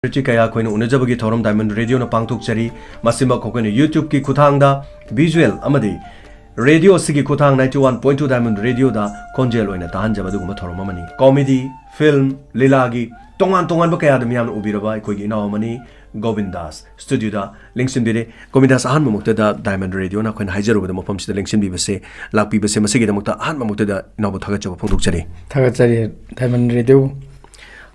Kaya Queen Unajabagi Torum Diamond Radio na Pangtuk Cheri, Masima Kokoni YouTube ki Kutanga, Visual Amadi, Radio Sigi Kutang 91.2 Diamond Radio da, Conjelo in a Tanjabaduma Toromani, Comedy, Film, Lilagi, Tongan Bakaya the Mian Ubiraba, Koina Mani, Govindas, Studio da, Links in Bide, Govindas Hanmamukta Diamond Radio, na when Hajaru with the Mopums the Links in Bibase, La Pibase Masigi Mukta Hanmamukta Nobotagacha Punduk Cheri. Tagachari Diamond Radio.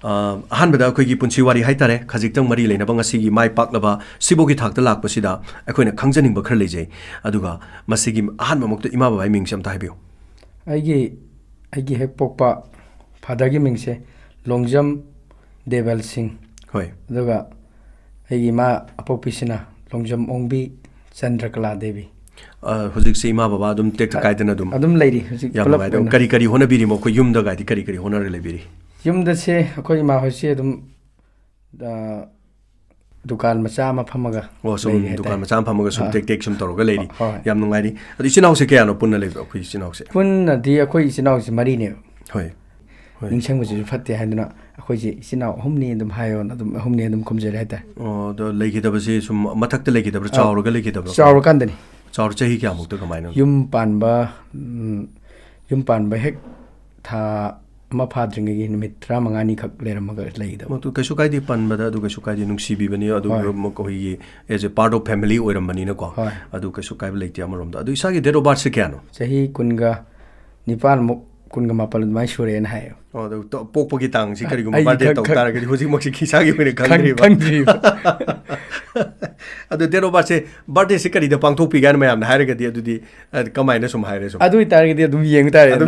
Ahanbada akhoi punchi wari haitare khajiktam mari leina bang asigi mai paklaba sibogi thakta lakpasida akhoi na khangjaning ba khar leje aduga masigi ahanba mukta ima ba ming sam taibiu aigi hek pokpa father gi mingse longjam deval singh hoi aduga aigi ma apopisina longjam ongbi chandrakala devi hujik se ima baba adum tek kaidana adum leiri hujik yam kari hona biri mo ko yum da gaidi kari hona le biri yumda se akoi ma hoise dum dukan macha ma phamaga so dukan macha phamaga sum tek sum toroga leiri yam nungai ri adi sinau se kya no punna le akoi sinau se punna di akoi sinau se mari ne hoi ningsang bu fatte haiduna akoi se sinau humni dum hayon dum humni dum khumjere haita do leiki da base sum mathak te leiki da chawroga leiki da chawro kandani chawr chahi kya mukta kamaina yum panba hek tha ma padring gi nimit ramangani khak leramaga leida tu kaisu kai di panbada du kaisu kai di nungsi bi bani adu mo ko hi as a part of family oiramani na ko adu kaisu kai leiti amarom da adu isa gi date of birth se kya no sahi kunga nipal mo kunga mapal mai sure na hayo adu to pokpo gi tang si kari gu birthday tok tar gi hoji mo si khisa gi ne khangri adu date of birth se birthday se kari da pangthok pi gan mayam na haire ga di adu di kamai na sum haire sum adu tar gi dum yeng tar yam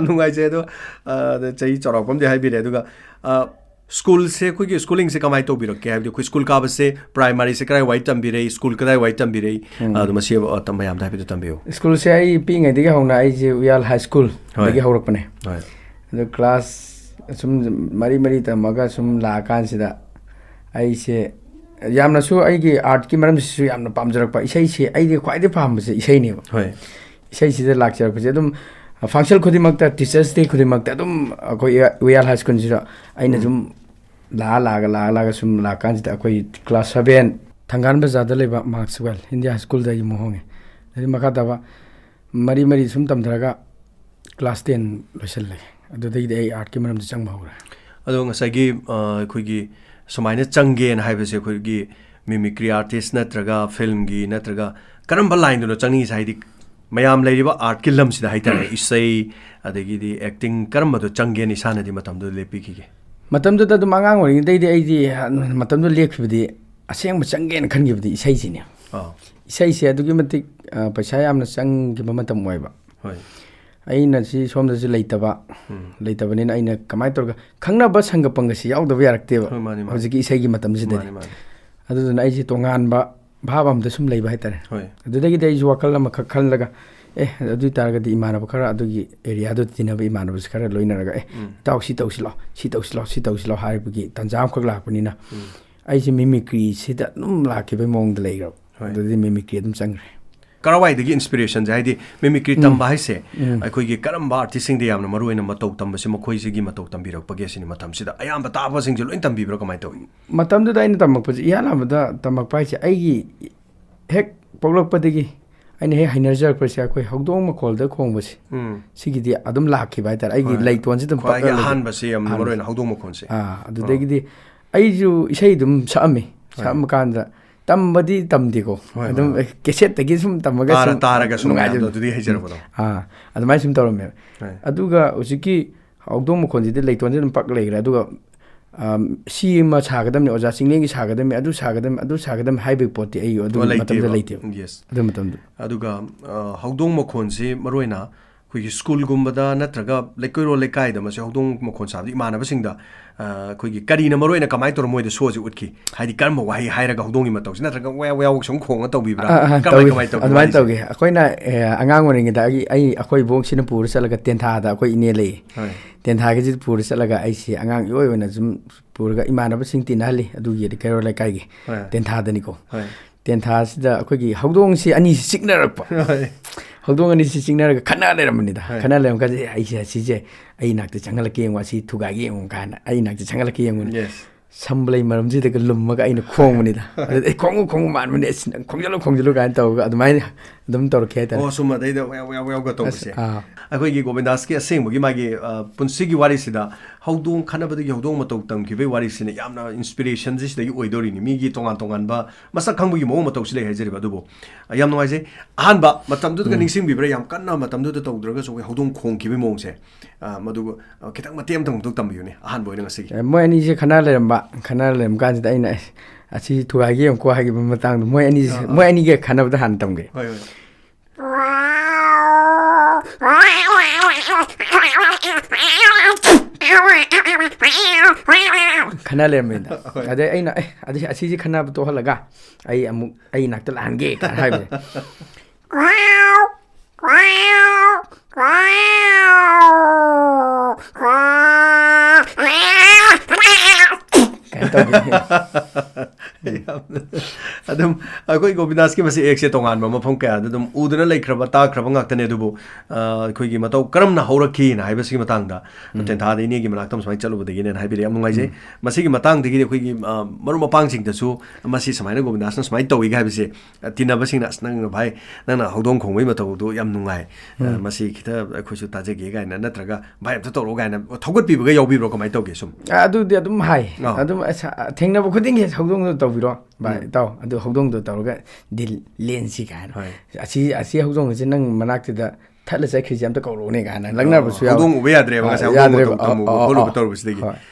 nungai je do the chai chorok pam de hai bi re adu ga school se ko gi schooling se kamai to bi ro ke hai ko school ka ba se primary se krai white tam bi re school ka white tam bi re adu ma se tam mayam da bi tam bi school se ai pi ngai diga hona ai je uyal high school dagi horak pane the class sum mari tamaga sum la kan sida ai se yamna su ai gi art ki maram su yamna pamjarak pa isai se ai de khwai de pam se isai ne hoi isai se lakchar pa se dum function khudi makta teachers day khudi makta dum koi uyal high school jira aina jum la sum la kan sida koi class 7 thangan bazar da leba maxwell india high school da gi mohonge adi maka da ba mari sum tamdraga class 10 loisal le adu dei ai art ki maram chang bahura adu ngasai gi khoi gi sumaina change na haibe se khoi gi mimicry artist natraga film gi natraga karamba line no changi sai di mayam leiriba art ki lam sida haitare isai adagi di acting karamba do change ni sana di matam do lepi ki matam do da mangang ori dei dei di matam do lekbidi aseng ma change na khangi bidi isai sini isai se adu gi matik paisa yamna chang gi matam oiba hoi aina si somda si leitaba ni na aina kamai torga khangna ba sanga panga si yaw da ba yarakte ba hoji ki isai gi matam si de adu na ai si tongan ba bhabam da sum leiba haitare adu dagi dai wakal ma khakhan laga adu targa di imana ba khara adu gi area do tina ba imana ba khara loina raga taw si taw si lo hai bu gi tanjam khak lak pani na ai si mimicry si da num la ki ba mong da leiga adu di mimicry dum changre karawai dagi inspiration jai di mimicry tamba hai se akhoi gi karamba artist sing de yamna maru ina matou tamba se makhoi se gi matou tambi rak page sini matam sida ayam ba taba sing je loin tambi bro kamai to matam da ina tamak pa yana ba da tamak pa se ai gi hek poglok pa dagi aina he hainerjar pa se akhoi hogdong ma kol da khong ba se sigi di adum lakhi bai tar ai gi laiton se dum pa ga han ba se am maru ina hogdong ma khon se adu dagi di ai ju isai dum sam kan da tambadi tamdi ko adum keset tagi sum tamaga sum taraga sum adu di hejara bodo adumai sum torom aduga usiki hogdong mkhon ji de leiton je pak legra aduga si ma chagadam ne oja singleng gi chagadam adu chagadam haibe poti ai adu matam da leite yes adu matam aduga hogdong mkhon se maroina khoi school gumbada natraga lekoiro lekai da ma se hogdong mkhon sabdi manaba singda khoi kari na maroina kamai tor moi de so ji utki haidi karma wahi hairaga hogdong ni matau natraga wa song khong ta bibra kamai to admai to ge akoina angang oring da ai akoi bong sina pur salaga tentha da akoi ine le tentha ge ji pur salaga ai si angang yoi oina zum purga imanaba sing tinali adu ye de kairo lekai ge tentha da ni ko tentha sida akoi gi hogdong si ani siknarakpa ꯍꯧꯗꯣꯡ ꯑꯅꯤꯁꯤ ꯆꯤꯡꯅꯔꯒ ꯈꯠꯅ ꯂꯩꯔꯝꯕꯅꯤꯗ ꯈꯠꯅ ꯂꯩꯔꯝ ꯀꯥꯟꯗ ꯑꯩꯁꯦ ꯑꯁꯤꯁꯦ ꯑꯩ ꯅꯥꯛꯇ ꯆꯪꯍꯜꯂꯛꯀꯦ ꯌꯦꯡꯉꯨ ꯑꯁꯤ ꯊꯨꯒꯥꯏꯒꯦ ꯌꯦꯡꯉꯨ ꯀꯥꯏꯅ ꯑꯩ ꯅꯥꯛꯇ ꯆꯪꯍꯜꯂꯛꯀꯦ ꯌꯦꯡꯉꯨ ꯁꯝꯕꯂꯩ ꯃꯔꯝꯁꯤꯗꯒ ꯂꯨꯝꯃꯒ ꯑꯩꯅ ꯈꯣꯡꯕꯅꯤꯗ ꯑꯗꯨꯗ ꯑꯩ ꯈꯣꯡꯉꯨ ꯃꯥꯟꯕꯅꯦ ꯈꯣꯡꯖꯤꯜꯂꯨ ꯀꯥꯏꯅ ꯇꯧꯔꯒ ꯑꯗꯨꯃꯥꯏꯅ ꯑꯗꯨꯝ ꯇꯧꯔꯛꯈꯤ ꯍꯥꯏꯇꯥꯔꯦ ꯑꯣ ꯁꯨꯝ ꯑꯗꯩꯗ ꯌꯥꯎꯒ ꯇꯧꯕꯁꯦ ꯑꯩꯈꯣꯏꯒꯤ ꯒꯣꯕꯤꯟꯗꯥꯁꯀꯤ ꯑꯁꯦꯡꯕꯒꯤ ꯃꯥꯒꯤ ꯄꯨꯟꯁꯤꯒꯤ ꯋꯥꯔꯤꯁꯤꯗ ꯍꯧꯗꯣꯡ ꯈꯠꯅꯕꯗꯒꯤ ꯍꯧꯗꯣꯡ ꯃꯇꯧ ꯇꯝꯈꯤꯕꯒꯤ ꯋꯥꯔꯤꯁꯤꯅ ꯌꯥꯝꯅ ꯏꯟꯁꯄꯤꯔꯦꯁꯟꯁꯤ ꯁꯤꯗꯒꯤ ꯑꯣꯏꯗꯣꯔꯤꯅꯤ ꯃꯤꯒꯤ ꯇꯣꯉꯥꯟ ꯇꯣꯉꯥꯟꯕ ꯃꯁꯛ ꯈꯪꯕꯒꯤ ꯃꯑꯣꯡ ꯃꯇꯧꯁꯤ ꯂꯩ ꯍꯥꯏꯖꯔꯤꯕ ꯑꯗꯨꯕꯨ ꯌꯥꯝ ꯅꯨꯡꯉꯥꯏꯖꯩ ꯑꯍꯥꯟꯕ ꯃꯇꯝꯗꯨꯗꯒ ꯅꯤꯡꯁꯤꯡꯕꯤꯕ꯭ꯔꯥ ꯌꯥꯝ ꯀꯟꯅ ꯃꯇꯝꯗꯨꯗ ꯇꯧꯗ꯭ꯔꯒꯁꯨ ꯑꯩꯈꯣꯏ ꯍꯧꯗꯣꯡ ꯈꯣꯡꯈꯤꯕꯒꯤ ꯃꯑꯣꯡꯁꯦ ꯃꯗꯨ ꯈꯤꯇꯪ ꯃꯇꯦꯛ ꯑꯃꯇꯪ ꯇꯝꯕꯤꯌꯨꯅꯦ ꯑꯍꯥꯟꯕ ꯑꯣꯏꯅ ꯉꯁꯤꯒꯤ ꯃꯣꯏ ꯑꯅꯤꯁꯦ ꯈꯠꯅ ꯂꯩꯔꯝ ꯀꯥꯟꯁꯤꯗ ꯑꯩꯅ ꯑꯁꯤ ꯊꯨꯒꯥꯏꯒꯦ ꯌꯦꯡꯉꯨꯀꯣ ꯍꯥꯏꯈꯤꯕ ꯃꯇꯥꯡꯗꯣ ꯃꯣꯏ ꯑꯅꯤꯒ ꯈꯠꯅꯕꯗ ꯍꯥꯟꯅ ꯇꯝꯒꯦ ꯈꯟꯅ ꯂꯩꯔꯝꯃꯤꯗ ꯑꯗꯩ ꯑꯩꯅ ꯑꯁꯤꯁꯦ ꯈꯟꯅꯕ ꯇꯣꯛꯍꯜꯂꯒ ꯑꯩ ꯑꯃꯨꯛ ꯑꯩ ꯅꯥꯛꯇ ꯂꯥꯛꯍꯟꯒꯦ ꯀꯥꯏꯅ ꯍꯥꯏꯕꯁꯦ ꯑꯗꯨꯝ ꯑꯩꯈꯣꯏ ꯒꯣꯕꯤꯟꯗꯥꯁꯀꯤ ꯃꯁꯤ ꯑꯦꯛꯁꯦ ꯇꯣꯉꯥꯟꯕ ꯃꯐꯝ ꯀꯌꯥꯗ ꯑꯗꯨꯝ ꯎꯗꯨꯅ ꯂꯩꯈ꯭ꯔꯕ ꯇꯥꯈ꯭ꯔꯕ ꯉꯥꯛꯇꯅꯦ ꯑꯗꯨꯕꯨ ꯑꯩꯈꯣꯏꯒꯤ ꯃꯇꯧ ꯀꯔꯝꯅ ꯍꯧꯔꯛꯈꯤꯅ ꯍꯥꯏꯕꯁꯤꯒꯤ ꯃꯇꯥꯡꯗ ꯇꯦꯟꯊꯥꯗ ꯏꯅꯦꯒꯤ ꯃꯅꯥꯛꯇ ꯁꯨꯃꯥꯏꯅ ꯆꯠꯂꯨꯕꯗꯒꯤꯅꯦꯅ ꯍꯥꯏꯕꯤꯔꯛꯑꯦ ꯌꯥꯝ ꯅꯨꯡꯉꯥꯏꯖꯩ ꯃꯁꯤꯒꯤ ꯃꯇꯥꯡꯗꯒꯤꯗꯤ ꯑꯩꯈꯣꯏꯒꯤ ꯃꯔꯨꯞ ꯃꯄꯥꯡꯁꯤꯡꯗꯁꯨ ꯃꯁꯤ ꯁꯨꯃꯥꯏꯅ ꯒꯣꯕꯤꯟꯗꯥꯁꯅ ꯁꯨꯃꯥꯏꯅ ꯇꯧꯏꯒ ꯍꯥꯏꯕꯁꯦ ꯇꯤꯟꯅꯕꯁꯤꯡꯅ ꯑꯁ ꯅꯪꯅ ꯚꯥꯏ ꯅꯪꯅ ꯍꯧꯗꯣꯡ ꯈꯣꯡꯕꯒꯤ ꯃꯇꯧꯗꯣ ꯌꯥꯝ ꯅꯨꯡꯉꯥꯏ ꯃꯁꯤ ꯈꯤꯇ ꯑꯩꯈꯣꯏꯁꯨ ꯇꯥꯖꯒꯦ ꯀꯥꯏꯅ ꯅꯠꯇ꯭ꯔꯒ ꯚꯥꯏ ꯑꯝꯇ ꯇꯧꯔꯛꯑꯣ ꯀꯥꯏꯅ ꯊꯧꯒꯠꯄꯤꯕꯒ ꯌꯥꯎꯕꯤꯕ꯭ꯔꯣ ꯀꯃꯥꯏꯅ ꯇꯧꯒꯦ ꯁꯨꯝ ꯑꯗꯨꯗꯤ ꯑꯗꯨꯝ ꯍꯥꯏ ꯑꯗꯨꯝ ꯊꯦꯡꯅꯕ ꯈꯨꯗꯤꯡꯒꯤ ꯍꯧꯗꯣꯡꯗꯣ ꯇꯧꯕꯤꯔꯣ ꯚꯥꯏ ꯏꯇꯥꯎ ꯑꯗꯨ ꯍꯧꯗꯣꯡꯗꯣ ꯇꯧꯔꯒ ꯗꯤꯜ ꯂꯦꯟꯁꯤ ꯀꯥꯏꯅ ꯑꯁꯤ ꯍꯧꯗꯣꯡ ꯑꯁꯤ ꯅꯪ ꯃꯅꯥꯛꯇꯨꯗ ꯊꯠꯂ ꯆꯠꯈ꯭ꯔꯤꯁꯦ ꯑꯝꯇ ꯀꯧꯔꯛꯎꯅꯦ ꯀꯥꯏꯅ ꯂꯛꯅꯕꯁꯨ ꯌꯥꯎꯋꯦ ꯍꯧꯗꯣꯡ ꯎꯕ ꯌꯥꯗ꯭ꯔꯦꯕ ꯉꯁꯥꯏ ꯍꯧꯗꯣꯡ ꯃꯇꯧ ꯇꯝꯃꯨꯕ ꯈꯣꯠꯂꯨꯕ ꯇꯧꯔꯨꯕꯁꯤꯗꯒꯤ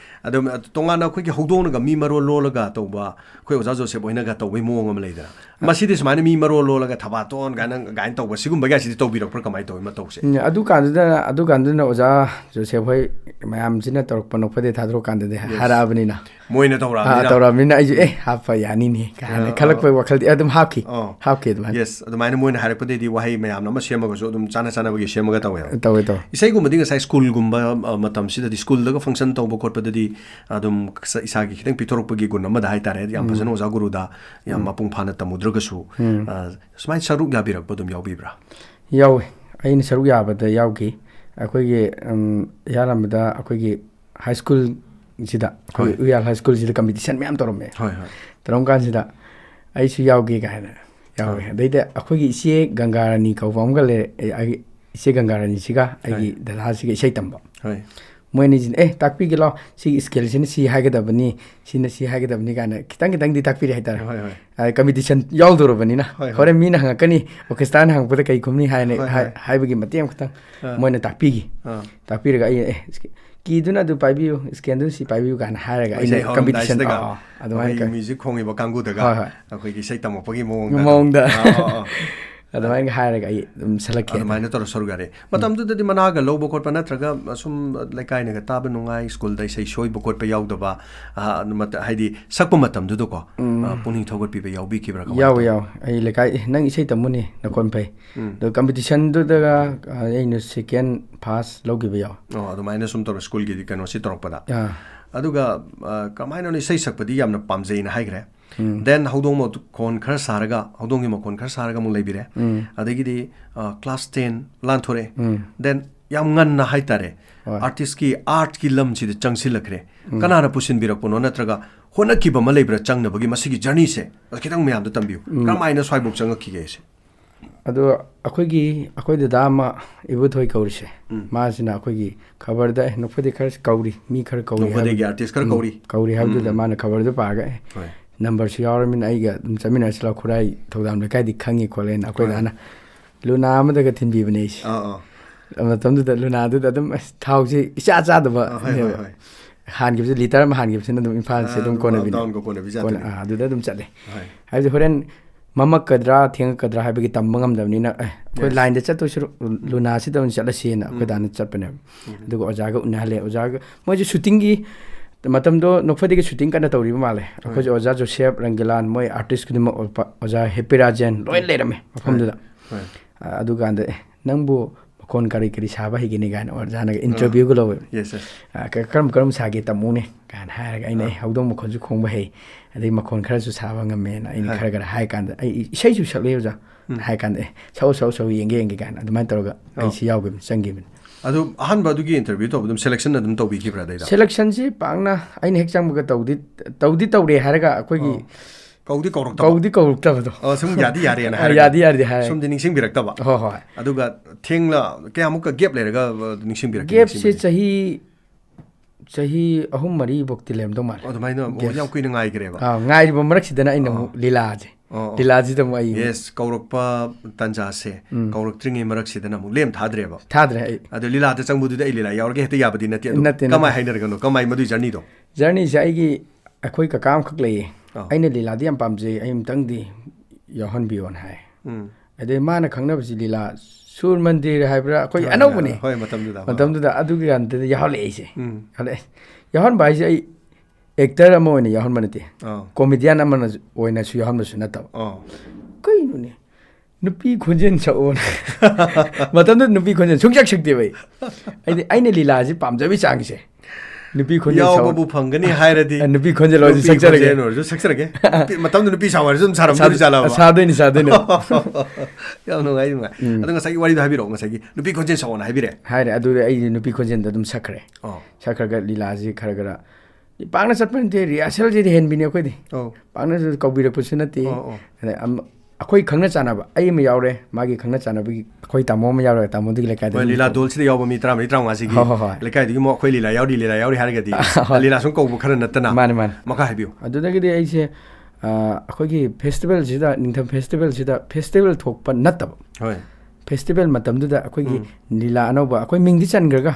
ꯑꯗꯨꯝ ꯇꯣꯉꯥꯟꯅ ꯑꯩꯈꯣꯏꯒꯤ ꯍꯧꯗꯣꯡꯅꯒ ꯃꯤ ꯃꯔꯣꯜ ꯂꯣꯜꯂꯒ ꯇꯧꯕ ꯑꯩꯈꯣꯏ ꯑꯣꯖꯥ ꯖꯣꯁꯦꯞ ꯍꯣꯏꯅꯒ ꯇꯧꯕꯒꯤ ꯃꯑꯣꯡ ꯑꯃ ꯂꯩꯗꯅ ꯃꯁꯤꯗꯤ ꯁꯨꯃꯥꯏꯅ ꯃꯤ ꯃꯔꯣꯜ ꯂꯣꯜꯂꯒ ꯊꯕꯥꯇꯣꯟ ꯀꯥꯏꯅ ꯇꯧꯕ ꯁꯤꯒꯨꯝꯕꯒꯁꯤꯗꯤ ꯇꯧꯕꯤꯔꯛꯄ꯭ꯔꯥ ꯀꯃꯥꯏꯅ ꯇꯧꯋꯤ ꯃꯇꯧꯁꯦ ꯑꯗꯨꯀꯥꯟꯗꯨꯗꯅ ꯑꯣꯖꯥ ꯖꯣꯁꯦꯞ ꯍꯣꯏ ꯃꯌꯥꯝꯁꯤꯅ ꯇꯧꯔꯛꯄ ꯅꯣꯛꯐꯗꯦ ꯊꯥꯗꯣꯔꯀꯥꯟꯗꯗꯤ ꯍꯥꯏꯔꯛꯑꯕꯅꯤꯅ ꯃꯣꯏꯅ ꯇꯧꯔꯛꯑꯕꯅꯤꯅ ꯑꯩꯁꯨ ꯍꯥꯞꯄ ꯌꯥꯅꯤꯅꯦ ꯀꯥꯏꯅ ꯈꯜꯂꯛꯄꯒꯤ ꯋꯥꯈꯜꯗꯤ ꯑꯗꯨꯝ ꯍꯥꯞꯈꯤ ꯑꯗꯨꯃꯥꯏꯅ ꯌꯦꯁ ꯑꯗꯨꯃꯥꯏꯅ ꯃꯣꯏꯅ ꯍꯥꯏꯔꯛꯄꯗꯩꯗꯤ ꯋꯥꯍꯩ ꯃꯌꯥꯝ ꯑꯃ ꯁꯦꯝꯃꯒꯁꯨ ꯑꯗꯨꯝ ꯆꯥꯟꯅꯕꯒꯤ ꯁꯦꯝꯃꯒ ꯇꯧꯋꯦꯕ ꯇꯧꯋꯦ ꯏꯁꯩꯒꯨꯝꯕꯗꯤ ꯉꯁꯥꯏ ꯁ꯭ꯀꯨꯜꯒꯨꯝꯕ ꯃꯇꯝꯁꯤꯗꯗꯤ ꯁ꯭ꯀꯨꯜꯗꯒ ꯐꯪꯁꯟ ꯇꯧꯕ ꯈꯣꯠꯄꯗꯗꯤ ꯑꯗꯨꯝ ꯏꯁꯥꯒꯤ ꯈꯤꯇꯪ ꯄꯤꯊꯣꯔꯛꯄꯒꯤ ꯒꯨꯟ ꯑꯃꯗ ꯍꯥꯏꯇꯥꯔꯦ ꯌꯥꯝ ꯐꯖꯅ ꯑꯣꯖꯥ ꯒꯨꯔꯨꯗ ꯌꯥꯝ ꯃꯄꯨꯡ ꯐꯥꯅ ꯇꯝꯃꯨꯗ꯭ꯔꯒꯁꯨ ꯁꯨꯃꯥꯏꯅ ꯁꯔꯨꯛ ꯌꯥꯕꯤꯔꯛꯄ ꯑꯗꯨꯝ ꯌꯥꯎꯕꯤꯕ꯭ꯔꯥ ꯌꯥꯎꯋꯦ ꯑꯩꯅ ꯁꯔꯨꯛ ꯌꯥꯕꯗ ꯌꯥꯎꯈꯤ ꯑꯩꯈꯣꯏꯒꯤ ꯌꯥꯔꯝꯕꯗ ꯑꯩꯈꯣꯏꯒꯤ ꯍꯥꯏ ꯁ꯭ꯀꯨꯜꯁꯤꯗ ꯑꯩꯈꯣꯏ ꯎꯌꯥꯜ ꯍꯥꯏ ꯁ꯭ꯀꯨꯜꯁꯤꯗ ꯀꯝꯄꯤꯇꯤꯁꯟ ꯃꯌꯥꯝ ꯇꯧꯔꯝꯃꯦ ꯇꯧꯔꯝ ꯀꯥꯟꯁꯤꯗ ꯑꯩꯁꯨ ꯌꯥꯎꯒꯦ ꯀꯥꯏꯅ ꯌꯥꯎꯋꯦ ꯑꯗꯩꯗ ꯑꯩꯈꯣꯏꯒꯤ ꯏꯆꯦ ꯒꯪꯒꯥꯔꯥꯅꯤ ꯀꯧꯕ ꯑꯃꯒ ꯂꯩꯔꯦ ꯏꯆꯦ ꯒꯪꯒꯥꯔꯥꯅꯤꯁꯤꯒ ꯑꯩꯒꯤ ꯗꯗꯥꯁꯤꯒ ꯏꯁꯩ ꯇꯝꯕ ꯃꯣꯏꯅꯤꯁꯤꯅ ꯇꯥꯛꯄꯤꯒꯦ ꯂꯥꯎ ꯁꯤꯒꯤ ꯁ꯭ꯀꯦꯜꯁꯤꯅ ꯁꯤ ꯍꯥꯏꯒꯗꯕꯅꯤ ꯁꯤꯅ ꯁꯤ ꯍꯥꯏꯒꯗꯕꯅꯤ ꯀꯥꯏꯅ ꯈꯤꯇꯪꯗꯤ ꯇꯥꯛꯄꯤꯔꯦ ꯍꯥꯏꯇꯥꯔꯦ ꯀꯝꯄꯤꯇꯤꯁꯟ ꯌꯥꯎꯗꯣꯔꯕꯅꯤ나 ꯍꯣꯔꯦꯟ ꯃꯤꯅ ꯍꯪꯉꯛꯀꯅꯤ ꯑꯣꯔꯀꯦꯁꯇ꯭ꯔꯥꯅ ꯍꯪꯉꯛꯄꯗ ꯀꯩ ꯈꯨꯝꯅꯤ ꯍꯥꯏꯕꯒꯤ ꯃꯇꯦꯡ ꯑꯃꯈꯛꯇꯪ ꯃꯣꯏꯅ ꯇꯥꯛꯄꯤꯔꯒ ꯑꯩ ꯀꯤꯗꯨꯅ ꯑꯗꯨ ꯄꯥꯏꯕꯤꯌꯨ ꯁ꯭ꯀꯦꯟꯗꯨꯅ ꯁꯤ ꯄꯥꯏꯕꯤꯌꯨ ꯀꯥꯏꯅ ꯍꯥꯏꯔꯒ ꯑꯩꯅ ꯀꯝꯄꯤꯇꯤꯁꯟ ꯑꯗꯨꯃꯥꯏꯅ ꯃ꯭ꯌꯨꯖꯤꯛ ꯈꯣꯡꯉꯤꯕ ꯀꯥꯡꯕꯨꯗꯒ ꯑꯩꯈꯣꯏꯒꯤ ꯏꯁꯩ ꯇꯝꯃꯛꯄꯒꯤ ꯃꯑꯣꯡꯗ ꯑꯗꯨꯃꯥꯏꯅ ꯍꯥꯏꯔꯒ ꯑꯩ ꯑꯗꯨꯝ ꯁꯜꯂꯛꯈꯤ ꯑꯗꯨꯃꯥꯏꯅ ꯇꯧꯔ ꯁꯔꯨꯛ ꯌꯥꯔꯦ ꯃꯇꯝꯗꯨꯗꯗꯤ ꯃꯅꯥꯒ ꯂꯧꯕ ꯈꯣꯠꯄ ꯅꯠꯇ꯭ꯔꯒ ꯁꯨꯝ ꯂꯩꯀꯥꯏꯅꯒ ꯇꯥꯕ ꯅꯨꯡꯉꯥꯏ ꯁ꯭ꯀꯨꯜꯗ ꯏꯁꯩ ꯁꯣꯏꯕ ꯈꯣꯠꯄ ꯌꯥꯎꯗꯕ ꯍꯥꯏꯗꯤ ꯁꯛꯄ ꯃꯇꯝꯗꯨꯗꯀꯣ ꯄꯨꯛꯅꯤꯡ ꯊꯧꯒꯠꯄꯤꯕ ꯌꯥꯎꯕꯤꯈꯤꯕ꯭ꯔꯥ ꯌꯥꯎꯋꯦ ꯑꯩ ꯂꯩꯀꯥꯏ ꯅꯪ ꯏꯁꯩ ꯇꯝꯃꯨꯅꯦ ꯅꯈꯣꯟ ꯐꯩ ꯑꯗꯣ ꯀꯝꯄꯤꯇꯤꯁꯟꯗꯨꯗꯒ ꯑꯩꯅ ꯁꯦꯀꯦꯟ ꯐꯥꯔꯁ ꯂꯧꯈꯤꯕ ꯌꯥꯎꯋꯦ ꯑꯗꯨꯃꯥꯏꯅ ꯁꯨꯝ ꯇꯧꯔ ꯁ꯭ꯀꯨꯜꯒꯤ ꯀꯩꯅꯣꯁꯤ ꯇꯧꯔꯛꯄꯗ ꯑꯗꯨꯒ ꯀꯃꯥꯏꯅ ꯏꯁꯩ ꯁꯛꯄꯗꯤ ꯌꯥꯝꯅ ꯄꯥꯝꯖꯩꯅ ꯍꯥꯏꯈ꯭ꯔꯦ ꯗꯦꯟ ꯍꯧꯗꯣꯡ ꯃꯈꯣꯟ khara sarga howdongi makon khara sarga mu leibire adagidi class 10 lanthore then yam nganna haitare artist ki art ki lam chi changsilakre kanara pusin birakpono natraga honakkiba ma leibra changnabagi masigi journey se khitang mayam da tambiu kamaina swaibok changakki ge se ado akhoi dada ma ibuthoi kaurise masina akhoi khabar da nokfadi khara kauri mi khara kauri nokfadi gi artist khara kauri habdu da mana khabar da paga number si yauramin aiga chamina sila khurai thodam le kaidi khangi kholen akhoi dana luna amada ga thinbi bane isi matamdu da luna du da dum thauji icha cha da ba han gi liter ma han gi sin dum imphal se dum kona bi kona adu da dum chale haiji horen mamak kadra theng kadra habigi tambangam damni na koi line da chatto shiru luna si dum chala sina koi dana chatpane du oja ga unhale oja ga moi shooting gi matamdo nokfadi ki shooting kana tawri male akhoj oja joseph rangilan moi artist kudima oja happy rajan loin lerame mafam da adu ganda nangbu ꯃꯈꯣꯟ ꯀꯔꯤ ꯀꯔꯤ ꯁꯥꯕ ꯍꯩꯒꯅꯤ ꯀꯥꯏꯅ ꯑꯣꯖꯥꯅꯒ ꯏꯟꯇꯔꯚ꯭ꯌꯨꯒ ꯂꯧꯋꯦ ꯀꯔꯝ ꯀꯔꯝ ꯁꯥꯒꯦ ꯇꯝꯃꯨꯅꯦ ꯀꯥꯏꯅ ꯍꯥꯏꯔꯒ ꯑꯩꯅ ꯍꯧꯗꯣꯡ ꯃꯈꯣꯟꯁꯨ ꯈꯣꯡꯕ ꯍꯩ ꯑꯗꯩ ꯃꯈꯣꯟ ꯈꯔꯁꯨ ꯁꯥꯕ ꯉꯝꯃꯦꯅ ꯑꯩꯅ ꯈꯔ ꯈꯔ ꯍꯥꯏ ꯀꯥꯟꯗ ꯑꯩ ꯏꯁꯩꯁꯨ ꯁꯛꯂꯦ ꯑꯣꯖꯥ ꯍꯥꯏ ꯀꯥꯟꯗ ꯁꯛꯎ ꯌꯦꯡꯒꯦ ꯀꯥꯏꯅ ꯑꯗꯨꯃꯥꯏꯅ ꯇꯧꯔꯒ ꯑꯩꯁꯤ ꯌꯥꯎꯈꯤꯕꯅꯤ ꯆꯪꯈꯤꯕꯅꯤ ꯑꯗꯨ ꯑꯍꯥꯟꯕ ꯑꯗꯨꯒꯤ ꯏꯟꯇꯔꯚ꯭ꯌꯨ ꯇꯧꯕ ꯑꯗꯨꯝ ꯁꯦꯂꯦꯛꯁꯟ ꯑꯗꯨꯝ ꯇꯧꯕꯤꯈꯤꯕ꯭ꯔꯥ ꯑꯗꯩꯗ ꯁꯦꯂꯦꯛꯁꯟꯁꯤ ꯄꯥꯛꯅ ꯑꯩꯅ ꯍꯦꯛ ꯆꯪꯕꯒ ꯇꯧꯗꯤ ꯇꯧꯔꯦ ꯍꯥꯏꯔꯒ ꯑꯩꯈꯣꯏꯒꯤ ꯀꯧꯗꯤ ꯀꯧꯔꯛꯇꯕꯗꯣ ꯁꯨꯝ ꯌꯥꯗꯤ ꯌꯥꯔꯦꯅ ꯍꯥꯏꯔꯒ ꯌꯥꯗꯤ ꯍꯥꯏ ꯁꯨꯝꯗꯤ ꯅꯤꯡꯁꯤꯡꯕꯤꯔꯛꯇꯕ ꯍꯣꯏ ꯑꯗꯨꯒ ꯊꯦꯡꯅ ꯀꯌꯥꯃꯨꯛꯀ ꯒꯦꯞ ꯂꯩꯔꯒ ꯅꯤꯡꯁꯤꯡꯕꯤꯔꯛꯀꯦ ꯒꯦꯞꯁꯦ ꯆꯍꯤ 3-4ꯐꯧꯇꯤ ꯂꯩꯔꯝꯗꯧ ꯃꯥꯜꯂꯦ ꯑꯗꯨꯃꯥꯏꯅ ꯌꯥꯝ ꯀꯨꯏꯅ ꯉꯥꯏꯈ꯭ꯔꯦꯕ ꯉꯥꯏꯔꯤꯕ ꯃꯔꯛꯁꯤꯗꯅ ꯑꯩꯅ ꯑꯃꯨꯛ ꯂꯤꯂꯥꯁꯤꯗ ꯑꯃꯨꯛ ꯑꯩ ꯌꯦꯁ ꯀꯧꯔꯛꯄ ꯇꯥꯟꯖꯥꯁꯦ ꯀꯧꯔꯛꯇ꯭ꯔꯤꯉꯩ ꯃꯔꯛꯁꯤꯗꯅ ꯑꯃꯨꯛ ꯂꯦꯝ ꯊꯥꯗ꯭ꯔꯦꯕ ꯊꯥꯗ꯭ꯔꯦ ꯑꯩ ꯑꯗꯣ ꯂꯤꯂꯥꯗ ꯆꯪꯕꯗꯨꯗꯤ ꯑꯩ ꯂꯤꯂꯥ ꯌꯥꯎꯔꯒꯦ ꯍꯦꯛꯇ ꯌꯥꯕꯗꯤ ꯅꯠꯇꯦ ꯑꯗꯣ ꯀꯃꯥꯏ ꯍꯥꯏꯅꯔꯒꯅꯣ ꯀꯃꯥꯏ ꯃꯗꯨꯏ ꯖꯔꯅꯤꯁꯦ ꯑꯩꯈꯣꯏ ꯀꯀꯥ ꯑꯃꯈꯛ ꯂꯩꯌꯦ ꯑꯩꯅ ꯂꯤꯂꯥꯗꯤ ꯌꯥꯝ ꯄꯥꯝꯖꯩ ꯑꯩ ꯑꯃꯨꯛꯇꯪꯗꯤ ꯌꯥꯎꯍꯟꯕꯤꯌꯣꯅ ꯍꯥꯏ ꯑꯗꯩ ꯃꯥꯅ ꯈꯪꯅꯕꯁꯤ ꯂꯤꯂꯥ ꯁꯨꯔ ꯃꯟꯗꯤꯔ ꯍꯥꯏꯕ꯭ꯔꯥ ꯑꯩꯈꯣꯏ ꯑꯅꯧꯕꯅꯦ ꯃꯇꯝꯗꯨꯗ ꯑꯗꯨꯒꯤ ꯌꯥꯎꯍꯜꯂꯛꯑꯦ ꯑꯩꯁꯦ ꯌꯥꯎꯍꯟꯕ ꯍꯥꯏꯁꯦ ꯑꯩ ꯑꯦꯛꯇꯔ ꯑꯃ ꯑꯣꯏꯅ ꯌꯥꯎꯍꯟꯕ ꯅꯠꯇꯦ ꯀꯣꯃꯦꯗꯤꯌꯥꯟ ꯑꯃ ꯑꯣꯏꯅꯁꯨ ꯌꯥꯎꯍꯟꯕꯁꯨ ꯅꯠꯇꯕ ꯀꯩꯅꯣꯅꯦ ꯅꯨꯄꯤ ꯈꯣꯟꯖꯦꯜ ꯁꯛꯑꯣꯅ ꯃꯇꯝꯗꯨꯗ ꯅꯨꯄꯤ ꯈꯣꯟꯖꯦꯜ ꯁꯨꯡꯁꯛ ꯁꯛꯇꯦꯕ ꯑꯩꯅ ꯂꯤꯂꯥꯁꯤ ꯄꯥꯝꯖꯕꯒꯤ ꯆꯥꯡꯁꯦ ꯅꯨꯄꯤ ꯈꯣꯟꯖꯦꯜ ꯌꯥꯎꯕꯕꯨ ꯐꯪꯒꯅꯤ ꯍꯥꯏꯔꯗꯤ ꯅꯨꯄꯤ ꯈꯣꯟꯖꯦꯜ ꯑꯣꯏꯔꯁꯨ ꯁꯛꯆꯔꯒꯦ ꯃꯇꯝꯗꯨ ꯅꯨꯄꯤ ꯁꯥꯎ ꯍꯥꯏꯔꯁꯨ ꯑꯗꯨꯝ ꯁꯥꯔꯝꯗꯣꯏꯅꯤ ꯆꯥꯂꯕ ꯁꯥꯗꯣꯏꯅꯤ ꯌꯥꯝ ꯅꯨꯡꯉꯥꯏ ꯑꯗꯣ ꯉꯁꯥꯏꯒꯤ ꯋꯥꯔꯤꯗꯣ ꯍꯥꯏꯕꯤꯔꯛꯑꯣ ꯉꯁꯥꯏꯒꯤ ꯅꯨꯄꯤ ꯈꯣꯟꯖꯦꯜ ꯁꯛꯑꯣꯅ ꯍꯥꯏꯔꯦ ꯑꯗꯨꯗ ꯑꯩꯁꯦ ꯅꯨꯄꯤ ꯈꯣꯟꯖꯦꯜꯗ ꯑꯗꯨꯝ ꯁꯛꯈ꯭ꯔꯒ ꯂꯤꯂꯥꯁꯤ ꯈꯔ ꯄꯥꯛꯅ ꯆꯠꯄ ꯅꯠꯇꯦ ꯔꯤꯍꯥꯔꯁꯦꯜꯁꯤꯗꯤ ꯍꯦꯟꯕꯤꯅꯤ ꯑꯩꯈꯣꯏꯗꯤ ꯄꯥꯛꯅꯁꯨ ꯀꯧꯕꯤꯔꯛꯄꯁꯨ ꯅꯠꯇꯦ ꯑꯩꯈꯣꯏ ꯈꯪꯅ ꯆꯥꯟꯅꯕ ꯑꯩ ꯑꯃ ꯌꯥꯎꯔꯦ ꯃꯥꯒꯤ ꯈꯪꯅ ꯆꯥꯟꯅꯕꯒꯤ ꯑꯩꯈꯣꯏ ꯇꯥꯃꯣ ꯑꯃ ꯌꯥꯎꯔꯦ ꯇꯥꯃꯣꯗꯨꯒꯤ ꯂꯩꯀꯥꯏꯗ ꯂꯤꯂꯥ ꯗꯣꯜꯁꯤꯗ ꯌꯥꯎꯕ ꯃꯤ 30-35ꯁꯤꯒꯤ ꯂꯩꯀꯥꯏꯗꯨꯒꯤ ꯑꯩꯈꯣꯏ ꯂꯤꯂꯥ ꯌꯥꯎꯔꯤ ꯍꯥꯏꯔꯒꯗꯤ ꯂꯤꯂꯥ ꯁꯨꯝ ꯀꯧꯕ ꯈꯔ ꯅꯠꯇꯅ ꯃꯥꯅꯦ ꯃꯈꯥ ꯍꯥꯏꯕꯤꯌꯨ ꯑꯗꯨꯗꯒꯤꯗꯤ ꯑꯩꯁꯦ ꯑꯩꯈꯣꯏꯒꯤ ꯐꯦꯁꯇꯤꯚꯦꯜꯁꯤꯗ ꯅꯤꯡꯊꯝ ꯐꯦꯁꯇꯤꯚꯦꯜꯁꯤꯗ ꯐꯦꯁꯇꯤꯚꯦꯜ ꯊꯣꯛꯄ ꯅꯠꯇꯕ ꯐꯦꯁꯇꯤꯚꯦꯜ ꯃꯇꯝꯗꯨꯗ ꯑꯩꯈꯣꯏꯒꯤ ꯂꯤꯂꯥ ꯑꯅꯧꯕ ꯑꯩꯈꯣꯏ ꯃꯤꯡꯗꯤ ꯆꯟꯈ꯭ꯔꯒ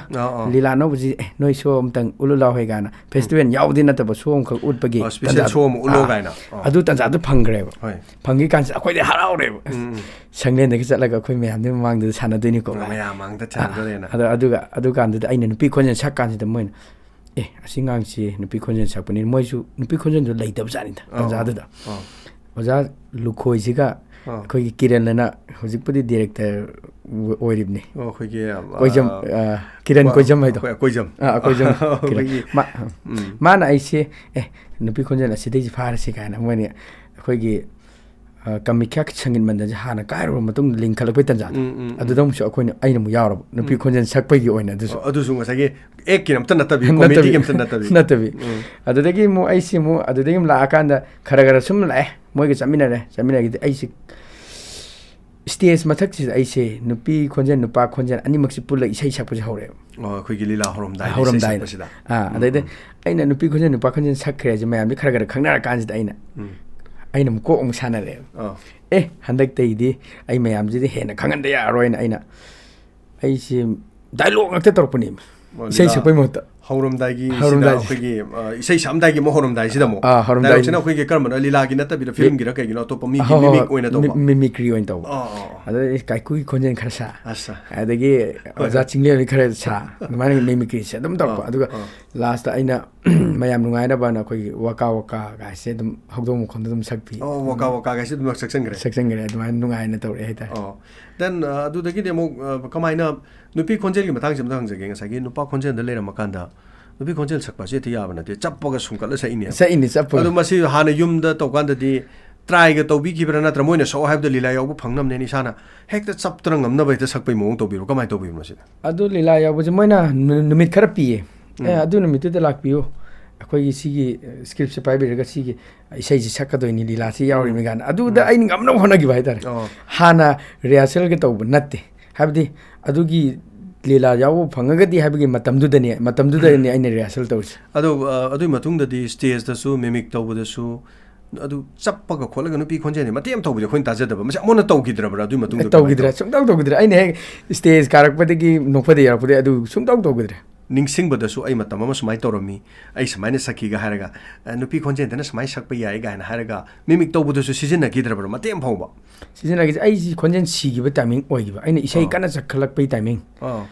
ꯂꯤꯂꯥ ꯑꯅꯧꯕꯁꯤ ꯅꯣꯏ ꯁꯣ ꯑꯃꯇꯪ ꯎꯠꯂꯨ ꯂꯥꯎꯍꯦ ꯀꯥꯏꯅ ꯐꯦꯁꯇꯤꯚꯦꯜ ꯌꯥꯎꯗꯤ ꯅꯠꯇꯕ ꯁꯣ ꯑꯃꯈꯛ ꯎꯠꯄꯒꯤ ꯁꯣ ꯑꯃ ꯎꯠꯂꯣ ꯀꯥꯏꯅ ꯑꯗꯨ ꯇꯟꯖꯥꯗꯨ ꯐꯪꯈ꯭ꯔꯦꯕ ꯐꯪꯈꯤ ꯀꯥꯟꯁꯤꯗ ꯑꯩꯈꯣꯏꯗꯤ ꯍꯔꯥꯎꯔꯦꯕ ꯁꯪꯂꯦꯟꯗꯒꯤ ꯆꯠꯂꯒ ꯑꯩꯈꯣꯏ ꯃꯌꯥꯝꯗꯨꯒꯤ ꯃꯃꯥꯡꯗꯨꯗ ꯁꯥꯟꯅꯗꯣꯏꯅꯤꯀꯣ ꯃꯌꯥꯝ ꯃꯥꯡꯗ ꯁꯥꯟꯅꯗꯣꯏꯅꯦꯅ ꯑꯗꯨ ꯀꯥꯟꯗꯨꯗ ꯑꯩꯅ ꯅꯨꯄꯤ ꯈꯣꯟꯖꯦꯜ ꯁꯛ ꯀꯥꯟꯁꯤꯗ ꯃꯣꯏꯅ ꯑꯁꯤ ꯉꯥꯡꯁꯤ ꯅꯨꯄꯤ ꯈꯣꯟꯖꯦꯜ ꯁꯛꯄꯅꯤ ꯃꯣꯏꯁꯨ ꯅꯨꯄꯤ ꯈꯣꯟꯖꯦꯜꯗꯨ ꯂꯩꯇꯕꯖꯥꯠꯅꯤꯗ ꯇꯟꯖꯥꯗꯨꯗ ꯑꯣꯖꯥ ꯂꯨꯈꯣꯏꯁꯤꯒ ꯑꯩꯈꯣꯏꯒꯤ ꯀꯤꯔꯟꯅ ꯍꯧꯖꯤꯛꯄꯨꯗꯤ ꯗꯤꯔꯦꯛꯇꯔ ꯑꯣꯏꯔꯤꯕꯅꯤ ꯑꯩꯈꯣꯏꯒꯤ ꯀꯣꯏꯖꯝ ꯀꯤꯔꯟ ꯀꯣꯏꯖꯝ ꯍꯥꯏꯗꯣ ꯀꯣꯏꯖꯝ ꯃꯥꯅ ꯑꯩꯁꯦ ꯅꯨꯄꯤ ꯈꯣꯟꯖꯦꯜ ꯑꯁꯤꯗꯩꯁꯤ ꯐꯥꯔꯁꯤ ꯀꯥꯏꯅ ꯃꯣꯏꯅ ꯑꯩꯈꯣꯏꯒꯤ ꯀꯃꯤꯈ꯭ꯌꯥ ꯁꯪꯒꯤꯟ ꯃꯟꯗꯟꯁꯦ ꯍꯥꯟꯅ ꯀꯥꯏꯔꯨꯕ ꯃꯇꯨꯡꯗ ꯂꯤꯡꯈꯠꯂꯛꯄꯩ ꯇꯟꯖꯥꯗꯣ ꯑꯗꯨꯗ ꯑꯃꯨꯛꯁꯨ ꯑꯩꯅ ꯑꯃꯨꯛ ꯌꯥꯎꯔꯕ ꯅꯨꯄꯤ ꯈꯣꯟꯖꯦꯜ ꯁꯛꯄꯒꯤ ꯑꯣꯏꯅ ꯑꯗꯨꯁꯨ ꯉꯁꯥꯏꯒꯤ ꯑꯦꯛꯀꯤ ꯑꯝꯇ ꯅꯠꯇꯕꯤ ꯀꯣꯃꯦꯗꯤꯒꯤ ꯑꯝꯇ ꯅꯠꯇꯕꯤ ꯑꯗꯨꯗꯒꯤ ꯑꯃꯨꯛ ꯑꯩꯁꯤ ꯑꯗꯨꯗꯒꯤ ꯑꯃꯨꯛ ꯂꯥꯛꯑꯀꯥꯟꯗ ꯈꯔ ꯁꯨꯝ ꯂꯥꯛꯑꯦ ꯃꯣꯏꯒ ꯆꯠꯃꯤꯟꯅꯈꯤꯗꯤ ꯑꯩꯁꯦ ꯁ꯭ꯇꯦꯖ ꯃꯊꯛꯁꯤꯗ ꯑꯩꯁꯦ ꯅꯨꯄꯤ ꯈꯣꯟꯖꯦꯜ ꯅꯨꯄꯥ ꯈꯣꯟꯖꯦꯜ ꯑꯅꯤꯃꯛꯁꯤ ꯄꯨꯜꯂ ꯏꯁꯩ ꯁꯛꯄꯁꯦ ꯍꯧꯔꯛꯑꯦꯕ ꯑꯩꯈꯣꯏꯒꯤ ꯂꯤꯂꯥ ꯍꯧꯔꯝꯗꯥꯏꯗ ꯑꯗꯩꯗ ꯑꯩꯅ ꯅꯨꯄꯤ ꯈꯣꯟꯖꯦꯜ ꯅꯨꯄꯥ ꯈꯣꯟꯖꯦꯜ ꯁꯛꯈ꯭ꯔꯦꯁꯦ ꯃꯌꯥꯝꯁꯦ ꯈꯔ ꯈꯪꯅꯔꯀꯥꯟꯁꯤꯗ ꯑꯩꯅ ꯑꯃꯨꯛ ꯀꯣꯛ ꯑꯃꯨꯛ ꯁꯥꯟꯅꯔꯛꯑꯦꯕ ꯍꯟꯗꯛꯇꯩꯗꯤ ꯑꯩ ꯃꯌꯥꯝꯁꯤꯗꯤ ꯍꯦꯟꯅ ꯈꯪꯍꯟꯗ ꯌꯥꯔꯣꯏꯅ ꯑꯩꯁꯦ ꯗꯥꯏꯂꯣꯛ ꯉꯥꯛꯇ ꯇꯧꯔꯛꯄꯅꯦ ꯏꯁꯩ ꯁꯛꯄꯩ ꯃꯍꯨꯠꯇ ꯍꯧꯔꯝꯗꯥꯏꯒꯤꯁꯤꯗ ꯑꯩꯈꯣꯏꯒꯤ ꯏꯁꯩ ꯁꯛꯑꯝꯗꯥꯏꯒꯤ ꯑꯃꯨꯛ ꯍꯧꯔꯝꯗꯥꯏꯁꯤꯗ ꯑꯃꯨꯛ ꯗꯥꯏꯂꯣꯛꯁꯤꯅ ꯑꯩꯈꯣꯏꯒꯤ ꯀꯔꯝꯕꯅ ꯂꯤꯂꯥꯒꯤ ꯅꯠꯇꯕꯤꯗ ꯐꯤꯂꯝꯒꯤꯔ ꯀꯩꯒꯤꯅꯣ ꯑꯇꯣꯞꯄ ꯃꯤꯒꯤ ꯃꯤꯃꯤꯛ ꯑꯣꯏꯅ ꯇꯧꯕ ꯃꯤꯃꯤꯀ꯭ꯔꯤ ꯑꯣꯏꯅ ꯇꯧꯕ ꯑꯗꯨꯗꯩ ꯀꯥꯏꯀꯨꯒꯤ ꯈꯣꯟꯖꯦꯜ ꯈꯔ ꯁꯥ ꯑꯗꯒꯤ ꯑꯣꯖꯥ ꯆꯤꯡꯂꯦꯟꯒꯤ ꯈꯔ ꯁꯥ ꯑꯗꯨꯃꯥꯏꯅ ꯃꯤꯃꯤꯀ꯭ꯔꯤꯁꯦ ꯑꯗꯨꯝ ꯇꯧꯔꯛꯄ ꯑꯗꯨꯒ ꯂꯥꯁꯇ ꯑꯩꯅ ꯃꯌꯥꯝ ꯅꯨꯡꯉꯥꯏꯅꯕꯅ ꯑꯩꯈꯣꯏꯒꯤ ꯋꯥꯀꯥ ꯒꯥꯏꯁꯦ ꯑꯗꯨꯝ ꯍꯧꯗꯣꯡ ꯃꯈꯣꯟꯗ ꯑꯗꯨꯝ ꯁꯛꯄꯤ ꯋꯥꯀꯥ ꯒꯥꯏꯁꯦ ꯑꯗꯨꯝ ꯁꯛꯆꯟꯈ꯭ꯔꯦ ꯑꯗꯨꯃꯥꯏꯅ ꯅꯨꯡꯉꯥꯏꯅ ꯇꯧꯔꯛꯑꯦ ꯍꯥꯏꯇꯥꯔꯦ ꯗꯦꯟ ꯑꯗꯨꯗꯒꯤꯗꯤ ꯑꯃꯨꯛ ꯀꯃꯥꯏꯅ ꯅꯨꯄꯤ ꯈꯣꯟꯖꯦꯜꯒꯤ ꯃꯇꯥꯡꯁꯤ ꯑꯃꯇ ꯍꯪꯖꯒꯦ ꯉꯁꯥꯏꯒꯤ ꯅꯨꯄꯥ ꯈꯣꯟꯖꯦꯜꯗ ꯂꯩꯔꯝꯃꯀꯥꯟꯗ ꯅꯨꯄꯤ ꯈꯣꯟꯖꯦꯜ ꯁꯛꯄꯁꯦ ꯍꯦꯛꯇ ꯌꯥꯕ ꯅꯠꯇꯦ ꯆꯞꯄꯒ ꯁꯨꯡꯀꯠꯂ ꯁꯛꯏꯅꯦ ꯆꯞꯄꯒ ꯑꯗꯣ ꯃꯁꯤ ꯍꯥꯟꯅ ꯌꯨꯝꯗ ꯇꯧꯀꯥꯟꯗꯗꯤ ꯇ꯭ꯔꯥꯏꯒ ꯇꯧꯕꯤꯈꯤꯕ꯭ꯔꯥ ꯅꯠꯇ꯭ꯔ ꯃꯣꯏꯅ ꯁꯛꯑꯣ ꯍꯥꯏꯕꯗ ꯂꯤꯂꯥ ꯌꯥꯎꯕ ꯐꯪꯅꯕꯅꯦꯅ ꯏꯁꯥꯅ ꯍꯦꯛꯇ ꯆꯞꯇꯅ ꯉꯝꯅꯕ ꯍꯦꯛꯇ ꯁꯛꯄꯩ ꯃꯑꯣꯡ ꯇꯧꯕꯤꯔꯣ ꯀꯃꯥꯏꯅ ꯇꯧꯕꯤꯕꯅꯣ ꯁꯤꯗ ꯑꯗꯨ ꯂꯤꯂꯥ ꯌꯥꯎꯕꯁꯦ ꯃꯣꯏꯅ ꯅꯨꯃꯤꯠ ꯈꯔ ꯄꯤꯌꯦ ꯑꯗꯨ ꯅꯨꯃꯤꯠꯇꯨꯗ ꯂꯥꯛꯄꯤꯌꯨ ꯑꯩꯈꯣꯏꯒꯤ ꯁꯤꯒꯤ ꯁ꯭ꯀ꯭ꯔꯤꯞꯁꯦ ꯄꯥꯏꯕꯤꯔꯒ ꯁꯤꯒꯤ ꯏꯁꯩꯁꯤ ꯁꯛꯀꯗꯣꯏꯅꯤ ꯂꯤꯂꯥꯁꯤ ꯌꯥꯎꯔꯤꯕꯅꯤ ꯀꯥꯏꯅ ꯑꯗꯨꯗ ꯑꯩꯅ ꯉꯝꯅꯕ ꯍꯣꯠꯅꯈꯤꯕ ꯍꯥꯏꯇꯥꯔꯦ ꯍꯥꯟꯅ ꯔꯤꯍꯥꯔꯁꯦꯜꯒ ꯇꯧꯕ ꯅꯠꯇꯦ ꯍꯥꯏꯕꯗꯤ ꯑꯗꯨꯒꯤ ꯂꯤꯂꯥ ꯌꯥꯎꯕ ꯐꯪꯉꯒꯗꯤ ꯍꯥꯏꯕꯒꯤ ꯃꯇꯝꯗꯨꯗꯅꯤ ꯑꯩꯅ ꯔꯤꯍꯥꯔꯁꯦꯜ ꯇꯧꯔꯤꯁꯦ ꯑꯗꯣ ꯑꯗꯨꯒꯤ ꯃꯇꯨꯡꯗꯗꯤ ꯁ꯭ꯇꯦꯖꯇꯁꯨ ꯃꯤꯃꯤꯛ ꯇꯧꯕꯗꯁꯨ ꯑꯗꯨ ꯆꯞꯄꯒ ꯈꯣꯠꯂꯒ ꯅꯨꯄꯤ ꯈꯣꯟꯖꯦꯜꯁꯦ ꯃꯇꯦꯛ ꯑꯃ ꯇꯧꯕꯁꯦ ꯑꯩꯈꯣꯏꯅ ꯇꯥꯖꯗꯕ ꯃꯁꯤ ꯑꯃꯨꯛ ꯇꯧꯈꯤꯗ꯭ꯔꯕ꯭ꯔꯥ ꯑꯗꯨꯒꯤ ꯃꯇꯨꯡꯗ ꯇꯧꯈꯤꯗ꯭ꯔꯦ ꯁꯨꯡꯇꯧ ꯇꯧꯈꯤꯗ꯭ꯔꯦ ꯑꯩꯅ ꯍꯦꯛ ꯁ꯭ꯇꯦꯖ ꯀꯥꯔꯛꯄꯗꯒꯤ ꯅꯣꯛꯐꯗ ꯌꯥꯎꯔꯛꯄꯗꯒꯤ ꯑꯗꯨ ꯁꯨꯡꯇꯧ ꯇꯧꯈꯤꯗ꯭ꯔꯦ ꯅꯤꯡꯁꯤꯡꯕꯗꯁꯨ ꯑꯩ ꯃꯇꯝ ꯑꯃ ꯁꯨꯃꯥꯏꯅ ꯇꯧꯔꯝꯃꯤ ꯑꯩ ꯁꯨꯃꯥꯏꯅ ꯁꯛꯈꯤꯒ ꯍꯥꯏꯔꯒ ꯅꯨꯄꯤ ꯈꯣꯟꯖꯦꯜꯗꯅ ꯁꯨꯃꯥꯏꯅ ꯁꯛꯄ ꯌꯥꯏ ꯀꯥꯏꯅ ꯍꯥꯏꯔꯒ ꯃꯤꯃꯤꯛ ꯇꯧꯕꯗꯁꯨ ꯁꯤꯖꯤꯟꯅꯈꯤꯗ꯭ꯔꯕ꯭ꯔꯥ ꯃꯇꯦꯛ ꯑꯃ ꯐꯥꯎꯕ ꯁꯤꯖꯤꯟꯅꯈꯤꯁꯦ ꯑꯩꯁꯤ ꯈꯣꯟꯖꯦꯜ ꯁꯤꯈꯤꯕ ꯇꯥꯏꯃꯤꯡ ꯑꯣꯏꯈꯤꯕ ꯑꯩꯅ ꯏꯁꯩ ꯀꯟꯅ ꯆꯠꯈꯠꯂꯛꯄꯩ ꯇꯥꯏꯃꯤꯡ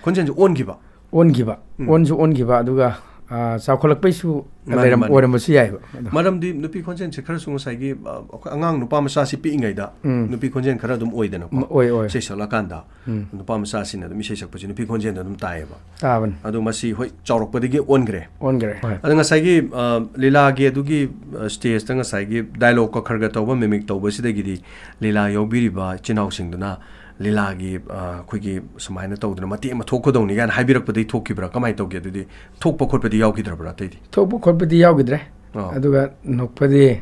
ꯈꯣꯟꯖꯦꯜꯁꯨ ꯑꯣꯟꯈꯤꯕ ꯑꯣꯟꯁꯨ ꯑꯣꯟꯈꯤꯕ ꯑꯗꯨꯒ ꯆꯥꯎꯈꯠꯂꯛꯄꯩꯁꯨ ꯑꯣꯏꯔꯝꯕꯁꯨ ꯌꯥꯏꯕ ꯃꯔꯝꯗꯤ ꯅꯨꯄꯤ ꯈꯣꯟꯖꯦꯜꯁꯦ ꯈꯔꯁꯨ ꯉꯁꯥꯏꯒꯤ ꯑꯉꯥꯡ ꯅꯨꯄꯥ ꯃꯆꯥꯁꯤ ꯄꯤꯛꯏꯉꯩꯗ ꯅꯨꯄꯤ ꯈꯣꯟꯖꯦꯜ ꯈꯔ ꯑꯗꯨꯝ ꯑꯣꯏꯗꯅꯀꯣ ꯏꯁꯩ ꯁꯛꯂꯀꯥꯟꯗ ꯅꯨꯄꯥ ꯃꯆꯥꯁꯤꯅ ꯑꯗꯨꯝ ꯏꯁꯩ ꯁꯛꯄꯁꯤ ꯅꯨꯄꯤ ꯈꯣꯟꯖꯦꯜꯗ ꯑꯗꯨꯝ ꯇꯥꯏꯌꯦꯕ ꯇꯥꯕꯅꯤ ꯑꯗꯣ ꯃꯁꯤ ꯍꯣꯏ ꯆꯥꯎꯔꯛꯄꯗꯒꯤ ꯑꯣꯟꯈ꯭ꯔꯦ ꯍꯣꯏ ꯑꯗꯣ ꯉꯁꯥꯏꯒꯤ ꯂꯤꯂꯥꯒꯤ ꯑꯗꯨꯒꯤ ꯁ꯭ꯇꯦꯖꯇ ꯉꯁꯥꯏꯒꯤ ꯗꯥꯏꯂꯣꯒꯀ ꯈꯔꯒ ꯇꯧꯕ ꯃꯤꯃꯤꯛ ꯇꯧꯕꯁꯤꯗꯒꯤꯗꯤ ꯂꯤꯂꯥ ꯌꯥꯎꯕꯤꯔꯤꯕ ꯏꯆꯤꯟ ꯏꯅꯥꯎꯁꯤꯡꯗꯨꯅ ꯂꯤꯂꯥꯒꯤ ꯑꯩꯈꯣꯏꯒꯤ ꯁꯨꯃꯥꯏꯅ ꯇꯧꯗꯅ ꯃꯇꯦꯛ ꯑꯃ ꯊꯣꯛꯀꯗꯧꯅꯤ ꯀꯥꯏꯅ ꯍꯥꯏꯕꯤꯔꯛꯄꯗꯒꯤ ꯊꯣꯛꯈꯤꯕ꯭रा ꯀꯃꯥꯏꯅ ꯇꯧꯒꯦ ꯑꯗꯨꯗꯤ ꯊꯣꯛꯄ ꯈꯣꯠꯄꯗꯤ ꯌꯥꯎꯈꯤꯗ꯭ꯔꯕ꯭ꯔꯥ ꯑꯇꯩꯗꯤ ꯊꯣꯛꯄ ꯈꯣꯠꯄꯗꯤ ꯌꯥꯎꯈꯤꯗ꯭ꯔꯦ ꯑꯗꯨꯒ ꯅꯣꯛꯄꯗꯤ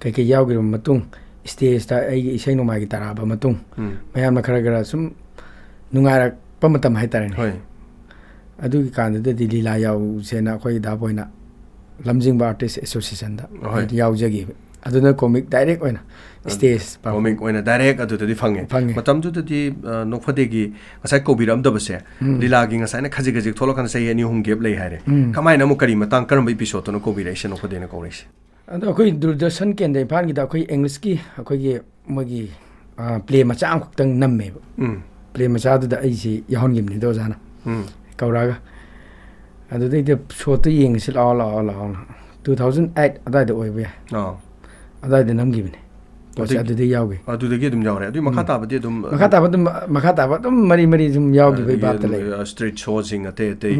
ꯀꯩꯀꯩ ꯌꯥꯎꯈꯤꯕ ꯃꯇꯨꯡ ꯁ꯭ꯇꯦꯖꯇ ꯑꯩꯒꯤ ꯏꯁꯩ ꯅꯣꯡꯃꯥꯏꯒꯤ ꯇꯥꯔꯛꯑꯕ ꯃꯇꯨꯡ ꯃꯌꯥꯝꯅ ꯈꯔ ꯁꯨꯝ ꯅꯨꯡꯉꯥꯏꯔꯛꯄ ꯃꯇꯝ ꯍꯥꯏꯇꯥꯔꯦꯅꯦ ꯑꯗꯨꯒꯤ ꯀꯥꯟꯗꯨꯗꯗꯤ ꯂꯤꯂꯥ ꯌꯥꯎꯁꯦꯅ ꯑꯩꯈꯣꯏ ꯗꯥꯕꯣꯏꯅ ꯂꯝꯖꯤꯡꯕ ꯑꯥꯔꯇꯤꯁ ꯑꯦꯁꯣꯁꯤꯌꯦꯁꯟꯗ ꯌꯥꯎꯖꯈꯤꯕ ꯑꯗꯨꯅ ꯀꯣꯃꯤꯛ ꯗꯥꯏꯔꯦꯛ ꯑꯣꯏꯅ ꯁ꯭ꯇꯦꯖ ꯀꯣꯃꯤꯛ ꯑꯣꯏꯅ ꯗꯥꯏꯔꯦꯛ ꯑꯗꯨꯗꯗꯤ ꯐꯪꯉꯦ ꯃꯇꯝꯗꯨꯗꯗꯤ ꯅꯣꯛꯐꯗꯦꯒꯤ ꯉꯁꯥꯏ ꯀꯧꯕꯤꯔꯛꯑꯝꯗꯕꯁꯦ ꯂꯤꯂꯥꯒꯤ ꯉꯁꯥꯏꯅ ꯈꯖꯤꯛ ꯈꯖꯤꯛ ꯊꯣꯛꯂꯀꯥꯟꯗ ꯆꯍꯤ 2-3 ꯒꯦꯞ ꯂꯩ ꯍꯥꯏꯔꯦ ꯀꯃꯥꯏꯅ ꯑꯃꯨꯛ ꯀꯔꯤ ꯃꯇꯥꯡ ꯀꯔꯝꯕ ꯏꯄꯤꯁꯣꯗꯇꯅꯣ ꯀꯧꯕꯤꯔꯛꯏꯁꯦ ꯅꯣꯛꯐꯗꯦꯅ ꯀꯧꯔꯛꯏꯁꯦ ꯑꯗꯣ ꯑꯩꯈꯣꯏ ꯗꯨꯔꯗꯔꯁꯟ ꯀꯦꯟꯗ꯭ꯔ ꯏꯝꯐꯥꯜꯒꯤꯗ ꯑꯩꯈꯣꯏ ꯏꯪꯂꯤꯁꯀꯤ ꯑꯩꯈꯣꯏꯒꯤ ꯃꯣꯏꯒꯤ ꯄ꯭ꯂꯦ ꯃꯆꯥ ꯑꯃꯈꯛꯇꯪ ꯅꯝꯃꯦꯕ ꯄ꯭ꯂꯦ ꯃꯆꯥꯗꯨꯗ ꯑꯩꯁꯤ ꯌꯥꯎꯍꯟꯈꯤꯕꯅꯤꯗ ꯑꯣꯖꯥꯅ ꯀꯧꯔꯛꯑꯒ ꯑꯗꯨꯗꯩꯗ ꯁꯣꯠꯇꯨ ꯌꯦꯡꯉꯁꯤ ꯂꯥꯛꯑꯣꯅ 2008 ꯑꯗꯨꯋꯥꯏꯗ ꯑꯣꯏꯕ ꯌꯥꯏ ꯑꯗꯨꯋꯥꯏꯗ ꯅꯝꯈꯤꯕꯅꯤ ꯄꯣꯠꯁꯦ ꯑꯗꯨꯗꯩ ꯌꯥꯎꯈꯤ ꯑꯗꯨꯗꯒꯤ ꯑꯗꯨꯝ ꯌꯥꯎꯔꯦ ꯑꯗꯨꯒꯤ ꯃꯈꯥ ꯇꯥꯕꯗꯤ ꯑꯗꯨꯝ ꯃꯈꯥ ꯇꯥꯕ ꯑꯗꯨꯝ ꯃꯔꯤ ꯁꯨꯝ ꯌꯥꯎꯈꯤꯕꯒꯤ ꯚꯥꯞꯇ ꯂꯩ ꯁ꯭ꯇ꯭ꯔꯤꯠ ꯁꯣꯁꯤꯡ ꯑꯇꯩ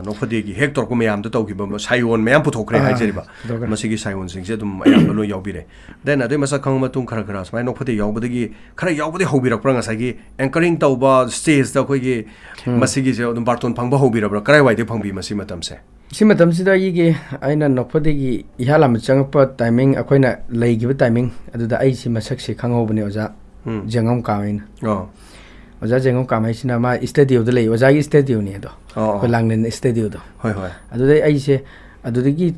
ꯅꯣꯛꯐꯗꯦꯒꯤ ꯍꯦꯛ ꯇꯧꯔꯛꯄ ꯃꯌꯥꯝꯗ ꯇꯧꯈꯤꯕ ꯁꯥꯏꯌꯣꯟ ꯃꯌꯥꯝ ꯄꯨꯊꯣꯛꯈ꯭ꯔꯦ ꯍꯥꯏꯖꯔꯤꯕ ꯃꯁꯤꯒꯤ ꯁꯥꯏꯌꯣꯟꯁꯤꯡꯁꯦ ꯑꯗꯨꯝ ꯑꯌꯥꯝꯕ ꯂꯣꯏ ꯌꯥꯎꯕꯤꯔꯦ ꯗꯦꯟ ꯑꯗꯨꯏ ꯃꯁꯛ ꯈꯪꯕ ꯃꯇꯨꯡ ꯈꯔ ꯁꯨꯃꯥꯏꯅ ꯅꯣꯛꯐꯗꯦ ꯌꯥꯎꯕꯗꯒꯤ ꯈꯔ ꯌꯥꯎꯕꯗꯤ ꯍꯧꯕꯤꯔꯛꯄ꯭ꯔꯥ ꯉꯁꯥꯏꯒꯤ ꯑꯦꯡꯀꯔꯤꯡ ꯇꯧꯕ ꯁ꯭ꯇꯦꯖꯇ ꯑꯩꯈꯣꯏꯒꯤ ꯃꯁꯤꯒꯤꯁꯦ ꯑꯗꯨꯝ ꯕꯥꯔꯇꯣꯟ ꯐꯪꯕ ꯍꯧꯕꯤꯔꯕ꯭ꯔꯥ ꯀꯔꯥꯏꯋꯥꯏꯗꯒꯤ ꯐꯪꯕꯤ ꯃꯁꯤ ꯃꯇꯝꯁꯦ ꯁꯤ ꯃꯇꯝꯁꯤꯗ ꯑꯩꯅ ꯅꯣꯛꯐꯗꯦꯒꯤ ꯏꯍꯥꯜ ꯑꯃ ꯆꯪꯉꯛꯄ ꯇꯥꯏꯃꯤꯡ ꯑꯩꯈꯣꯏꯅ ꯂꯩꯈꯤꯕ ꯇꯥꯏꯃꯤꯡ ꯑꯗꯨꯗ ꯑꯩꯁꯤ ꯃꯁꯛꯁꯤ ꯈꯪꯍꯧꯕꯅꯦ ꯑꯣꯖꯥ ꯖꯦꯡꯉꯝ ꯀꯥꯃꯩꯅ ꯑꯣꯖꯥ ꯖꯦꯡꯉꯝ ꯀꯥꯃꯩꯁꯤꯅ ꯃꯥ ꯁ꯭ꯇꯨꯗꯤꯑꯣꯗ ꯂꯩ ꯑꯣꯖꯥꯒꯤ ꯁ꯭ꯇꯨꯗꯤꯑꯣꯅꯤ ꯑꯗꯣ ꯑꯩꯈꯣꯏ ꯂꯥꯡꯂꯦꯟ ꯁ꯭ꯇꯨꯗꯤꯑꯣꯗꯣ ꯑꯗꯨꯗꯩ ꯑꯩꯁꯦ ꯑꯗꯨꯗꯒꯤ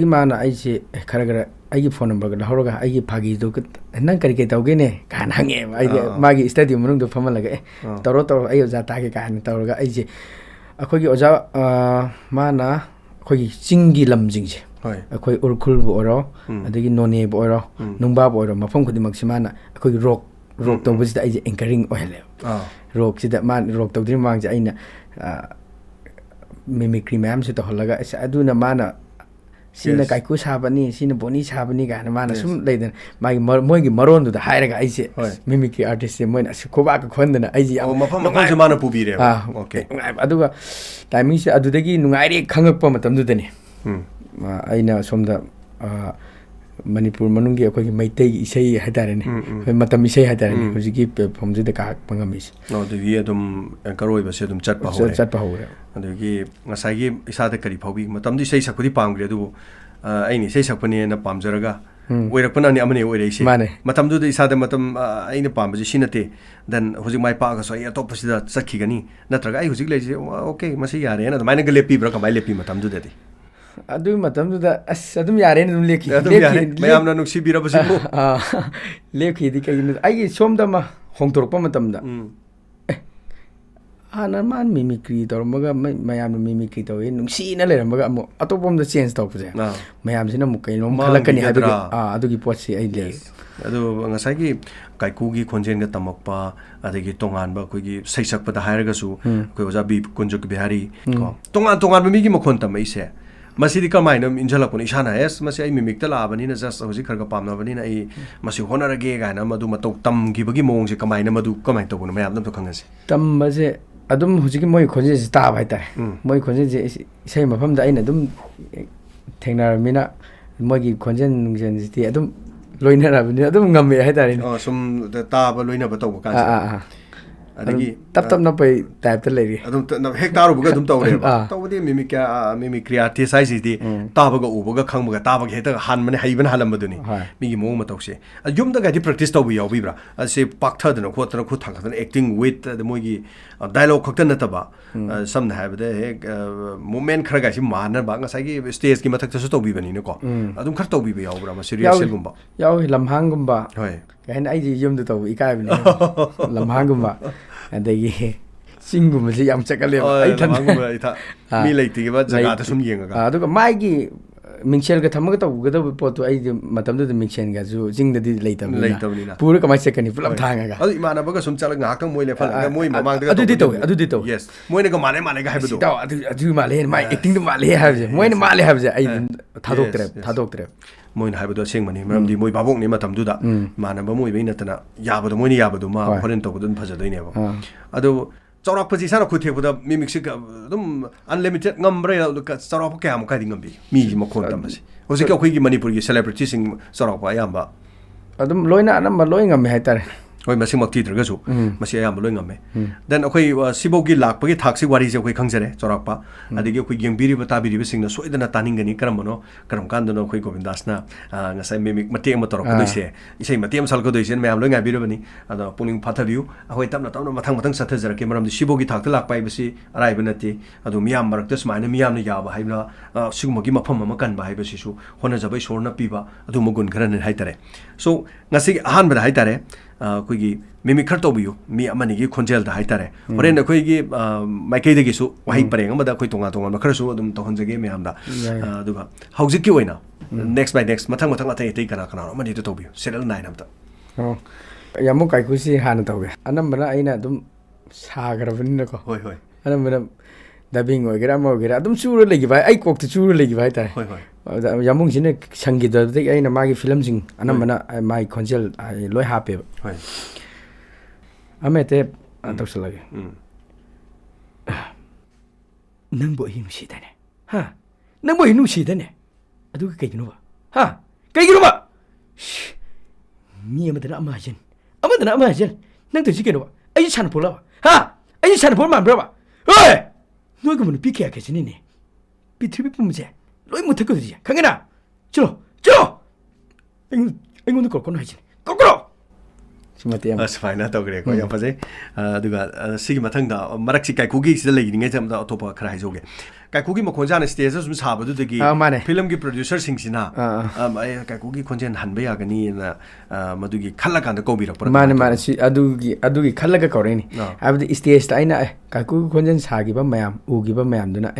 ꯃꯥꯅ ꯑꯩꯁꯦ ꯈꯔ ꯑꯩꯒꯤ ꯐꯣꯟ ꯅꯝꯕꯔꯒ ꯂꯧꯍꯧꯔꯒ ꯑꯩꯒꯤ ꯐꯥꯒꯤꯗꯨ ꯅꯪ ꯀꯔꯤ ꯇꯧꯒꯦꯅꯦ ꯀꯥꯏꯅ ꯍꯪꯉꯛꯑꯦꯕ ꯑꯩꯗꯤ ꯃꯥꯒꯤ ꯁ꯭ꯇꯨꯗꯤꯑꯣ ꯃꯅꯨꯡꯗ ꯐꯝꯍꯜꯂꯒ ꯇꯧꯔꯣ ꯑꯩ ꯑꯣꯖꯥ ꯇꯥꯒꯦ ꯀꯥꯏꯅ ꯇꯧꯔꯒ ꯑꯩꯁꯦ ꯑꯩꯈꯣꯏꯒꯤ ꯑꯣꯖꯥ ꯃꯥꯅ ꯑꯩꯈꯣꯏꯒꯤ ꯆꯤꯡꯒꯤ ꯂꯝꯁꯤꯡꯁꯦ ꯑꯩꯈꯣꯏ ꯎꯔꯈꯨꯜꯕꯨ ꯑꯣꯏꯔꯣ ꯑꯗꯒꯤ ꯅꯣꯅꯦꯕꯨ ꯑꯣꯏꯔꯣ ꯅꯨꯡꯕꯥꯕꯨ ꯑꯣꯏꯔꯣ ꯃꯐꯝ ꯈꯨꯗꯤꯡꯃꯛꯁꯤ ꯃꯥꯅ ꯑꯩꯈꯣꯏꯒꯤ ꯔꯣꯛ ꯇꯧꯕꯁꯤꯗ ꯑꯩꯁꯦ ꯑꯦꯡꯀꯔꯤꯡ ꯑꯣꯏꯍꯜꯂꯦꯕ ꯔꯣꯛꯁꯤꯗ ꯃꯥꯅ ꯔꯣꯛ ꯇꯧꯗ꯭ꯔꯤ ꯃꯃꯥꯡꯁꯦ ꯑꯩꯅ ꯃꯤꯃꯤꯀ꯭ꯔꯤ ꯃꯌꯥꯝꯁꯦ ꯇꯧꯍꯜꯂꯒ ꯑꯗꯨꯅ ꯃꯥꯅ sina kaiku sabani sina boni sabani ga mana sum leiden mai moigi marondu da hairaga aise mimicry artist se moina koba ka khondana aise o mafam mafam mana pubire okay aduga timing se adudagi nungaire khangakpa matamdu dani aina somda manipur manungi akoi maitai isei hadarani matam isei hadarani hujigi platform je da ka pangamis no de vi adum karoi ba se adum chat pa hore adagi ngasai gi isa da kari phawi matam di sei sakudi pamgre du aini sei sakpani na pamjaraga oirakpana ni amane oireise matam du isa da matam aina pambaji sinate then hujig mai pa ga so ya top sida sakhigani natraga ai hujig leje okay masi yare na maina ga lepi bra ka mai lepi matam du de adu matam du da as adum yare dum leki mayam na nuksi bira basi ko leki di kai ai somda ma hongtorpa matam da ana man mimicry tormaga mayam mimicry to nungsi na leramaga mo atopom da change to puje mayam sina mu kai nom khalakani hadugi adugi potsi ai le adu ngasai gi kaiku gi khonjen ga tamakpa adagi tongan ba koi gi saisakpa da hairaga su koi oja bi kunjuk bihari ko tongan mi gi mokhon tamai se masidi kamaina injala pun isana es masi ai mimic ta labani na just hoji kharga pamna bani na ai masi honarage ga na madu matok tam gi bagi mong se kamaina madu kamai to gun mayam dam to khangase tam baje adum hujiki moi khonje se ta bai tare moi khonje je isai mafam da aina adum thengnaramina moi gi khonjen nungjen ji adum loinarabini adum ngamme hai tare sum ta ba loina ba to ka adagi tap na pai type ta leri adum hectare buga adum tawre ba tawdi mimicry artist size di tabaga ubaga khangbaga tabaga heta han mane haiban halam baduni migi mo ma tawse yum da ga di practice tawbi yawi bra ase paktha dana khotna khu thangkhadana acting with the moigi dialogue khakta na taba samna habade hek moment khara ga si mana ba ngasai gi stage gi mathak ta su tawbi bani ne ko adum khar tawbi ba yaw bra ma serious gumba yaw lamhang gumba hoi kain ai ji yum da taw ikai bani lamhang gumba adagi singum ji yam chakale ai than mi leiti ba jaga ta sum yenga ga aduga mai gi ꯃꯤꯡꯁꯦꯜꯒ ꯊꯝꯃꯒ ꯇꯧꯒꯗꯕ ꯄꯣꯠꯇꯣ ꯑꯩꯗꯤ ꯃꯇꯝꯗꯨꯗ ꯃꯤꯡꯁꯦꯜꯒꯁꯨ ꯆꯤꯡꯗꯗꯤ ꯂꯩꯇꯕꯅꯤꯅ ꯄꯨꯔ ꯀꯃꯥꯏꯅ ꯆꯠꯀꯅꯤ ꯄꯨꯂꯞ ꯊꯥꯡꯉꯒ ꯑꯗꯨ ꯏꯃꯥꯟꯅꯕꯒ ꯁꯨꯝ ꯆꯠꯂꯒ ꯉꯥꯏꯍꯥꯛꯇꯪ ꯃꯣꯏ ꯂꯦꯞꯍꯜꯂꯒ ꯃꯣꯏ ꯃꯃꯥꯡꯗꯒ ꯑꯗꯨꯗꯤ ꯇꯧꯋꯦ ꯌꯦꯁ ꯃꯣꯏꯅꯒ ꯃꯥꯜꯂꯦꯒ ꯍꯥꯏꯕꯗꯣ ꯑꯗꯨ ꯃꯥꯜꯂꯦ ꯃꯥꯏ ꯑꯦꯛꯇꯤꯡꯗꯣ ꯃꯥꯜꯂꯦ ꯍꯥꯏꯕꯁꯦ ꯃꯣꯏꯅ ꯃꯥꯜꯂꯦ ꯍꯥꯏꯕꯁꯦ ꯑꯩ ꯊꯥꯗꯣꯛꯇ꯭ꯔꯦ ꯃꯣꯏꯅ ꯍꯥꯏꯕꯗꯣ ꯑꯁꯦꯡꯕꯅꯤ ꯃꯔꯝꯗꯤ ꯃꯣꯏ ꯚꯥꯕꯣꯛꯅꯤ ꯃꯇꯝꯗꯨꯗ ꯏꯃꯥꯟꯅꯕ ꯑꯃ ꯑꯣꯏꯕꯩ ꯅꯠꯇꯅ ꯌꯥꯕꯗꯣ ꯃꯣꯏꯅ ꯌꯥꯕꯗꯣ ꯃꯥ ꯍꯣꯔꯦꯟ ꯇꯧꯕꯗꯣ ꯑꯗꯨꯝ ꯐꯖꯗꯣꯏꯅꯦꯕ ꯑꯗꯣ ꯆꯥꯎꯔꯥꯛꯄꯁꯤ ꯏꯁꯥꯅ ꯈꯨꯠ ꯊꯦꯛꯄꯗ ꯃꯤꯃꯤꯛꯁꯤ ꯑꯗꯨꯝ ꯑꯟꯂꯤꯃꯤꯇꯦꯠ ꯉꯝꯕ꯭ꯔꯥ ꯆꯥꯎꯔꯥꯛꯄ ꯀꯌꯥꯃꯨꯛ ꯀꯥꯏꯗꯤ ꯉꯝꯕꯤ ꯃꯤꯁꯤ ꯃꯈꯣꯟ ꯇꯝꯕꯁꯤ ꯍꯧꯖꯤꯛꯀꯤ ꯑꯩꯈꯣꯏꯒꯤ ꯃꯅꯤꯄꯨꯔꯒꯤ ꯁꯦꯂꯦꯕ꯭ꯔꯤꯇꯤꯁꯤꯡ ꯆꯥꯎꯔꯥꯛꯄ ꯑꯌꯥꯝꯕ ꯑꯗꯨꯝ ꯂꯣꯏꯅ ꯑꯅꯝꯕ ꯂꯣꯏ ꯉꯝꯃꯦ ꯍꯥꯏꯇꯥꯔꯦ ꯍꯣꯏ ꯃꯁꯤꯃꯛ ꯊꯤꯗ꯭ꯔꯒꯁꯨ ꯃꯁꯤ ꯑꯌꯥꯝꯕ ꯂꯣꯏ ꯉꯝꯃꯦ ꯗꯦꯟ ꯑꯩꯈꯣꯏ ꯁꯤꯐꯧꯒꯤ ꯂꯥꯛꯄꯒꯤ ꯊꯥꯛꯁꯤ ꯋꯥꯔꯤꯁꯦ ꯑꯩꯈꯣꯏ ꯈꯪꯖꯔꯦ ꯆꯥꯎꯔꯥꯛꯄ ꯑꯗꯒꯤ ꯑꯩꯈꯣꯏ ꯌꯦꯡꯕꯤꯔꯤꯕ ꯇꯥꯕꯤꯔꯤꯕꯁꯤꯡꯅ ꯁꯣꯏꯗꯅ ꯇꯥꯅꯤꯡꯒꯅꯤ ꯀꯔꯝꯕꯅꯣ ꯀꯔꯝ ꯀꯥꯟꯗꯅꯣ ꯑꯩꯈꯣꯏ ꯒꯣꯕꯤꯟꯗꯥꯁꯅ ꯉꯁꯥꯏ ꯃꯤꯃꯤꯛ ꯃꯇꯦꯛ ꯑꯃ ꯇꯧꯔꯛꯀꯗꯣꯏꯁꯦ ꯏꯁꯩ ꯃꯇꯦꯛ ꯑꯃ ꯁꯛꯂꯛꯀꯗꯣꯏꯁꯦ ꯃꯌꯥꯝ ꯂꯣꯏ ꯉꯥꯏꯕꯤꯔꯕꯅꯤ ꯑꯗꯣ ꯄꯨꯛꯅꯤꯡ ꯐꯥꯊꯕꯤꯌꯨ ꯑꯩꯈꯣꯏ ꯇꯞꯅ ꯇꯞꯅ ꯃꯊꯪ ꯆꯠꯊꯖꯔꯛꯀꯦ ꯃꯔꯝꯗꯤ ꯁꯤꯐꯧꯒꯤ ꯊꯥꯛꯇ ꯂꯥꯛꯄ ꯍꯥꯏꯕꯁꯤ ꯑꯔꯥꯏꯕ ꯅꯠꯇꯦ ꯑꯗꯣ ꯃꯤꯌꯥꯝ ꯃꯔꯛꯇ ꯁꯨꯃꯥꯏꯅ ꯃꯤꯌꯥꯝꯅ ꯌꯥꯕ ꯍꯥꯏꯕ ꯁꯤꯒꯨꯝꯕꯒꯤ ꯃꯐꯝ ꯑꯃ ꯀꯟꯕ ꯍꯥꯏꯕꯁꯤꯁꯨ ꯍꯣꯠꯅꯖꯕ ꯏꯁꯣꯔꯅ ꯄꯤꯕ ꯑꯗꯨꯒꯨꯝꯕ ꯒꯨꯟ ꯈꯔꯅꯤ ꯍꯥꯏꯇꯥꯔꯦ ꯁꯣ ꯉꯁꯤꯒꯤ ꯑꯍꯥꯟꯕꯗ ꯍꯥꯏꯇꯥꯔꯦ ꯑꯩꯈꯣꯏꯒꯤ ꯃꯤꯃꯤꯛ ꯈꯔ ꯇꯧꯕꯤꯌꯨ ꯃꯤ ꯑꯃꯅꯤꯒꯤ ꯈꯣꯟꯖꯦꯜꯗ ꯍꯥꯏꯇꯥꯔꯦ ꯍꯣꯔꯦꯟ ꯑꯩꯈꯣꯏꯒꯤ ꯃꯥꯏꯀꯩꯗꯒꯤꯁꯨ ꯋꯥꯍꯩ ꯄꯔꯦꯡ ꯑꯃꯗ ꯑꯩꯈꯣꯏ ꯇꯣꯉꯥꯟꯕ ꯈꯔꯁꯨ ꯑꯗꯨꯝ ꯇꯧꯍꯟꯖꯒꯦ ꯃꯌꯥꯝꯗ ꯑꯗꯨꯒ ꯍꯧꯖꯤꯛꯀꯤ ꯑꯣꯏꯅ ꯅꯦꯛꯁ ꯕꯥꯏ ꯅꯦꯛꯁ ꯃꯊꯪ ꯑꯇꯩ ꯀꯅꯥ ꯑꯃꯅꯤꯗ ꯇꯧꯕꯤꯌꯨ ꯁꯦꯔꯦꯜ 9 ꯑꯝꯇ ꯌꯥꯝꯃꯨꯛ ꯀꯥꯏꯀꯨꯁꯤ ꯍꯥꯟꯅ ꯇꯧꯒꯦ ꯑꯅꯝꯕꯅ ꯑꯩꯅ ꯑꯗꯨꯝ ꯁꯥꯈ꯭ꯔꯕꯅꯤꯅꯀꯣ ꯍꯣꯏ ꯑꯅꯝꯕꯅ ꯗꯕꯤꯡ ꯑꯣꯏꯒꯦꯔꯥ ꯑꯃ ꯑꯣꯏꯒꯦꯔꯥ ꯑꯗꯨꯝ ꯆꯨꯔ ꯂꯩꯈꯤꯕ ꯑꯩ ꯀꯣꯛꯇ ꯆꯨꯔ ꯂꯩꯈꯤꯕ ꯍꯥꯏꯇꯥꯔꯦ ꯌꯥꯝꯃꯨꯡꯁꯤꯅ ꯁꯪꯒꯤꯗꯕꯗꯒꯤ ꯑꯩꯅ ꯃꯥꯒꯤ ꯐꯤꯂꯝꯁꯤꯡ ꯑꯅꯝꯕꯅ ꯃꯥꯒꯤ ꯈꯣꯟꯖꯦꯜ ꯂꯣꯏ ꯍꯥꯞꯄꯦꯕ ꯑꯃ ꯍꯦꯛꯇ ꯇꯧꯁꯜꯂꯒꯦ ꯅꯪꯕꯨ ꯑꯩ ꯅꯨꯡꯁꯤꯗꯅꯦ ꯅꯪꯕꯨ ꯑꯩ ꯅꯨꯡꯁꯤꯗꯅꯦ ꯑꯗꯨꯒ ꯀꯩꯒꯤꯅꯣꯕ ꯀꯩꯒꯤꯅꯣꯕ ꯃꯤ ꯑꯃꯗꯅ ꯑꯃ ꯍꯥꯏꯖꯟ ꯑꯃꯗꯅ ꯑꯃ ꯍꯥꯏꯖꯟ ꯅꯪ ꯇꯧꯁꯤ ꯀꯩꯅꯣꯕ ꯑꯩꯁꯦ ꯁꯥꯟꯅꯄꯣꯠꯂꯕ ꯑꯩꯁꯦ ꯁꯥꯟꯅꯄꯣꯠ ꯃꯥꯟꯕ꯭ꯔꯕ ꯅꯣꯏꯒꯨꯝꯕ ꯅꯨꯄꯤ ꯀꯌꯥ ꯀꯩꯁꯤꯅꯤꯅꯦ ꯄ꯭ꯔꯤꯊꯤꯕꯤ ꯄꯨꯝꯕꯁꯦ ꯂꯣꯏ ꯃꯨꯊꯛꯀꯗꯣꯏꯁꯦ ꯈꯪꯉꯦꯅ ꯆꯂꯣ ꯑꯩꯉꯣꯟꯗ ꯀꯧꯔꯛꯀꯅꯣ ꯍꯥꯏꯁꯤꯅꯦ ꯀꯧꯔꯛꯀꯅꯣ ꯁꯨꯃꯥꯏꯅ ꯇꯧꯈ꯭ꯔꯦꯀꯣ ꯌꯥꯝ ꯐꯖꯩ ꯑꯗꯨꯒ ꯁꯤꯒꯤ ꯃꯊꯪꯗ ꯃꯔꯛꯁꯤ ꯀꯥꯏꯀꯨꯒꯤ ꯁꯤꯗ ꯂꯩꯔꯤꯉꯩꯗ ꯑꯃꯗ ꯑꯇꯣꯞꯄ ꯈꯔ ꯍꯥꯏꯖꯧꯒꯦ ꯀꯥꯏꯀꯨꯒꯤ ꯃꯈꯣꯟꯁꯦ ꯍꯥꯟꯅ ꯁ꯭ꯇꯦꯖꯇ ꯁꯨꯝ ꯁꯥꯕꯗꯨꯗꯒꯤ ꯐꯤꯂꯝꯒꯤ ꯄ꯭ꯔꯣꯗ꯭ꯌꯨꯁꯔꯁꯤꯡꯁꯤꯅ ꯑꯩ ꯈꯣꯟꯖꯦꯜ ꯍꯟꯕ ꯌꯥꯒꯅꯤꯅ ꯃꯗꯨꯒꯤ ꯈꯜꯂꯀꯥꯟꯗ ꯀꯧꯕꯤꯔꯛꯄ ꯃꯥꯅꯦ ꯁꯤ ꯑꯗꯨꯒꯤ ꯈꯜꯂꯒ ꯀꯧꯔꯛꯏꯅꯤ ꯍꯥꯏꯕꯗꯤ ꯁ꯭ꯇꯦꯖꯇ ꯑꯩꯅ ꯀꯥꯏꯀꯨꯒꯤ ꯈꯣꯟꯖꯦꯜ ꯁꯥꯈꯤꯕ ꯃꯌꯥꯝ ꯎꯈꯤꯕ ꯃꯌꯥꯝꯗꯨꯅ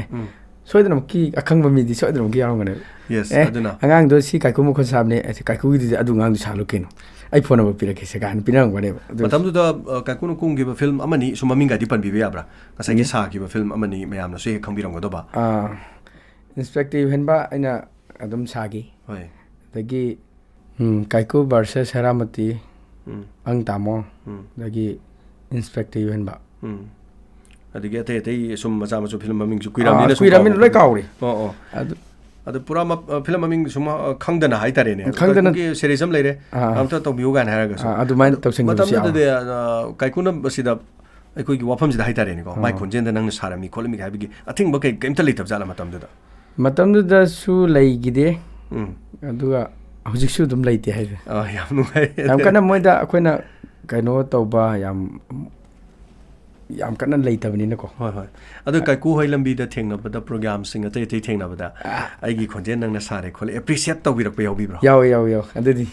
ꯁꯣꯏꯗꯅꯃꯛꯀꯤ ꯑꯈꯪꯕ ꯃꯤꯗꯤ ꯁꯣꯏꯗꯅꯃꯛꯀꯤ ꯌꯥꯎꯔꯝꯒꯅꯦꯕ ꯑꯉꯥꯡꯗꯣ ꯁꯤ ꯀꯥꯏꯀꯨ ꯃꯈꯣꯟ ꯁꯥꯕꯅꯦ ꯀꯥꯏꯀꯨꯒꯤꯗꯨꯗꯤ ꯑꯗꯨ ꯑꯉꯥꯡꯗꯣ ꯁꯥꯍꯜꯂꯨ ꯀꯩꯅꯣ ꯑꯩ ꯐꯣꯟ ꯅꯝꯕꯔ ꯄꯤꯔꯛꯀꯦꯁꯦ ꯀꯥꯏꯅ ꯄꯤꯅꯔꯝꯒꯅꯦꯕ ꯃꯇꯝꯗꯨꯗ ꯀꯥꯏꯀꯨꯅ ꯀꯨꯝꯈꯤꯕ ꯐꯤꯂꯝ ꯑꯃꯅꯤ ꯁꯨꯝ ꯃꯃꯤꯡꯒꯗꯤ ꯄꯟꯕꯤꯕ ꯌꯥꯕ꯭ꯔꯥ ꯉꯁꯥꯏꯒꯤ ꯁꯥꯈꯤꯕ ꯐꯤꯂꯝ ꯑꯃꯅꯤ ꯃꯌꯥꯝꯅꯁꯨ ꯍꯦꯛ ꯈꯪꯕꯤꯔꯝꯒꯗꯕ ꯏꯟꯁꯄꯦꯛꯇꯔ ꯍꯦꯟꯕ ꯑꯩꯅ ꯑꯗꯨꯝ ꯁꯥꯈꯤ ꯍꯣꯏ ꯑꯗꯒꯤ ꯀꯥꯏꯀꯨ ꯚꯔꯁꯦꯁ ꯍꯦꯔꯥꯃꯇꯤ ꯑꯪ ꯇꯥꯃꯣ ꯑꯗꯒꯤ ꯏꯟꯁꯄꯦꯛꯇꯔ ꯌꯨꯍꯦꯟꯕ ꯑꯗꯒꯤ ꯑꯇꯩ ꯁꯨꯝ ꯃꯆꯥ ꯃꯆꯥ ꯐꯤꯂꯝ ꯃꯃꯤꯡꯁꯨ ꯀꯨꯏꯔꯕꯅꯤꯅ ꯂꯣꯏ ꯀꯥꯎꯔꯦ ꯑꯗꯨ ꯄꯨꯔꯥ ꯐꯤꯂꯝ ꯃꯃꯤꯡ ꯁꯨꯝ ꯈꯪꯗꯅ ꯍꯥꯏꯇꯥꯔꯦꯅꯦ ꯀꯥꯏꯀꯨꯒꯤ ꯁꯦꯔꯤꯁ ꯑꯃ ꯂꯩꯔꯦ ꯑꯝꯇ ꯇꯧꯕꯤꯌꯨ ꯀꯥꯏꯅ ꯍꯥꯏꯔꯒꯁꯨ ꯑꯗꯨꯃꯥꯏꯅ ꯇꯧꯁꯤꯟꯈꯤꯕꯁꯨ ꯃꯇꯝꯗꯨꯗꯗꯤ ꯀꯥꯏꯀꯨꯅ ꯁꯤꯗ ꯑꯩꯈꯣꯏꯒꯤ ꯋꯥꯐꯝꯁꯤꯗ ꯍꯥꯏꯇꯥꯔꯦꯅꯦꯀꯣ ꯃꯥꯏ ꯈꯣꯟꯖꯦꯜꯗ ꯅꯪꯅ ꯁꯥꯔꯝꯃꯤ ꯈꯣꯠꯂꯝꯃꯤ ꯍꯥꯏꯕꯒꯤ ꯑꯊꯤꯡꯕ ꯀꯩꯝꯇ ꯂꯩꯇꯕ ꯖꯥꯠꯂ ꯃꯇꯝꯗꯨꯗꯁꯨ ꯂꯩꯈꯤꯗꯦ ꯑꯗꯨꯒ ꯍꯧꯖꯤꯛꯁꯨ ꯑꯗꯨꯝ ꯂꯩꯇꯦ ꯍꯥꯏꯁꯦ ꯌꯥꯝ ꯅꯨꯡꯉꯥꯏ ꯌꯥꯝ ꯀꯟꯅ ꯃꯣꯏꯗ ꯑꯩꯈꯣꯏꯅ ꯀꯩꯅꯣ ꯇꯧꯕ ꯌꯥम कन्ना लेइतबनिनको होय होय अदु काइकु होय लंबीदा थेंगनबदा प्रोग्राम सिंग अतै अतै थेंगनबदा आइगी खोंजे नंगना सारे खोले एप्रिशिएट तौबिरक याउबिब्रो याव अदुदि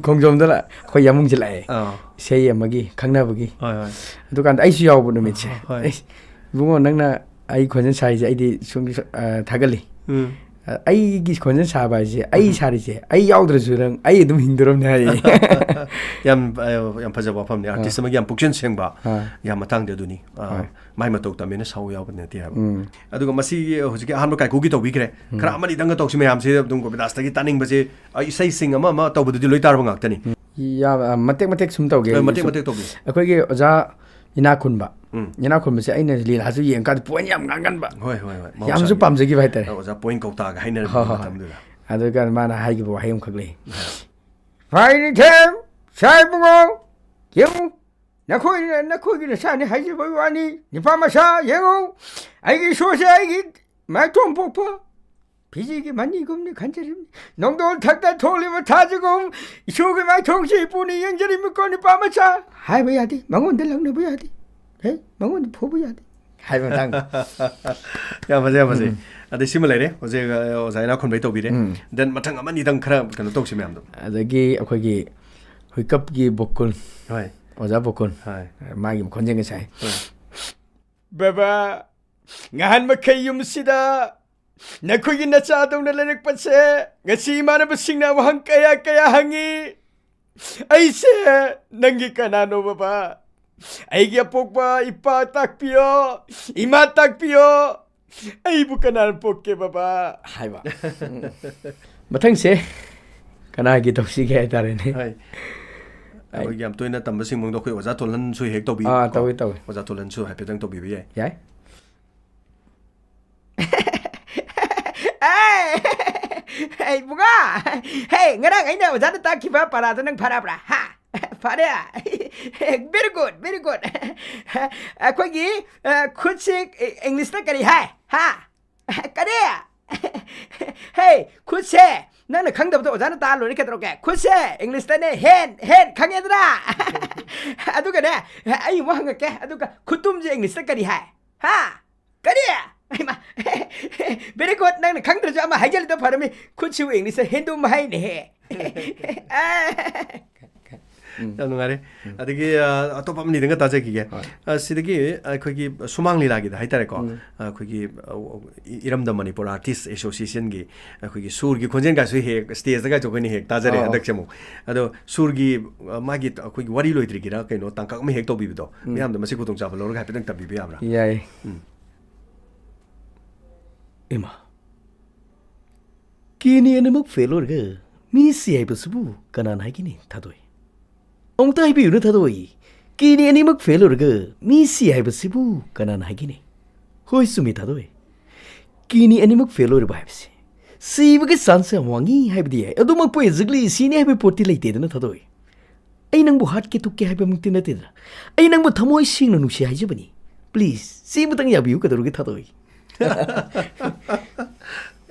खोंजोमदा खोय यामुंग जिलाए सेय अमगी खंगनाबगी होय होय अदु कान आइसु यावबो नुमिचे बुंगो नंगना आइ खोंजन साइजे आइदि सुंग थागली ꯑꯩꯒꯤ ꯈꯣꯟꯖꯦꯜ ꯁꯥꯕ ꯍꯥꯏꯁꯦ ꯑꯩ ꯁꯥꯔꯤꯁꯦ ꯑꯩ ꯌꯥꯎꯗ꯭ꯔꯁꯨ ꯅꯪ ꯑꯩ ꯑꯗꯨꯝ ꯍꯤꯡꯗꯣꯔꯝꯅꯦ ꯍꯥꯏꯌꯦ ꯌꯥꯝ ꯐꯖꯕ ꯋꯥꯐꯝꯅꯤ ꯑꯥꯔꯇꯤꯁ ꯑꯃꯒꯤ ꯌꯥꯝ ꯄꯨꯛꯆꯦꯜ ꯁꯦꯡꯕ ꯌꯥꯝ ꯃꯇꯥꯡꯗ ꯑꯗꯨꯅꯤ ꯃꯥꯏ ꯃꯇꯧ ꯇꯝꯃꯦꯅ ꯁꯥꯎ ꯌꯥꯎꯕ ꯅꯠꯇꯦ ꯍꯥꯏꯕ ꯑꯗꯨꯒ ꯃꯁꯤ ꯍꯧꯖꯤꯛꯀꯤ ꯑꯍꯥꯟꯕ ꯀꯥꯏꯀꯨꯒꯤ ꯇꯧꯕꯤꯈ꯭ꯔꯦ ꯈꯔ ꯑꯃꯅꯤꯗꯪꯒ ꯇꯧꯁꯤ ꯃꯌꯥꯝꯁꯦ ꯑꯗꯨꯝ ꯒꯣꯕꯤꯟꯗꯥꯁꯇꯒꯤ ꯇꯥꯅꯤꯡꯕꯁꯦ ꯏꯁꯩꯁꯤꯡ ꯑꯃ ꯇꯧꯕꯗꯨꯗꯤ ꯂꯣꯏ ꯇꯥꯔꯕ ꯉꯥꯛꯇꯅꯤ ꯃꯇꯦꯛ ꯃꯇꯦꯛ ꯁꯨꯝ ꯇꯧꯒꯦ ꯃꯇꯦꯛ ꯇꯧꯕꯤ ꯑꯩꯈꯣꯏꯒꯤ ꯑꯣꯖꯥ ꯏꯅꯥꯈꯨꯟꯕ ꯏꯅꯥꯈꯨꯟꯕꯁꯦ ꯑꯩꯅ ꯂꯤꯂꯥꯁꯨ ꯌꯦꯡꯀꯥꯟꯗ ꯄꯣꯏꯟ ꯌꯥꯝ ꯉꯥꯡꯒꯟꯕ ꯍꯣꯏ ꯌꯥꯝꯁꯨ ꯄꯥꯝꯖꯈꯤꯕ ꯍꯥꯏꯇꯥꯔꯦ ꯑꯣꯖꯥ ꯄꯣꯏꯟ ꯀꯧꯇꯥꯒ ꯍꯥꯏꯅꯔꯕ ꯃꯇꯝꯗꯨꯗ ꯑꯗꯨꯒ ꯃꯥꯅ ꯍꯥꯏꯈꯤꯕ ꯋꯥꯍꯩ ꯑꯃꯈꯛ ꯂꯩ ꯐꯥꯏꯅꯤꯊꯦꯝ ꯁꯥꯏꯕꯨꯡꯉꯣ ꯌꯦꯡꯉꯨ ꯅꯈꯣꯏꯒꯤ ꯅꯁꯥꯅꯤ ꯍꯥꯏꯖꯕ ꯋꯥꯅꯤ ꯅꯤꯄꯥ ꯃꯁꯥ ꯌꯦꯡꯉꯨ ꯑꯩꯒꯤ ꯏꯁꯣꯔꯁꯦ ꯑꯩꯒꯤ ꯃꯥꯏꯊꯣꯡ ꯄꯣꯛꯄ ꯐꯤꯖꯤꯒꯤ ꯃꯅꯤꯒꯨꯝꯅꯤ ꯈꯟꯖꯔꯤꯕꯅꯤ ꯅꯣꯡꯗꯣꯜ ꯊꯛꯇ ꯊꯣꯛꯂꯤꯕ ꯊꯥꯖꯒꯨꯝ ꯏꯁꯣꯔꯒꯤ ꯃꯥꯏꯊꯣꯡꯁꯦ ꯏꯄꯨꯅ ꯌꯦꯡꯖꯔꯤꯕꯀꯣ ꯅꯤꯄꯥ ꯃꯆꯥ ꯍꯥꯏꯕ ꯌꯥꯗꯦ ꯃꯉꯣꯟꯗ ꯂꯛꯅꯕ ꯌꯥꯗꯦ ꯃꯉꯣꯟꯗ ꯐꯨꯕ ꯌꯥꯗꯦ ꯍꯥꯏꯕ ꯃꯇꯥꯡꯗ ꯌꯥꯝ ꯐꯖꯩ ꯑꯗꯩ ꯁꯤꯃ ꯂꯩꯔꯦ ꯍꯧꯖꯤꯛ ꯑꯣꯖꯥ ꯏꯅꯥꯈꯨꯟꯕꯩ ꯇꯧꯕꯤꯔꯦ ꯗꯦꯟ ꯃꯊꯪ ꯑꯃꯅꯤꯗꯪ ꯈꯔ ꯀꯩꯅꯣ ꯇꯧꯁꯤ ꯃꯌꯥꯝꯗꯣ ꯑꯗꯒꯤ ꯑꯩꯈꯣꯏꯒꯤ ꯍꯨꯏꯀꯞꯀꯤ ꯕꯣꯀꯨꯜ ꯍꯣꯏ ꯑꯣꯖꯥ ꯕꯣꯀꯨꯜ ꯃꯥꯒꯤ ꯈꯣꯟꯖꯦꯜ ꯉꯁꯥꯏ ꯕꯕꯥ ꯉꯍꯥꯟ ꯃꯈꯩ ꯌꯨꯝꯁꯤꯗ ꯅꯈꯣꯏꯒꯤ ꯅꯆꯥꯗꯧꯅ ꯂꯩꯔꯛꯄꯁꯦ ꯉꯁꯤ ꯏꯃꯥꯟꯅꯕꯁꯤꯡꯅ ꯋꯥꯍꯪ ꯀꯌꯥ ꯀꯌꯥ ꯍꯪꯉꯤ ꯑꯩꯁꯦ ꯅꯪꯒꯤ ꯀꯅꯥꯅꯣ ꯕꯕꯥ ꯑꯩꯒꯤ ꯑꯄꯣꯛꯄ ꯏꯄꯥ ꯇꯥꯛꯄꯤꯌꯣ 이마 ꯇꯥꯛꯄꯤꯌꯣ ꯑꯩꯕꯨ ꯀꯅꯥꯅ ꯄꯣꯛꯀꯦ ꯕꯕꯥ 하이바 ꯃꯊꯪꯁꯦ ꯀꯅꯥꯒꯤ ꯇꯧꯁꯤꯒꯦ ꯍꯥꯏꯇꯥꯔꯦꯅꯦ ꯑꯩꯈꯣꯏꯒꯤ ꯌꯥꯝ ꯇꯣꯏꯅ ꯇꯝꯕꯁꯤꯡꯃꯛꯗꯣ ꯑꯩꯈꯣꯏ ꯑꯣꯖꯥ ꯇꯣꯂꯟꯁꯨ ꯍꯦꯛ ꯇꯧꯕꯤ ꯇꯧꯋꯤ ꯑꯣꯖꯥ ꯇꯣꯂꯟꯁꯨ ꯍꯥꯏꯐꯦꯠꯇꯪ ꯇꯧꯕꯤꯕ ꯌꯥꯏ ꯌꯥꯏ Hey, bunga! Hey, ngarang ay na, wala ta kiba parado ng parabra. Ha? Pare. Very good, very good. Ako gi kutsik English na kari hai. Ha? Kare. Hey, kutse. Nang nakangdab to wala ta lo ni kadro ke. Kutse English na ne hen kangedra. Aduga ne. Ay mo hanga ke. Aduga kutum je English na kari hai. Ha? Kare. 아이마 베리 굿 나는 강들어져 아마 하이젤도 발음이 쿠치우 잉리스 핸도 마이네 ꯌꯥꯝ ꯅꯨꯡꯉꯥꯏꯔꯦ ꯑꯗꯒꯤ ꯑꯇꯣꯞꯄ ꯑꯃ ꯅꯤꯗꯪꯒ ꯇꯥꯖꯈꯤꯒꯦ ꯁꯤꯗꯒꯤ ꯑꯩꯈꯣꯏꯒꯤ ꯁꯨꯃꯥꯡ ꯂꯤꯂꯥꯒꯤꯗ ꯍꯥꯏꯇꯥꯔꯦꯀꯣ ꯑꯩꯈꯣꯏꯒꯤ ꯏꯔꯝꯗꯝ ꯃꯅꯤꯄꯨꯔ ꯑꯥꯔꯇꯤꯁ ꯑꯦꯁꯣꯁꯤꯌꯦꯁꯟꯒꯤ ꯑꯩꯈꯣꯏꯒꯤ ꯁꯨꯔꯒꯤ ꯈꯣꯟꯖꯦꯜꯒꯁꯨ ꯍꯦꯛ ꯁ꯭ꯇꯦꯖꯇꯒꯁꯨ ꯑꯩꯈꯣꯏꯅ ꯍꯦꯛ ꯇꯥꯖꯔꯦ ꯍꯟꯗꯛꯁꯦ ꯑꯃꯨꯛ ꯑꯗꯣ ꯁꯨꯔꯒꯤ ꯃꯥꯒꯤ ꯑꯩꯈꯣꯏꯒꯤ ꯋꯥꯔꯤ ꯂꯣꯏꯗ꯭ꯔꯤꯒꯤꯔ ꯀꯩꯅꯣ ꯇꯥꯡꯀꯛ ꯑꯃ ꯍꯦꯛ ꯇꯧꯕꯤꯕꯗꯣ ꯃꯌꯥꯝꯗ ꯃꯁꯤ ꯈꯨꯗꯣꯡꯆꯥꯕ ꯂꯧꯔꯒ ꯍꯥꯏꯐꯦꯠꯇꯪ ꯇꯝꯕꯤꯕ ꯌꯥꯕ꯭ꯔꯥ ꯌꯥꯏ 이마 끼니 에너묵 펠로르가 미시 아이버스부 가난 하기니 타도이 엉따 아이비 유는 타도이 끼니 에너묵 펠로르가 미시 아이버스부 가난 하기니 호이스미 타도이 끼니 에너묵 펠로르 바이브시 시브게 산세 왕이 하이브디에 어도막 포에 즈글리 시니 하이브 포티 레이테드나 타도이 아이 낭부 핫게 툭게 하이브 묵티 나테드라 아이 낭부 타모이 싱나 누시 하이즈버니 플리즈 시부당 야비우 가도르게 타도이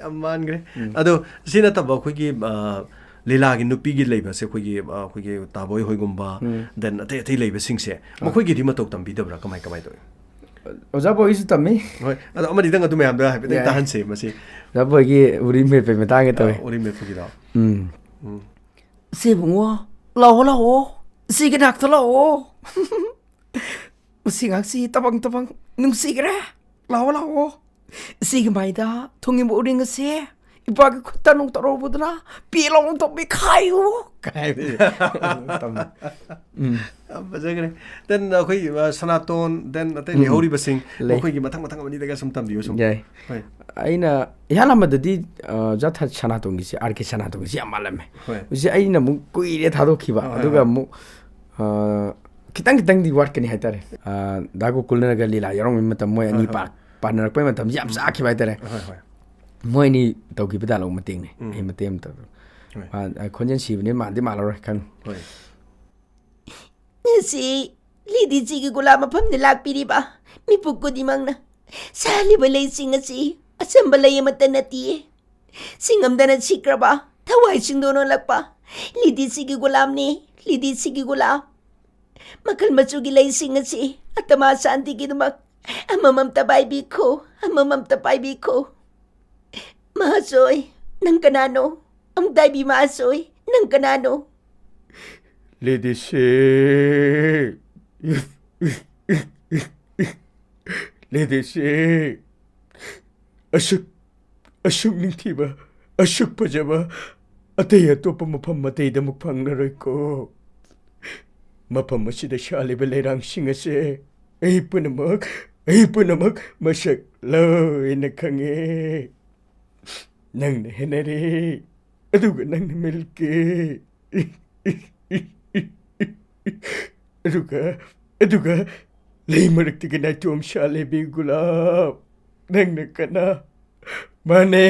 ꯌꯥꯝ ꯃꯥꯟꯈ꯭ꯔꯦ ꯑꯗꯣ ꯁꯤ ꯅꯠꯇꯕ ꯑꯩꯈꯣꯏꯒꯤ ꯂꯤꯂꯥꯒꯤ ꯅꯨꯄꯤꯒꯤ ꯂꯩꯕꯁꯦ ꯑꯩꯈꯣꯏꯒꯤ ꯇꯥꯕꯣꯏ ꯍꯣꯏꯒꯨꯝꯕ ꯗꯦꯟ ꯑꯇꯩ ꯑꯇꯩ ꯂꯩꯕꯁꯤꯡꯁꯦ ꯃꯈꯣꯏꯒꯤꯗꯤ ꯃꯇꯧ ꯇꯝꯕꯤꯗꯕ꯭ꯔꯥ ꯀꯃꯥꯏ ꯇꯧꯏ ꯑꯣꯖꯥ ꯕꯣꯏꯁꯨ ꯇꯝꯃꯤ ꯍꯣꯏ ꯑꯗꯣ ꯑꯃꯗꯤꯗꯪ ꯑꯗꯨ ꯃꯌꯥꯝꯗ ꯍꯥꯏꯐꯦꯠꯇꯪ ꯇꯥꯍꯟꯁꯦ ꯃꯁꯤ ꯑꯣꯖꯥ ꯕꯣꯏꯒꯤ ꯎꯔꯤ ꯃꯦꯠꯄꯩ ꯃꯇꯥꯡꯒ ꯇꯧꯋꯤ ꯎꯔꯤ ꯃꯦꯠꯄꯒꯤꯗꯣ ꯁꯤ ꯕꯨꯡꯉꯣ ꯂꯥꯛꯑꯣ ꯂꯥꯛꯑꯣ ꯁꯤꯒꯤ ꯅꯥꯛꯇ ꯂꯥꯛꯑꯣ ꯃꯁꯤ ꯉꯥꯛꯁꯤ ꯇꯕꯪ ꯇꯕꯪ ꯅꯨꯡꯁꯤꯈ꯭ꯔꯦ ꯂꯥꯛꯑꯣ ꯂꯥꯛꯑꯣ ꯁꯤꯒꯤ ꯃꯥꯏꯗ ꯊꯨꯡꯉꯤꯕ ꯎꯔꯤꯡ ꯑꯁꯦ ꯏꯄꯥꯒꯤ ꯈꯨꯠꯇ ꯅꯨꯡ ꯇꯧꯔꯨꯕꯗꯨꯅ ꯄꯦꯂꯣꯡ ꯇꯧꯕꯤ ꯈꯥꯏꯌꯨ ꯀꯥꯏꯕꯗꯤ ꯌꯥꯝ ꯐꯖꯈ꯭ꯔꯦ ꯗꯦꯟ ꯑꯩꯈꯣꯏ ꯁꯅꯥꯇꯣꯟ ꯗꯦꯟ ꯑꯇꯩ ꯂꯩꯍꯧꯔꯤꯕꯁꯤꯡ ꯃꯈꯣꯏꯒꯤ ꯃꯊꯪ ꯑꯃꯅꯤꯗꯒ ꯁꯨꯝ ꯇꯝꯕꯤꯌꯨ ꯁꯨꯝ ꯌꯥꯏ ꯑꯩꯅ ꯏꯍꯥꯟ ꯍꯥꯟꯕꯗꯗꯤ ꯖꯥꯊꯥ ꯁꯅꯥꯇꯣꯟꯒꯤꯁꯦ ꯑꯥꯔ ꯀꯦ ꯁꯅꯥꯇꯣꯟꯒꯤꯁꯦ ꯌꯥꯝ ꯃꯥꯜꯂꯝꯃꯦ ꯍꯧꯖꯤꯛ ꯑꯩꯅ ꯑꯃꯨꯛ ꯀꯨꯏꯔꯦ ꯊꯥꯗꯣꯛꯈꯤꯕ ꯑꯗꯨꯒ ꯑꯃꯨꯛ ꯈꯤꯇꯪꯗꯤ ꯋꯥꯠꯀꯅꯤ ꯍꯥꯏꯇꯥꯔꯦ ꯗꯥ ꯒꯣꯀꯨꯜꯅꯒ ꯂꯤꯂꯥ ꯌꯥꯎꯔꯝꯕ ꯃꯇꯝ ꯃꯣꯏ ꯑꯅꯤ ꯄꯥꯟꯅꯔꯛꯄꯩ ꯃꯇꯝꯁꯤ ꯌꯥꯝ ꯆꯥꯈꯤꯕ ꯍꯥꯏꯇꯥꯔꯦ ꯃꯣꯏ ꯑꯅꯤ ꯇꯧꯈꯤꯕ ꯗꯥꯏꯂꯣꯛ ꯃꯇꯦꯡꯅꯦ ꯑꯩ ꯃꯇꯦꯡ ꯑꯃ ꯇꯧ ꯈꯣꯟꯖꯦꯜ ꯁꯤꯕꯅꯤ ꯃꯥꯟꯗꯤ ꯃꯥꯜꯂꯔꯣꯏ ꯈꯪꯉꯤ ꯉꯁꯤ ꯂꯤꯗꯤꯖꯤꯒꯤ ꯒꯨꯂꯥ ꯃꯐꯝꯗ ꯂꯥꯛꯄꯤꯔꯤꯕ ꯃꯤꯄꯨꯝ ꯈꯨꯗꯤꯡꯃꯛꯅ ꯁꯥꯠꯂꯤꯕ ꯂꯩꯁꯤꯡ ꯑꯁꯤ ꯑꯆꯝꯕ ꯂꯩ ꯑꯃꯠꯇ ꯅꯠꯇꯤꯌꯦ ꯁꯤꯡꯉꯝꯗꯅ ꯁꯤꯈ꯭ꯔꯕ ꯊꯋꯥꯏ ꯁꯤꯡꯗꯣꯛꯅꯂꯛꯄ ꯂꯤꯗꯤꯖꯤꯒꯤ ꯒꯨꯂꯥꯝꯅꯤ ꯂꯤꯗꯤꯖꯤꯒꯤ ꯒꯨꯂꯥꯝ ꯃꯈꯜ ꯃꯆꯨꯒꯤ ꯂꯩꯁꯤꯡ ꯑꯁꯤ ꯑꯇꯃꯥ ꯁꯥꯟꯇꯤꯒꯤꯗꯃꯛ ꯑꯃꯃꯝꯇ ꯄꯥꯏꯕꯤꯈꯣ ꯑꯃꯃꯝꯇ ꯄꯥꯏꯕꯤꯈꯣ ꯃꯍꯥꯁꯣꯏ ꯅꯪ ꯀꯅꯥꯅꯣ ꯑꯝꯇꯥꯏꯕꯤ ꯃꯍꯥꯁꯣꯏ ꯅꯪ ꯀꯅꯥꯅꯣ 레디씨 레디씨 ꯑꯁꯨꯛ ꯅꯤꯡꯊꯤꯕ ꯑꯁꯨꯛ ꯐꯖꯕ ꯑꯇꯩ ꯑꯇꯣꯞꯄ ꯃꯐꯝ ꯑꯇꯩꯗ ꯑꯃꯨꯛ ꯐꯪꯂꯔꯣꯏꯀꯣ ꯃꯐꯝ ꯑꯁꯤꯗ ꯁꯥꯠꯂꯤꯕ ꯂꯩꯔꯥꯡꯁꯤꯡ ꯑꯁꯦ ꯑꯩ ꯄꯨꯝꯅꯃꯛ ꯃꯁꯛ ꯂꯣꯏꯅ ꯈꯪꯉꯦ ꯅꯪꯅ ꯍꯦꯟꯅꯔꯦ ꯑꯗꯨꯒ ꯅꯪꯅ ꯃꯦꯜꯀꯦ ꯑꯗꯨꯒ ꯂꯩ ꯃꯔꯛꯇꯒꯤ ꯅꯥꯏꯇꯣꯝ ꯁꯥꯠꯂꯦꯕꯤ ꯒꯨꯂꯥꯞ ꯅꯪꯅ ꯀꯅꯥ ꯃꯥꯅꯦ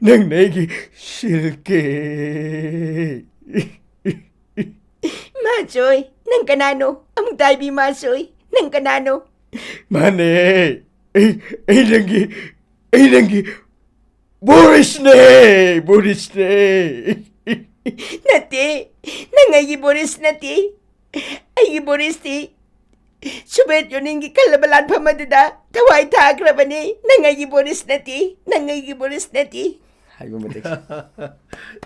ꯅꯪꯅ ꯑꯩꯒꯤ ꯁꯤꯜꯀꯦ 마조이 난 까나노 아무다이비 마조이 난 까나노 마네 에이랑기 보리스네 나티 난 아기 보리스 나티 아기 보리스티 수벳 요닝기 칼라발란 파마드다 타와이 타그라바니 난 아기 보리스 나티 난 아기 보리스 나티 ꯍꯥꯏꯕ ꯃꯇꯤꯛ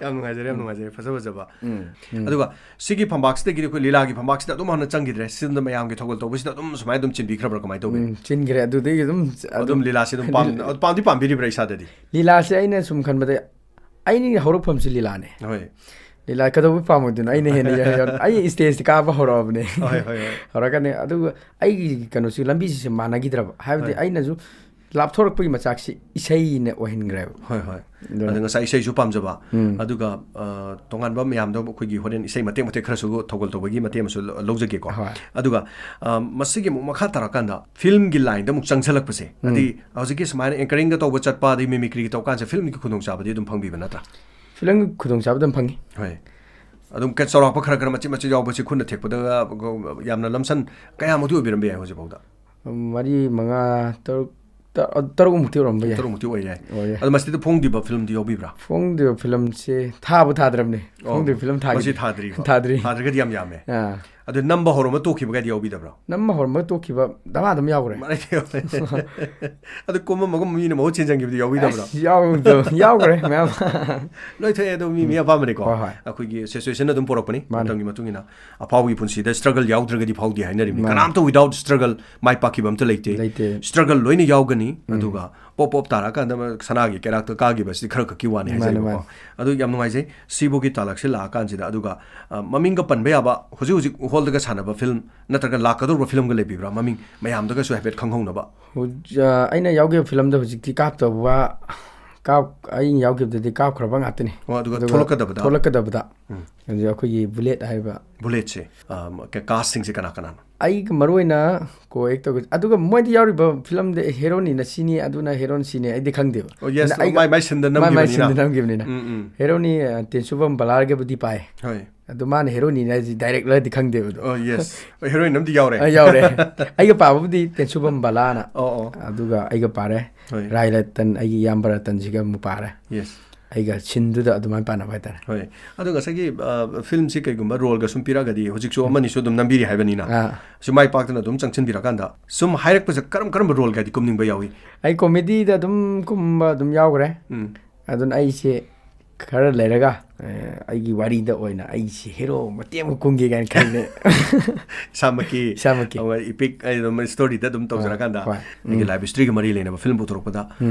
ꯌꯥꯝ ꯅꯨꯡꯉꯥꯏꯖꯔꯦ ꯐꯖ ꯐꯖꯕ ꯑꯗꯨꯒ ꯁꯤꯒꯤ ꯐꯝꯕꯥꯛꯁꯤꯗꯒꯤ ꯑꯩꯈꯣꯏ ꯂꯤꯂꯥꯒꯤ ꯐꯝꯕꯥꯛꯁꯤꯗ ꯑꯗꯨꯝ ꯍꯥꯟꯅ ꯆꯪꯈꯤꯗ꯭ರೆ ꯁꯤꯗ ꯃꯌꯥꯝꯒꯤ ꯊꯧꯒꯜ ꯇꯧꯕꯁꯤꯗ ꯑꯗꯨꯝ ꯁꯨꯃꯥꯏꯅ ꯑꯗꯨꯝ ꯆꯤꯟꯕꯤꯈ꯭ꯔꯕ꯭ꯔꯥ ꯀꯃꯥꯏꯅ ꯇꯧꯒꯦ ꯆꯤꯟꯈ꯭ꯔꯦ ꯑꯗꯨꯗꯒꯤ ꯑꯗꯨꯝ ꯂꯤꯂꯥꯁꯤ ꯑꯗꯨꯝ ꯄꯥꯝꯗꯤ ꯄꯥꯝꯕꯤꯔꯤꯕ꯭ꯔꯥ ꯏꯁꯥꯗꯗꯤ ꯂꯤꯂꯥꯁꯦ ꯑꯩꯅ ꯁꯨꯝ ꯈꯟꯕꯗ ꯑꯩꯅ ꯍꯧꯔꯛꯐꯝꯁꯤ ꯂꯤꯂꯥꯅꯦ ꯍꯣꯏ ꯂꯤꯂꯥ ꯀꯩꯗꯧꯕ ꯄꯥꯝꯃꯣꯏꯗꯣꯏꯅꯣ ꯑꯩꯅ ꯍꯦꯟꯅ ꯑꯩ ꯁ꯭ꯇꯦꯖꯇ ꯀꯥꯕ ꯍꯧꯔꯛꯑꯕꯅꯦ ꯍꯧꯔꯛꯀꯅꯤ ꯑꯗꯨꯒ ꯑꯩꯒꯤ ꯀꯩꯅꯣꯁꯤ ꯂꯝꯕꯤꯁꯤꯁꯦ ꯃꯥꯟꯅꯈꯤꯗ꯭ꯔꯕ ꯍꯥꯏꯕꯗꯤ ꯑꯩꯅꯁꯨ ꯂꯥꯞꯊꯣꯔꯛꯄꯒꯤ ꯃꯆꯥꯛꯁꯤ ꯏꯁꯩꯅ ꯑꯣꯏꯍꯟꯈ꯭ꯔꯦꯕ ꯍꯣꯏ ꯑꯗ ꯉꯁꯥꯏ ꯏꯁꯩꯁꯨ ꯄꯥꯝꯖꯕ ꯑꯗꯨꯒ ꯇꯣꯉꯥꯟꯕ ꯃꯌꯥꯝꯗ ꯑꯩꯈꯣꯏꯒꯤ ꯍꯣꯔꯦꯟ ꯏꯁꯩ ꯃꯇꯦꯛ ꯈꯔꯁꯨ ꯊꯧꯒꯜ ꯇꯧꯕꯒꯤ ꯃꯇꯦꯛ ꯑꯃꯁꯨ ꯂꯧꯖꯒꯦꯀꯣ ꯑꯗꯨꯒ ꯃꯁꯤꯒꯤ ꯑꯃꯨꯛ ꯃꯈꯥ ꯇꯥꯔꯀꯥꯟꯗ ꯐꯤꯜꯝꯒꯤ ꯂꯥꯏꯟꯗ ꯑꯃꯨꯛ ꯆꯪꯁꯜꯂꯛꯄꯁꯦ ꯑꯗꯤ ꯍꯧꯖꯤꯛꯀꯤ ꯁꯨꯃꯥꯏꯅ ꯑꯦꯡꯀꯔꯤꯡꯒ ꯇꯧꯕ ꯆꯠꯄ ꯑꯗꯩ ꯃꯤꯃꯤꯀ꯭ꯔꯤꯒ ꯇꯧ ꯀꯥꯟꯁꯦ ꯐꯤल्मꯒꯤ ꯈꯨꯗꯣꯡꯆꯥꯕꯗꯤ ꯑꯗꯨꯝ ꯐꯪꯕꯤꯕ ꯅꯠꯇ꯭ꯔꯥ ꯐꯤꯂꯝꯒꯤ ꯈꯨꯗꯣꯡꯆꯥꯕ ꯑꯗꯨꯝ ꯐꯪꯉꯤ ꯍꯣꯏ ꯑꯗꯨꯝ ꯆꯥꯎꯔꯥꯛꯄ ꯈꯔ ꯃꯆꯤꯠ ꯌꯥꯎꯕꯁꯤ ꯈꯨꯠꯅ ꯊꯦꯛꯄꯗ ꯌꯥꯝꯅ ꯂꯝꯁꯟ ꯀꯌꯥꯃꯨꯛꯇꯤ ꯑꯣꯏꯕꯤꯔꯝꯕ ꯌꯥꯏ ꯍꯧꯖꯤꯛꯐꯥꯎꯗ 4 5 6 ꯑꯣꯏꯔꯝꯕ ꯌꯥꯏ 6 ꯃꯨꯛꯇꯤ ꯑꯣꯏ ꯌꯥꯏ ꯑꯗꯣ ꯃꯁꯤꯗ ꯐꯣꯡꯗꯤꯕ ꯐꯤल्मꯗꯤ ꯌꯥꯎꯕꯤꯕ꯭ꯔꯥ ꯐꯣꯡꯗꯤꯕ ꯐꯤꯂꯝꯁꯦ ꯊꯥꯗ꯭ꯔꯕꯅꯦ ꯐꯣꯡꯗꯤꯕ ꯐꯤꯂꯝ ꯃꯁꯤ ꯊꯥꯗ꯭ꯔꯒꯗꯤ ꯌꯥꯝ ꯌꯥꯝꯃꯦ ꯑꯗꯨ ꯅꯝꯕ ꯍꯧꯔꯝꯕ ꯇꯣꯛꯈꯤꯕꯒꯗꯤ ꯌꯥꯎꯕꯤꯗꯕ꯭ꯔꯣ ꯅꯝꯕ ꯍꯧꯔꯝꯕ ꯇꯣꯛꯈꯤꯕ ꯗꯃꯥꯗꯝ ꯌꯥꯎꯈ꯭ꯔꯦ ꯑꯗꯨ ꯀꯨꯝꯃꯝꯃꯒ ꯃꯤꯅ ꯃꯍꯨꯠ ꯁꯤꯟꯖꯟꯈꯤꯕꯗꯤ ꯌꯥꯎꯕꯤꯗꯕ꯭ꯔꯣ ꯌꯥꯎꯈ꯭ꯔꯦ ꯃꯌꯥꯝ ꯂꯣꯏ ꯊꯣꯛꯑꯦ ꯑꯗꯣ ꯃꯤ ꯑꯄꯥꯝꯕꯅꯤꯀꯣ ꯑꯩꯈꯣꯏꯒꯤ ꯁꯤꯆꯨꯋꯦꯁꯟ ꯑꯗꯨꯝ ꯄꯣꯔꯛꯄꯅꯤ ꯃꯇꯝꯒꯤ ꯃꯇꯨꯡ ꯏꯟꯅ ꯑꯐꯥꯎꯕꯒꯤ ꯄꯨꯟꯁꯤꯗ ꯁ꯭ꯇ꯭ꯔꯒꯜ ꯌꯥꯎꯗ꯭ꯔꯒꯗꯤ ꯐꯥꯎꯗꯦ ꯍꯥꯏꯅꯔꯤꯕꯅꯤ ꯀꯅꯥꯝꯇ ꯋꯤꯗꯥꯎꯠ ꯁ꯭ꯇ꯭ꯔꯒꯜ ꯃꯥꯏ ꯄꯥꯛꯈꯤꯕ ꯑꯝꯇ ꯂꯩꯇꯦ ꯁ꯭ꯇ꯭ꯔꯒꯜ ꯂꯣꯏꯅ ꯌꯥꯎꯒꯅꯤ ꯑꯗꯨꯒ ꯄꯣꯞ ꯇꯥꯔꯀꯥꯟꯗ ꯁꯅꯥꯒꯤ ꯀꯩꯔꯥꯛꯇ ꯀꯥꯈꯤꯕꯁꯤꯗꯤ ꯈꯔ ꯈꯛꯀꯤ ꯋꯥꯅꯤ ꯍꯥꯏꯖꯔꯤꯕꯀꯣ ꯑꯗꯨ ꯌꯥꯝ ꯅꯨꯡꯉꯥꯏꯖꯩ ꯁꯤꯕꯨꯒꯤ ꯇꯥꯂꯛꯁꯦ ꯂꯥꯛꯑꯀꯥꯟꯁꯤꯗ ꯑꯗꯨꯒ ꯃꯃꯤꯡꯒ ꯄꯟꯕ ꯌꯥꯕ ꯍꯧꯖꯤꯛ ꯍꯣꯜꯗꯒ ꯁꯥꯟꯅꯕ ꯐꯤल्म ꯅꯠꯇ꯭ꯔꯒ ꯂꯥꯛꯀꯗꯧꯕ ꯐꯤल्मꯒ ꯂꯩꯕꯤꯕ꯭ꯔꯥ ꯃꯃꯤꯡ ꯃꯌꯥꯝꯗꯒꯁꯨ ꯍꯥꯏꯐꯦꯠ ꯈꯪꯍꯧꯅꯕ ꯑꯩꯅ ꯌꯥꯎꯈꯤꯕ ꯐꯤꯂꯝꯗ ꯍꯧꯖꯤꯛꯇꯤ ꯀꯥꯞꯇꯧꯕ ꯑꯩꯅ ꯌꯥꯎꯈꯤꯕꯗꯗꯤ ꯀꯥꯞꯈ꯭ꯔꯕ ꯉꯥꯛꯇꯅꯤ ꯑꯗꯨꯒ ꯊꯣꯛꯂꯛꯀꯗꯕꯗ ꯑꯩꯈꯣꯏꯒꯤ ꯕꯨꯂꯦꯠ ꯍꯥꯏꯕ ꯕꯨꯂꯦꯠꯁꯦ ꯀꯥꯁꯁꯤꯡꯁꯦ ꯀꯅꯥ ꯑꯩꯒ ꯃꯔꯨꯑꯣꯏꯅ ꯀꯣ ꯑꯦꯛ ꯇꯧꯒ ꯑꯗꯨꯒ ꯃꯣꯏꯗ ꯌꯥꯎꯔꯤꯕ ꯐꯤꯂꯝꯗ ꯍꯦꯔꯣꯅꯤꯅ ꯁꯤꯅꯤ ꯑꯗꯨꯅ ꯍꯦꯔꯣꯟ ꯁꯤꯅꯤ ꯑꯩꯗꯤ ꯈꯪꯗꯦꯕ ꯃꯥꯏ ꯁꯤꯟꯗ ꯅꯝꯈꯤꯕꯅꯤ나 ꯍꯦꯔꯣꯅꯤ ꯇꯦꯟꯁꯨꯕꯝ ꯕꯂꯥꯔꯒꯕꯨꯗꯤ ꯄꯥꯏ ꯑꯗꯨ ꯃꯥꯅ ꯍꯦꯔꯣꯅꯤꯅ ꯍꯥꯏꯁꯤ ꯗꯥꯏꯔꯦꯛꯂꯔꯗꯤ ꯈꯪꯗꯦꯕ ꯍꯦꯔꯣꯏꯟ ꯑꯃꯗꯤ ꯌꯥꯎꯔꯦ ꯑꯩꯒ ꯄꯥꯕꯕꯨꯗꯤ ꯇꯦꯟꯁꯨꯕꯝ ꯕꯂꯥꯅ ꯑꯗꯨꯒ ꯑꯩꯒ ꯄꯥꯔꯦ ꯔꯥꯏ ꯔꯇꯟ ꯑꯩꯒꯤ ꯏꯌꯥꯝꯕ ꯔꯇꯟꯁꯤꯒ ꯑꯃꯨꯛ ꯄꯥꯔꯦ ꯑꯩꯒ ꯁꯤꯟꯗꯨꯗ ꯑꯗꯨꯃꯥꯏꯅ ꯄꯥꯅꯕ ꯍꯥꯏꯇꯥꯔꯦ ꯍꯣꯏ ꯑꯗꯣ ꯉꯁꯥꯏꯒꯤ ꯐꯤल्मꯁꯤ ꯀꯩꯒꯨꯝꯕ ꯔꯣꯜꯒ ꯁꯨꯝ ꯄꯤꯔꯛꯑꯒꯗꯤ ꯍꯧꯖꯤꯛꯁꯨ ꯑꯃꯅꯤꯁꯨ ꯑꯗꯨꯝ ꯅꯝꯕꯤꯔꯤ ꯍꯥꯏꯕꯅꯤꯅ ꯁꯨꯝ ꯃꯥꯏ ꯄꯥꯛꯇꯅ ꯑꯗꯨꯝ ꯆꯪꯁꯤꯟꯕꯤꯔꯀꯥꯟꯗ ꯁꯨꯝ ꯍꯥꯏꯔꯛꯄꯁꯦ ꯀꯔꯝꯕ ꯔꯣꯜꯒꯗꯤ ꯀꯨꯝꯅꯤꯡꯕ ꯌꯥꯎꯏ ꯑꯩ ꯀꯣꯃꯦꯗꯤꯗ ꯑꯗꯨꯝ ꯀꯨꯝꯕ ꯑꯗꯨꯝ ꯌꯥꯎꯈ꯭ꯔꯦ ꯑꯗꯨꯅ ꯑꯩꯁꯦ ꯈꯔ ꯂꯩꯔꯒ ꯑꯩꯒꯤ ꯋꯥꯔꯤꯗ ꯑꯣꯏꯅ ꯑꯩꯁꯦ ꯍꯦꯔꯣ ꯃꯇꯦꯛ ꯑꯃ ꯀꯨꯝꯒꯦ ꯀꯥꯏꯅ ꯈꯜꯂꯦ ꯏꯁꯥꯃꯛꯀꯤ ꯏꯄꯤꯛ ꯁ꯭ꯇꯣꯔꯤꯗ ꯑꯗꯨꯝ ꯇꯧꯖꯔꯀꯥꯟꯗ ꯑꯩꯒꯤ ꯂꯥꯏꯐ ꯍꯤꯁꯇ꯭ꯔꯤꯒ ꯃꯔꯤ ꯂꯩꯅꯕ ꯐꯤल्म ꯄꯨꯊꯣꯔꯛꯄꯗ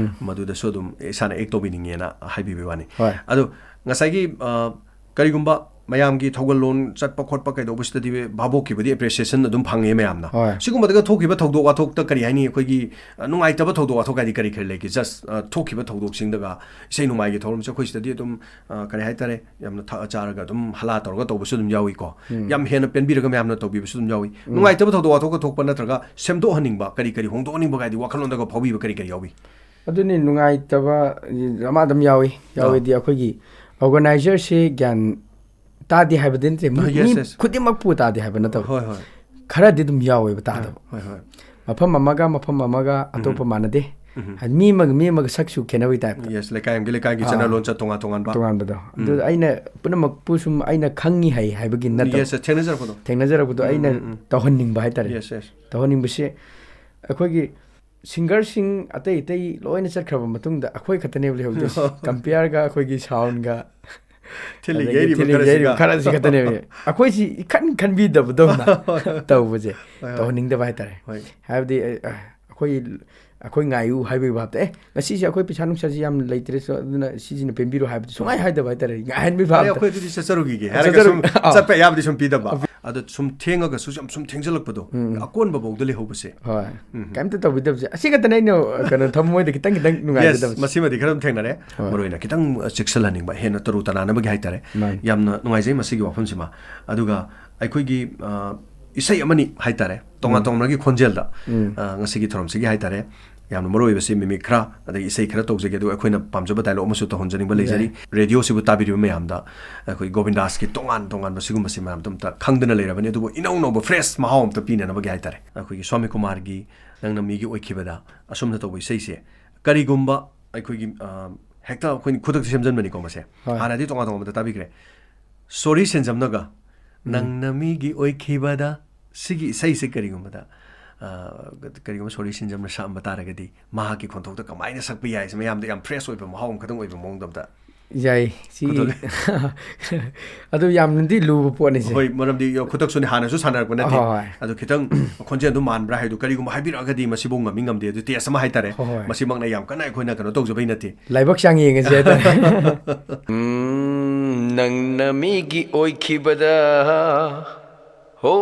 ꯃꯗꯨꯗꯁꯨ ꯑꯗꯨꯝ ꯏꯁꯥꯅ ꯑꯦꯛ ꯇꯧꯕꯤꯅꯤꯡꯉꯦꯅ ꯍꯥꯏꯕꯤꯕꯒꯤ ꯋꯥꯅꯤ ꯑꯗꯣ ꯉꯁꯥꯏꯒꯤ ꯀꯔꯤꯒꯨꯝꯕ ꯃꯌꯥꯝꯒꯤ ꯊꯧꯒꯜꯂꯣꯟ ꯆꯠꯄ ꯈꯣꯠꯄ ꯀꯩꯗꯧꯕꯁꯤꯗꯗꯤ ꯚꯥꯕꯣꯛꯀꯤꯕꯨꯗꯤ ꯑꯦꯄ꯭ꯔꯤꯁꯤꯌꯦꯁꯟ ꯑꯗꯨꯝ ꯐꯪꯉꯦ ꯃꯌꯥꯝꯅ ꯁꯤꯒꯨꯝꯕꯗꯒ ꯊꯣꯛꯈꯤꯕ ꯊꯧꯗꯣꯛ ꯋꯥꯊꯣꯛꯇ ꯀꯔꯤ ꯍꯥꯏꯅꯤ ꯑꯩꯈꯣꯏꯒꯤ ꯅꯨꯡꯉꯥꯏꯇꯕ ꯊꯧꯗꯣꯛ ꯋꯥꯊꯣꯛ ꯍꯥꯏꯗꯤ ꯀꯔꯤ ꯂꯩꯒꯦ ꯖꯁ ꯊꯣꯛꯈꯤꯕ ꯊꯧꯗꯣꯛꯁꯤꯡꯗꯒ ꯏꯁꯩ ꯅꯣꯡꯃꯥꯏꯒꯤ ꯊꯧꯔꯝꯁꯦ ꯑꯩꯈꯣꯏ ꯁꯤꯗꯗꯤ ꯑꯗꯨꯝ ꯀꯔꯤ ꯍꯥꯏꯇꯥꯔꯦ ꯌꯥꯝꯅ ꯊꯛꯑ ꯆꯥꯔꯒ ꯑꯗꯨꯝ ꯍꯂꯥ ꯇꯧꯔꯒ ꯇꯧꯕꯁꯨ ꯑꯗꯨꯝ ꯌꯥꯎꯏꯀꯣ ꯌꯥꯝ ꯍꯦꯟꯅ ꯄꯦꯟꯕꯤꯔꯒ ꯃꯌꯥꯝꯅ ꯇꯧꯕꯤꯕꯁꯨ ꯑꯗꯨꯝ ꯌꯥꯎꯏ ꯅꯨꯡꯉꯥꯏꯇꯕ ꯊꯧꯗꯣꯛ ꯋꯥꯊꯣꯛꯀ ꯊꯣꯛꯄ ꯅꯠꯇ꯭ꯔꯒ ꯁꯦꯝꯗꯣꯛꯍꯟꯅꯤꯡꯕ ꯀꯔꯤ ꯍꯣꯡꯗꯣꯛꯍꯟꯅꯤꯡꯕ ꯀꯥꯏꯗꯤ ꯋꯥꯈꯜꯂꯣꯟꯗꯒ ꯐꯥꯎꯕꯤꯕ ꯀꯔꯤ ꯌꯥꯎꯏ ꯑꯗꯨꯅꯤ ꯅꯨꯡꯉꯥꯏꯇꯕ ꯑꯃ ꯑꯗꯨꯝ ꯌꯥꯎꯏꯗꯤ ꯑꯩꯈꯣꯏꯒꯤ ꯑꯣꯔꯒꯅꯥꯏꯖꯔꯁꯤ ꯒ꯭ꯌꯥꯟ ꯇꯥꯗꯦ ꯍꯥꯏꯕꯗꯤ ꯅꯠꯇꯦ ꯃꯤ ꯈꯨꯗꯤꯡꯃꯛꯄꯨ ꯇꯥꯗे ꯍꯥꯏꯕ ꯅꯠꯇꯕ ꯈꯔꯗꯤ ꯑꯗꯨꯝ ꯌꯥꯎꯋꯦꯕ ꯇꯥꯗꯕ ꯃꯐꯝ ꯑꯃꯒ ꯑꯇꯣꯞꯄ ꯃꯥꯟꯅꯗꯦ ꯃꯤ ꯑꯃꯒ ꯁꯛꯁꯨ ꯈꯦꯠꯅꯕꯒꯤ ꯇꯥꯏꯞꯇ ꯂꯩꯀꯥꯏꯒꯤ ꯆꯠꯅꯂꯣꯟ ꯇꯣꯉꯥꯟꯕꯗꯣ ꯑꯗꯨ ꯑꯩꯅ ꯄꯨꯝꯅꯃꯛꯄꯨ ꯁꯨꯝ ꯑꯩꯅ ꯈꯪꯉꯤ ꯍꯥꯏꯕꯒꯤ ꯅꯠꯇꯕ ꯊꯦꯡꯅꯖꯔꯛꯄꯗꯣ ꯑꯩꯅ ꯇꯧꯍꯟꯅꯤꯡꯕ ꯍꯥꯏꯇꯥꯔꯦ ꯇꯧꯍꯟꯅꯤꯡꯕꯁꯦ ꯑꯩꯈꯣꯏꯒꯤ ꯁꯤꯡꯒꯔꯁꯤꯡ ꯑꯇꯩ ꯂꯣꯏꯅ ꯆꯠꯈ꯭ꯔꯕꯃꯇꯨꯡꯗ ꯑꯩꯈꯣꯏ ꯈꯛꯇꯅꯦꯕ ꯂꯩꯍꯧꯗꯣꯏꯁꯦ ꯀꯝꯄꯤꯌꯔꯒ ꯑꯩꯈꯣꯏꯒꯤ ꯁꯥꯎꯟꯒ ꯈꯔꯁꯤ ꯈꯛꯇꯅꯦꯕ ꯑꯩꯈꯣꯏꯁꯤ ꯏꯈꯟ ꯈꯟꯕꯤꯗꯕꯗꯧꯅ ꯇꯧꯕꯁꯦ ꯇꯧꯍꯟꯅꯤꯡꯗꯕ ꯍꯥꯏꯇꯥꯔꯦ ꯍꯥꯏꯕꯗꯤ ꯑꯩꯈꯣꯏ ꯉꯥꯏꯌꯨ ꯍꯥꯏꯕꯒꯤ ꯚꯥꯕꯇ ꯉꯁꯤꯁꯦ ꯑꯩꯈꯣꯏ ꯄꯩꯁꯥ ꯅꯨꯡꯁꯥꯁꯤ ꯌꯥꯝ ꯂꯩꯇ꯭ꯔꯦ ꯑꯗꯨꯅ ꯁꯤꯁꯤꯅ ꯄꯦꯟꯕꯤꯔꯣ ꯍꯥꯏꯕꯗꯤ ꯁꯨꯡꯉꯥꯏ ꯍꯥꯏꯗꯕ ꯍꯥꯏꯇꯥꯔꯦ ꯉꯥꯏꯍꯟꯕꯒꯤ ꯚꯥꯕꯇ ꯑꯩꯈꯣꯏ ꯑꯗꯨꯗꯤ ꯆꯠꯆꯔꯨꯈꯤꯒꯦ ꯍꯥꯏꯔꯒ ꯁꯨꯝ ꯆꯠꯄ ꯑꯌꯥꯕꯗꯤ ꯁꯨꯝ ꯄꯤꯗꯕ ꯑꯗꯣ ꯁꯨꯝ ꯊꯦꯡꯉꯒꯁꯨ ꯁꯨꯝ ꯊꯦꯡꯖꯜꯂꯛꯄꯗꯣ ꯑꯀꯣꯟꯕ ꯐꯥꯎꯗ ꯂꯩꯍꯧꯕꯁꯦ ꯀꯩꯝꯇ ꯇꯧꯕꯤꯗꯕꯁꯦ ꯑꯁꯤ ꯈꯛꯇꯅꯦ ꯑꯩꯅ ꯀꯩꯅꯣ ꯊꯃꯣꯏꯗ ꯈꯤꯇꯪ ꯅꯨꯡꯉꯥꯏꯖꯗꯕꯁꯦ ꯃꯁꯤꯃꯗꯤ ꯈꯔ ꯑꯗꯨꯝ ꯊꯦꯡꯅꯔꯦ ꯃꯔꯨꯑꯣꯏꯅ ꯈꯤꯇꯪ ꯆꯦꯛꯁꯤꯜꯍꯟꯅꯤꯡꯕ ꯍꯦꯟꯅ ꯇꯔꯨ ꯇꯅꯥꯅꯕꯒꯤ ꯍꯥꯏꯇꯥꯔꯦ ꯌꯥꯝꯅ ꯅꯨꯡꯉꯥꯏꯖꯩ ꯃꯁꯤꯒꯤ ꯋꯥꯐꯝꯁꯤꯃ ꯑꯗꯨꯒ ꯑꯩꯈꯣꯏꯒꯤ ꯏꯁꯩ ꯑꯃꯅꯤ ꯍꯥꯏꯇꯥꯔꯦ ꯇꯣꯉꯥꯟꯒꯤ ꯈꯣꯟꯖꯦꯜꯗ ꯉꯁꯤꯒꯤ ꯊꯧꯔꯝꯁꯤꯒꯤ ꯍꯥꯏꯇꯥꯔꯦ ꯌꯥꯝꯅ ꯃꯔꯨꯑꯣꯏꯕꯁꯤ ꯃꯤꯃꯤꯛ ꯈꯔ ꯑꯗꯒꯤ ꯏꯁꯩ ꯈꯔ ꯇꯧꯖꯒꯦ ꯑꯗꯨꯒ ꯑꯩꯈꯣꯏꯅ ꯄꯥꯝꯖꯕ ꯗꯥꯏꯂꯣꯛ ꯑꯃꯁꯨ ꯇꯧꯍꯟꯖꯅꯤꯡꯕ ꯂꯩꯖꯔꯤ ꯔꯦꯗꯤꯑꯣꯁꯤꯕꯨ ꯇꯥꯕꯤꯔꯤꯕ ꯃꯌꯥꯝꯗ ꯑꯩꯈꯣꯏ ꯒꯣꯕꯤꯟꯗꯥꯁꯀꯤ ꯇꯣꯉꯥꯟꯕ ꯁꯤꯒꯨꯝꯕꯁꯤ ꯃꯌꯥꯝꯗ ꯑꯝꯇ ꯈꯪꯗꯅ ꯂꯩꯔꯕꯅꯤ ꯑꯗꯨꯕꯨ ꯏꯅꯧ ꯅꯧꯕ ꯐ꯭ꯔꯦꯁ ꯃꯍꯥꯎ ꯑꯝꯇ ꯄꯤꯅꯅꯕꯒꯤ ꯍꯥꯏꯇꯥꯔꯦ ꯑꯩꯈꯣꯏꯒꯤ ꯁ꯭ꯋꯥꯃꯤ ꯀꯨꯃꯥꯔꯒꯤ ꯅꯪꯅ ꯃꯤꯒꯤ ꯑꯣꯏꯈꯤꯕꯗ ꯑꯁꯨꯝꯅ ꯇꯧꯕ ꯏꯁꯩꯁꯦ ꯀꯔꯤꯒꯨꯝꯕ ꯑꯩꯈꯣꯏꯒꯤ ꯍꯦꯛꯇ ꯑꯩꯈꯣꯏꯅ ꯈꯨꯗꯛꯇ ꯁꯦꯝꯖꯟꯕꯅꯤꯀꯣ ꯃꯁꯦ ꯍꯥꯟꯅꯗꯤ ꯇꯣꯉꯥꯟꯕꯗ ꯇꯥꯕꯤꯈ꯭ꯔꯦ ꯁꯣꯔꯤ ꯁꯦꯟꯖꯝꯅꯒ ꯅꯪꯅ ꯃꯤꯒꯤ ꯑꯣꯏꯈꯤꯕꯗ ꯁꯤꯒꯤ ꯏꯁꯩꯁꯦ ꯀꯔꯤꯒꯨꯝꯕꯗ ꯀꯔꯤꯒꯨꯝꯕ ꯁꯣꯔꯤ ꯁꯤꯟꯖꯝꯅ ꯁꯛꯑꯝꯕ ꯇꯥꯔꯒꯗꯤ ꯃꯍꯥꯛꯀꯤ ꯈꯣꯟꯊꯣꯛꯇ ꯀꯃꯥꯏꯅ ꯁꯛꯄ ꯌꯥꯏ ꯃꯌꯥꯝꯗ ꯌꯥꯝ ꯐ꯭ꯔꯦꯁ ꯑꯣꯏꯕ ꯃꯍꯥꯎ ꯑꯃꯈꯛꯇꯪ ꯑꯣꯏꯕ ꯃꯑꯣꯡꯗ ꯑꯝꯇ ꯌꯥꯏ ꯁꯤ ꯑꯗꯨ ꯌꯥꯝꯅꯗꯤ ꯂꯨꯕ ꯄꯣꯠꯅꯤꯁꯦ ꯍꯣꯏ ꯃꯔꯝꯗꯤ ꯈꯨꯗꯛꯁꯨꯅꯤ ꯍꯥꯟꯅꯁꯨ ꯁꯥꯟꯅꯔꯛꯄ ꯅꯠꯇꯦ ꯍꯣꯏ ꯑꯗꯨ ꯈꯤꯇꯪ ꯈꯣꯟꯖꯦꯜꯗꯨ ꯃꯥꯟꯕ꯭ꯔꯥ ꯍꯥꯏꯗꯨ ꯀꯔꯤꯒꯨꯝꯕ ꯍꯥꯏꯕꯤꯔꯛꯑꯒꯗꯤ ꯃꯁꯤꯕꯨ ꯉꯝꯃꯤ ꯉꯝꯗꯦ ꯑꯗꯨ ꯇꯦꯁ ꯑꯃ ꯍꯥꯏꯇꯥꯔꯦ ꯍꯣꯏ ꯃꯁꯤꯃꯛꯅ ꯌꯥꯝ ꯀꯟꯅ ꯑꯩꯈꯣꯏꯅ ꯀꯩꯅꯣ ꯇꯧꯖꯕꯩ ꯅꯠꯇꯦ ꯂꯥꯏꯕꯛ ꯆꯥꯡ ꯌꯦꯡꯉꯁꯤ ꯍꯥꯏꯇꯥꯔꯦ ꯅꯪꯅ ꯃꯤꯒꯤ ꯑꯣꯏꯈꯤꯕꯗ ꯍꯣ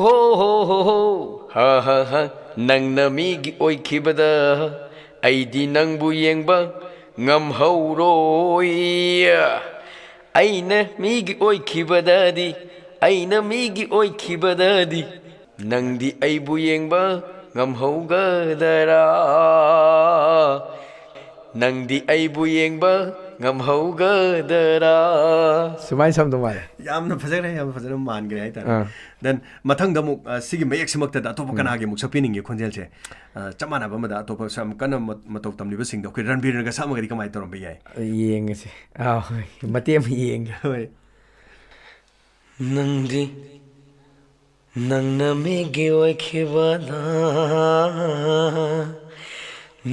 ꯍꯣ ꯍꯣ ꯍꯣ ꯍꯣ ꯍꯥ ꯍꯥ ꯍꯥ ꯅꯪꯅ ꯃꯤꯒꯤ ꯑꯣꯏꯈꯤꯕꯗ ꯑꯩꯗꯤ ꯅꯪꯕꯨ ꯌꯦꯡꯕ ꯉꯝꯍꯧꯔꯣꯏ ꯑꯩꯅ ꯃꯤꯒꯤ ꯑꯣꯏꯈꯤꯕꯗꯗꯤ ꯑꯩꯅ ꯃꯤꯒꯤ ꯑꯣꯏꯈꯤꯕꯗꯗꯤ ꯅꯪꯗꯤ ꯑꯩꯕꯨ ꯌꯦꯡꯕ ꯉꯝꯍꯧꯒꯗꯔꯥ ꯅꯪꯗꯤ ꯑꯩꯕꯨ ꯌꯦꯡꯕ ꯉꯝꯍꯧꯒꯗꯔꯥ ꯁꯨꯃꯥꯏꯅ ꯁꯝꯗꯧ ꯃꯥꯜꯂꯦ ꯌꯥꯝꯅ ꯐꯖꯈ꯭ꯔꯦ ꯌꯥꯝꯅ ꯐꯖꯅ ꯃꯥꯟꯈ꯭ꯔꯦ ꯍꯥꯏꯇꯥꯔꯦ ꯗꯦꯟ ꯃꯊꯪꯗ ꯑꯃꯨꯛ ꯁꯤꯒꯤ ꯃꯌꯦꯛꯁꯤꯃꯛꯇꯗ ꯑꯇꯣꯞꯄ ꯀꯅꯥꯒꯤ ꯑꯃꯨꯛ ꯁꯛꯄꯤꯅꯤꯡꯉꯤ ꯈꯣꯟꯖꯦꯜꯁꯦ ꯆꯞ ꯃꯥꯟꯅꯕ ꯑꯃꯗ ꯑꯇꯣꯞꯄ ꯌꯥꯝ ꯀꯟꯅ ꯃꯇꯧ ꯇꯝꯂꯤꯕꯁꯤꯡꯗꯣ ꯑꯩꯈꯣꯏ ꯔꯟꯕꯤꯔꯅꯒ ꯁꯛꯑꯃꯒꯗꯤ ꯀꯃꯥꯏꯅ ꯇꯧꯔꯝꯕ ꯌꯥꯏ ꯌꯦꯡꯉꯁꯤ ꯍꯣꯏ ꯃꯇꯦꯛ ꯑꯃ ꯌꯦꯡꯒꯦ ꯍꯣꯏ ꯅꯪꯗꯤ ꯅꯪꯅ ꯃꯤꯒꯤ ꯑꯣꯏꯈꯤꯕꯗ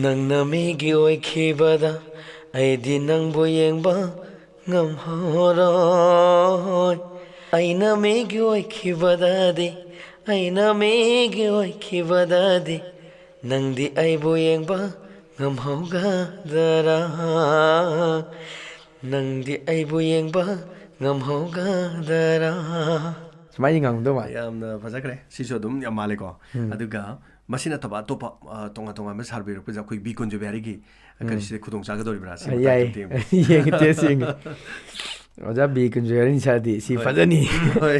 ꯅꯪꯅ ꯃꯤꯒꯤ ꯑꯣꯏꯈꯤꯕꯗ ꯑꯩꯗꯤ ꯅꯪꯕꯨ ꯌꯦꯡꯕ ꯉꯝꯍꯧꯔꯣꯏ ꯑꯩꯅ ꯃꯤꯒꯤ ꯑꯣꯏꯈꯤꯕꯗꯗꯤ ꯑꯩꯅ ꯃꯤꯒꯤ ꯑꯣꯏꯈꯤꯕꯗꯗꯤ ꯅꯪꯗꯤ ꯑꯩꯕꯨ ꯌꯦꯡꯕ ꯉꯝꯍꯧꯒꯗꯔꯥ ꯅꯪꯗꯤ ꯑꯩꯕꯨ ꯌꯦꯡꯕ ꯉꯝꯍꯧꯒꯗꯔꯥ ꯁꯨꯃꯥꯏꯅ ꯉꯥꯡꯗꯧ ꯃꯥꯜꯂꯦ ꯌꯥꯝꯅ ꯐꯖꯈ꯭ꯔꯦ ꯁꯤꯁꯨ ꯑꯗꯨꯝ ꯌꯥꯝ ꯃꯥꯜꯂꯦꯀꯣ ꯑꯗꯨꯒ ꯃꯁꯤ ꯅꯠꯇꯕ ꯑꯇꯣꯞꯄ ꯇꯣꯉꯥꯟ ꯇꯣꯉꯥꯟꯕ ꯁꯥꯕꯤꯔꯛꯄꯁꯦ ꯑꯩꯈꯣꯏ ꯕꯤ ꯀꯨꯟꯖꯕꯤꯍꯥꯔꯤꯒꯤ ꯀꯔꯤꯁꯤꯗ ꯈꯨꯗꯣꯡ ꯆꯥꯒꯗꯧꯔꯤꯕ꯭ꯔꯥ ꯁꯤ ꯌꯥꯏ ꯃꯇꯥꯡꯗ ꯌꯦꯡꯕ ꯌꯦꯡꯒꯦ ꯇꯦꯁ ꯌꯦꯡꯒꯦ ꯑꯣꯖꯥ ꯕꯤ ꯀꯨꯟꯖꯣꯏꯔꯤꯟ ꯁꯥꯗꯤ ꯁꯤ ꯐꯖꯅꯤ ꯍꯣꯏ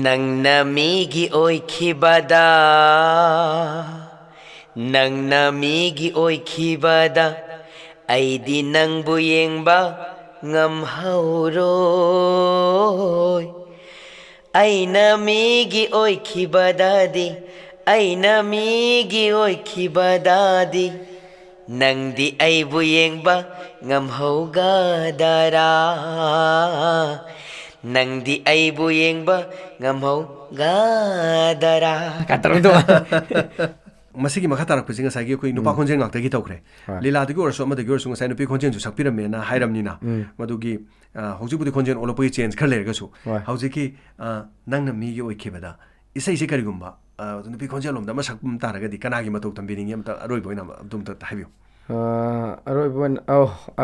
ꯅꯪꯅ ꯃꯤꯒꯤ ꯑꯣꯏꯈꯤꯕꯗ ꯅꯪꯅ ꯃꯤꯒꯤ ꯑꯣꯏꯈꯤꯕꯗ ꯑꯩꯗꯤ ꯅꯪꯕꯨ ꯌꯦꯡꯕ ꯉꯝꯍꯧꯔꯣꯏ ꯑꯩꯅ ꯃꯤꯒꯤ ꯑꯣꯏꯈꯤꯕꯗꯗꯤ ꯑꯩꯅ ꯃꯤꯒꯤ ꯑꯣꯏꯈꯤꯕꯗꯗꯤ ꯅꯪꯗꯤ ꯑꯩꯕꯨ ꯌꯦꯡꯕ ꯉꯝꯍꯧꯒꯗꯔꯥ ꯅꯪꯗꯤ ꯑꯩꯕꯨ ꯌꯦꯡꯕ ꯉꯝꯍꯧꯒꯗꯔꯥ ꯀꯇꯔꯗꯣ ꯃꯁꯤꯒꯤ ꯃꯈꯥ ꯇꯥꯔꯛꯄꯁꯤ ꯉꯁꯥꯏꯒꯤ ꯑꯩꯈꯣꯏ ꯅꯨꯄꯥ ꯈꯣꯟꯖꯦꯜ ꯉꯥꯛꯇꯒꯤ ꯇꯧꯈ꯭ꯔꯦ ꯍꯣꯏ ꯂꯤꯂꯥꯗꯒꯤ ꯑꯣꯏꯔꯁꯨ ꯑꯃꯗꯒꯤ ꯑꯣꯏꯔꯁꯨ ꯉꯁꯥꯏ ꯅꯨꯄꯤ ꯈꯣꯟꯖꯦꯜꯁꯨ ꯁꯛꯄꯤꯔꯝꯃꯦꯅ ꯍꯥꯏꯔꯝꯅꯤꯅ ꯃꯗꯨꯒꯤ ꯍꯧꯖꯤꯛꯄꯨꯗꯤ ꯈꯣꯟꯖꯦꯜ ꯑꯣꯜꯂꯛꯄꯒꯤ ꯆꯦꯟꯖ ꯈꯔ ꯂꯩꯔꯒꯁꯨ ꯍꯣꯏ ꯍꯧꯖꯤꯛꯀꯤ ꯅꯪꯅ ꯃꯤꯒꯤ ꯑꯣꯏꯈꯤꯕꯗ ꯏꯁꯩꯁꯤ ꯀꯔꯤꯒꯨꯝꯕ ꯅꯨꯄꯤ ꯈꯣꯟꯖꯦꯜꯂꯣꯝꯗ ꯑꯃ ꯁꯛꯄ ꯇꯥꯔꯒꯗꯤ ꯀꯅꯥꯒꯤ ꯃꯇꯧ ꯇꯝꯕꯤꯅꯤꯡꯉꯤ ꯑꯝꯇ ꯑꯔꯣꯏꯕ ꯑꯣꯏꯅ ꯑꯝꯇ ꯍꯥꯏꯕꯤꯌꯨ ꯑꯔꯣꯏꯕ ꯑꯣꯏꯅ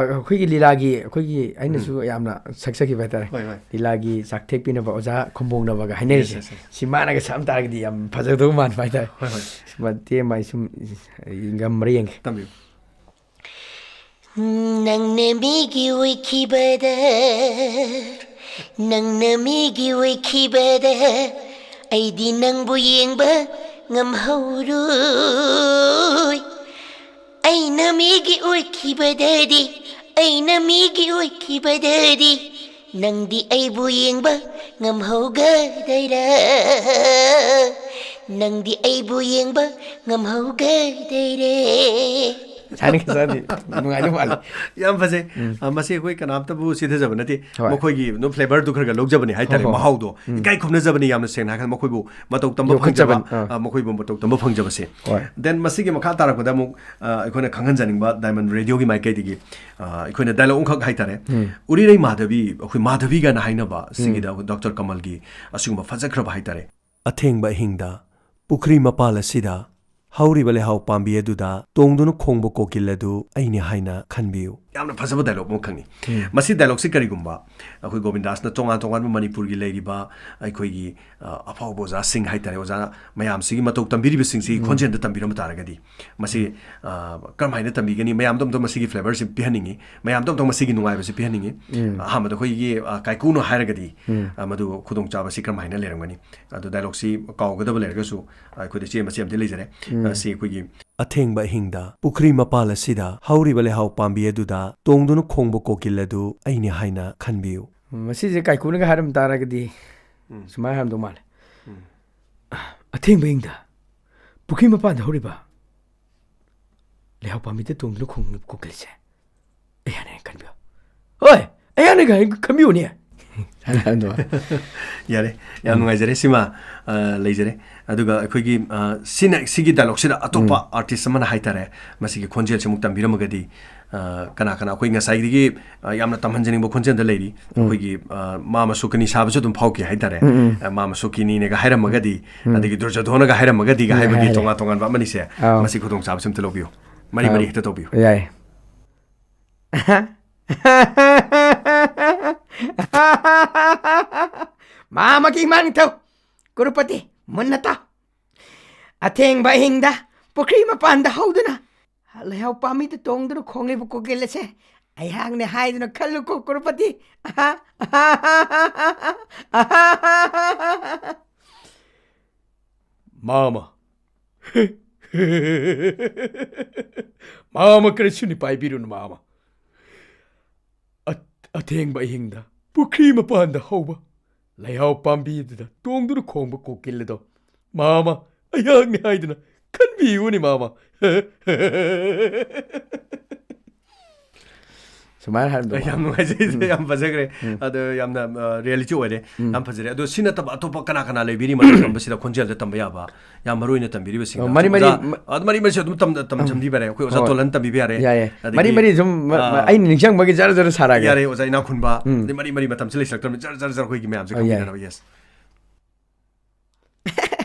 ꯑꯩꯈꯣꯏꯒꯤ ꯂꯤꯂꯥꯒꯤ ꯑꯩꯈꯣꯏꯒꯤ ꯑꯩꯅꯁꯨ ꯌꯥꯝꯅ ꯁꯛꯆꯈꯤꯕ ꯍꯥꯏꯇꯥꯔꯦ ꯍꯣꯏ ꯍꯣꯏ ꯂꯤꯂꯥꯒꯤ ꯆꯥꯛꯊꯦꯛꯄꯤꯅꯕ ꯑꯣꯖꯥ ꯈꯨꯝꯕꯣꯡꯅꯕꯒ ꯍꯥꯏꯅꯔꯤꯁꯦ Yes, yes, yes. ꯁꯤ ꯃꯥꯅꯒ ꯁꯛꯑꯝ ꯇꯥꯔꯒꯗꯤ ꯌꯥꯝ ꯐꯖꯒꯗꯧꯕ ꯃꯥꯟꯕ ꯍꯥꯏꯇꯥꯔꯦ ꯍꯣꯏ ꯍꯣꯏ ꯃꯇꯦꯛ ꯑꯃ ꯑꯩ ꯁꯨꯝ ꯉꯝꯕ꯭ꯔꯥ ꯌꯦꯡꯒꯦ ꯇꯝꯕꯤꯌꯨ ꯅꯪꯅ ꯃꯤꯒꯤ ꯑꯣꯏꯈꯤꯕꯗ ꯅꯪꯅ ꯃꯤꯒꯤ ꯑꯣꯏꯈꯤꯕꯗ ꯑꯩꯗꯤ ꯅꯪꯕꯨ ꯌꯦꯡꯕ ꯉꯝꯍꯧꯔꯣꯏ ꯑꯩꯅ ꯃꯤꯒꯤ ꯑꯣꯏꯈꯤꯕꯗꯗꯤ ꯑꯩꯅ ꯃꯤꯒꯤ ꯑꯣꯏꯈꯤꯕꯗꯗꯤ ꯅꯪꯗꯤ ꯑꯩꯕꯨ ꯌꯦꯡꯕ ꯉꯝꯍꯧꯒꯗꯔꯥ ꯅꯪꯗꯤ ꯑꯩꯕꯨ ꯌꯦꯡꯕ ꯉꯝꯍꯧꯒꯗꯔꯦ ꯁꯥꯏꯅ ꯈꯤꯇꯪꯗꯤ ꯅꯨꯡꯉꯥꯏꯗꯧ ꯃꯥꯜꯂꯦ ꯌꯥꯝ ꯐꯖꯩ ꯃꯁꯤ ꯑꯩꯈꯣꯏ ꯀꯅꯥꯝꯇꯕꯨ ꯁꯤꯊꯖꯕ ꯅꯠꯇꯦ ꯍꯣꯏ. ꯃꯈꯣꯏꯒꯤ ꯑꯗꯨꯝ ꯐ꯭ꯂꯦꯕꯔꯗꯨ ꯈꯔ ꯈꯔ ꯂꯧꯖꯕꯅꯤ ꯍꯥꯏꯇꯥꯔꯦ ꯍꯣꯏ, ꯍꯣꯏ. ꯃꯍꯥꯎꯗꯣ ꯏꯀꯥꯏ ꯈꯨꯝꯅꯖꯕꯅꯤ ꯌꯥꯝꯅ ꯁꯦꯡꯅ ꯍꯥꯏꯔꯀꯥꯟꯗ ꯃꯈꯣꯏꯕꯨ ꯃꯇꯧ ꯇꯝꯕ ꯐꯪꯖꯕ ꯌꯣꯛꯈꯠꯆꯕꯅꯤ. ꯃꯈꯣꯏꯕꯨ ꯃꯇꯧ ꯇꯝꯕ ꯐꯪꯖꯕꯁꯦ ꯍꯣꯏ. ꯗꯦꯟ ꯃꯁꯤꯒꯤ ꯃꯈꯥ ꯇꯥꯔꯛꯄꯗ ꯑꯃꯨꯛ ꯑꯩꯈꯣꯏꯅ ꯈꯪꯍꯟꯖꯅꯤꯡꯕ ꯗꯥꯏꯃꯟ ꯔꯦꯗꯤꯑꯣꯒꯤ ꯃꯥꯏꯀꯩꯗꯒꯤ ꯑꯩꯈꯣꯏꯅ ꯗꯥꯏꯂꯣꯛ ꯑꯃꯈꯛ ꯍꯥꯏꯇꯥꯔꯦ ꯎꯔꯤꯔꯩ ꯃꯥꯙꯕꯤ ꯑꯩꯈꯣꯏ ꯃꯥꯙꯕꯤꯒꯅ ꯍꯥꯏꯅꯕ ꯁꯤꯒꯤꯗ ꯗꯣꯛꯇꯔ ꯀꯃꯜꯒꯤ ꯑꯁꯤꯒꯨꯝꯕ ꯐꯖꯈ꯭ꯔꯕ ꯍꯥꯏꯇꯥꯔꯦ ꯑꯊꯦꯡꯕ ꯑꯍꯤꯡꯗ ꯄꯨꯈ꯭ꯔꯤ ꯃꯄꯥꯜ ꯑꯁꯤꯗ ꯍꯧꯔꯤꯕ ꯂꯩꯍꯥꯎ ꯄꯥꯝꯕꯤ ꯑꯗꯨꯗ ꯇꯣꯡꯗꯨꯅ ꯈꯣꯡꯕ ꯀꯣꯀꯤꯜ ꯑꯗꯨ ꯑꯩꯅꯤ ꯍꯥꯏꯅ ꯈꯟꯕꯤꯌꯨ ꯌꯥꯝꯅ ꯐꯖꯕ ꯗꯥꯏꯂꯣꯛ ꯑꯃꯈꯛꯅꯤ ꯃꯁꯤ ꯗꯥꯏꯂꯣꯛꯁꯤ ꯀꯔꯤꯒꯨꯝꯕ ꯑꯩꯈꯣꯏ ꯒꯣꯕꯤꯟꯗꯥꯁꯅ ꯇꯣꯉꯥꯟ ꯇꯣꯉꯥꯟꯕ ꯃꯅꯤꯄꯨꯔꯒꯤ ꯂꯩꯔꯤꯕ ꯑꯩꯈꯣꯏꯒꯤ ꯑꯐꯥꯎꯕ ꯑꯣꯖꯥꯁꯤꯡ ꯍꯥꯏꯇꯥꯔꯦ ꯑꯣꯖꯥ ꯃꯌꯥꯝꯁꯤꯒꯤ ꯃꯇꯧ ꯇꯝꯕꯤꯔꯤꯕꯁꯤꯡꯁꯤꯒꯤ ꯈꯣꯟꯖꯦꯜꯗ ꯇꯝꯕꯤꯔꯝꯕ ꯇꯥꯔꯒꯗꯤ ꯃꯁꯤ ꯀꯔꯝꯍꯥꯏꯅ ꯇꯝꯕꯤꯒꯅꯤ ꯃꯌꯥꯝꯗ ꯑꯝꯇ ꯃꯁꯤꯒꯤ ꯐ꯭ꯂꯦꯕꯔꯁꯤ ꯄꯤꯍꯟꯅꯤꯡꯉꯤ ꯃꯌꯥꯝꯗ ꯑꯝꯇ ꯃꯁꯤꯒꯤ ꯅꯨꯡꯉꯥꯏꯕꯁꯤ ꯄꯤꯍꯟꯅꯤꯡꯉꯤ ꯑꯍꯥꯟꯕꯗ ꯑꯩꯈꯣꯏꯒꯤ ꯀꯥꯏꯀꯨꯅ ꯍꯥꯏꯔꯒꯗꯤ ꯃꯗꯨ ꯈꯨꯗꯣꯡꯆꯥꯕꯁꯤ ꯀꯔꯝꯍꯥꯏꯅ ꯂꯩꯔꯝꯒꯅꯤ ꯑꯗꯨ ꯗꯥꯏꯂꯣꯛꯁꯤ ꯀꯥꯎꯒꯗꯕ ꯂꯩꯔꯒꯁꯨ ꯑꯩꯈꯣꯏꯗ ꯆꯦ ꯃꯆꯦ ꯑꯃꯗꯤ ꯂꯩꯖꯔꯦ ꯁꯤ ꯑꯩꯈꯣꯏꯒꯤ ꯑꯊꯦꯡꯕ ꯑꯍꯤꯡꯗ ꯄꯨꯈ꯭ꯔꯤ ꯃꯄꯥꯜ ꯑꯁꯤꯗ ꯍꯧꯔꯤꯕ ꯂꯩꯍꯥꯎ ꯄꯥꯝꯕꯤ ꯑꯗꯨꯗ ꯇꯣꯡꯗꯨꯅ ꯈꯣꯡꯕ ꯀꯣꯀꯤꯜ ꯑꯗꯨ ꯑꯩꯅꯤ ꯍꯥꯏꯅ ꯈꯟꯕꯤꯌꯨ ꯃꯁꯤꯁꯦ ꯀꯥꯏꯀꯨꯅꯒ ꯍꯥꯏꯔꯝ ꯇꯥꯔꯒꯗꯤ ꯁꯨꯃꯥꯏꯅ ꯍꯥꯏꯔꯝꯗꯧ ꯃꯥꯜꯂꯦ ꯑꯊꯦꯡꯕ ꯑꯍꯤꯡꯗ ꯄꯨꯈ꯭ꯔꯤ ꯃꯄꯥꯟꯗ ꯍꯧꯔꯤꯕ ꯂꯩꯍꯥꯎ ꯄꯥꯝꯕꯤꯗ ꯇꯣꯡꯗꯨꯅ ꯈꯣꯡꯂꯤꯕ ꯀꯣꯀꯤꯜꯁꯦ ꯑꯩ ꯍꯥꯟꯅ ꯈꯟꯕꯤꯌꯨ ꯍꯣꯏ ꯑꯩ ꯍꯥꯟꯅ ꯈꯟꯕꯤꯌꯨꯅꯦ ꯌꯥꯔꯦ ꯌꯥꯝ ꯅꯨꯡꯉꯥꯏꯖꯔꯦ ꯁꯤꯃ ꯂꯩꯖꯔꯦ ꯑꯗꯨꯒ ꯑꯩꯈꯣꯏꯒꯤ ꯁꯤꯒꯤ ꯗꯥꯏꯂꯣꯒꯁꯤꯗ ꯑꯇꯣꯞꯄ ꯑꯥꯔꯇꯤꯁ ꯑꯃꯅ ꯍꯥꯏꯇꯥꯔꯦ ꯃꯁꯤꯒꯤ ꯈꯣꯟꯖꯦꯜꯁꯤ ꯑꯃꯨꯛ ꯇꯝꯕꯤꯔꯝꯃꯒꯗꯤ ꯀꯅꯥ ꯑꯩꯈꯣꯏ ꯉꯁꯥꯏꯗꯒꯤ ꯌꯥꯝꯅ ꯇꯝꯍꯟꯖꯅꯤꯡꯕ ꯈꯣꯟꯖꯦꯜꯗ ꯂꯩꯔꯤ ꯑꯩꯈꯣꯏꯒꯤ ꯃꯥ ꯃꯁꯨꯀꯅꯤ ꯁꯥꯕꯁꯨ ꯑꯗꯨꯝ ꯐꯥꯎꯈꯤ ꯍꯥꯏꯇꯥꯔꯦ ꯃꯥ ꯃꯁꯨꯀꯤꯅꯤꯅꯦꯒ ꯍꯥꯏꯔꯝꯃꯒꯗꯤ ꯑꯗꯒꯤ ꯗꯨꯔꯖꯣꯙꯣꯅꯒ ꯍꯥꯏꯔꯝꯃꯒꯗꯤꯒ ꯍꯥꯏꯕꯒꯤ ꯇꯣꯉꯥꯟ ꯇꯣꯉꯥꯟꯕ ꯑꯃꯅꯤꯁꯦ ꯃꯁꯤ ꯈꯨꯗꯣꯡꯆꯥꯕꯁꯤ ꯑꯝꯇ ꯂꯧꯕꯤꯌꯨ ꯃꯔꯤ ꯃꯔꯤ ꯍꯦꯛꯇ ꯇꯧꯕꯤꯌꯨ ꯌꯥꯏ Mama ki mang tau Kurupati munna ta Atheng ba hingda Pukri ma panda hauduna Lehaw pami tu tong dunu khongi bu ko gelese Ayang ne haiduna khallu ko Kurupati Mama. Mama Krishni pai birun mama. Atheng ba hingda. Pukri mapanda hauba. Layhaw pambi da tongdu khongba kokildo. Mama ayang ni haidna. Kan biuni mama. Sumar har do. ꯌꯥꯝ ꯅꯨꯡꯉꯥꯏꯖꯩ ꯌꯥꯝ ꯐꯖꯈ꯭ꯔꯦ ꯑꯗꯣ ꯌꯥꯝꯅ reality ꯑꯣꯏꯔꯦ ꯌꯥꯝ ꯐꯖꯔꯦ ꯑꯗꯣ ꯁꯤ ꯅꯠꯇꯕ ꯑꯇꯣꯞꯄ ꯀꯅꯥ ꯂꯩꯕꯤꯔꯤ ꯃꯇꯧ ꯇꯝꯕꯁꯤꯗ ꯈꯣꯟꯖꯦꯜꯗ ꯇꯝꯕ ꯌꯥꯕ ꯌꯥꯝ ꯃꯔꯨꯑꯣꯏꯅ ꯇꯝꯕꯤꯔꯤꯕꯁꯤꯡ ꯃꯔꯤ ꯃꯔꯤꯁꯨ ꯑꯗꯨꯝ ꯇꯝꯖꯟꯕꯤꯕ ꯌꯥꯔꯦ ꯑꯩꯈꯣꯏ ꯑꯣꯖꯥ ꯇꯣꯂꯟ ꯇꯝꯕꯤꯕ ꯌꯥꯔꯦ ꯌꯥꯏ ꯃꯔꯤ ꯁꯨꯝ ꯑꯩꯅ ꯅꯤꯡꯁꯤꯡꯕꯒꯤ ꯖꯔ ꯖꯔ ꯁꯥꯔꯛꯑꯒꯦ ꯌꯥꯔꯦ ꯑꯣꯖꯥ ꯏꯅꯥꯛ ꯈꯨꯟꯕ ꯑꯗꯩ ꯃꯔꯤ ꯃꯇꯝꯁꯤ ꯂꯩꯁꯤꯜꯂꯛꯇ꯭ꯔꯕꯅꯤ ꯖꯔ ꯑꯩꯈꯣꯏꯒꯤ ꯃꯌꯥꯝꯁꯦ ꯈꯪꯃꯤꯟꯅꯅꯕ yes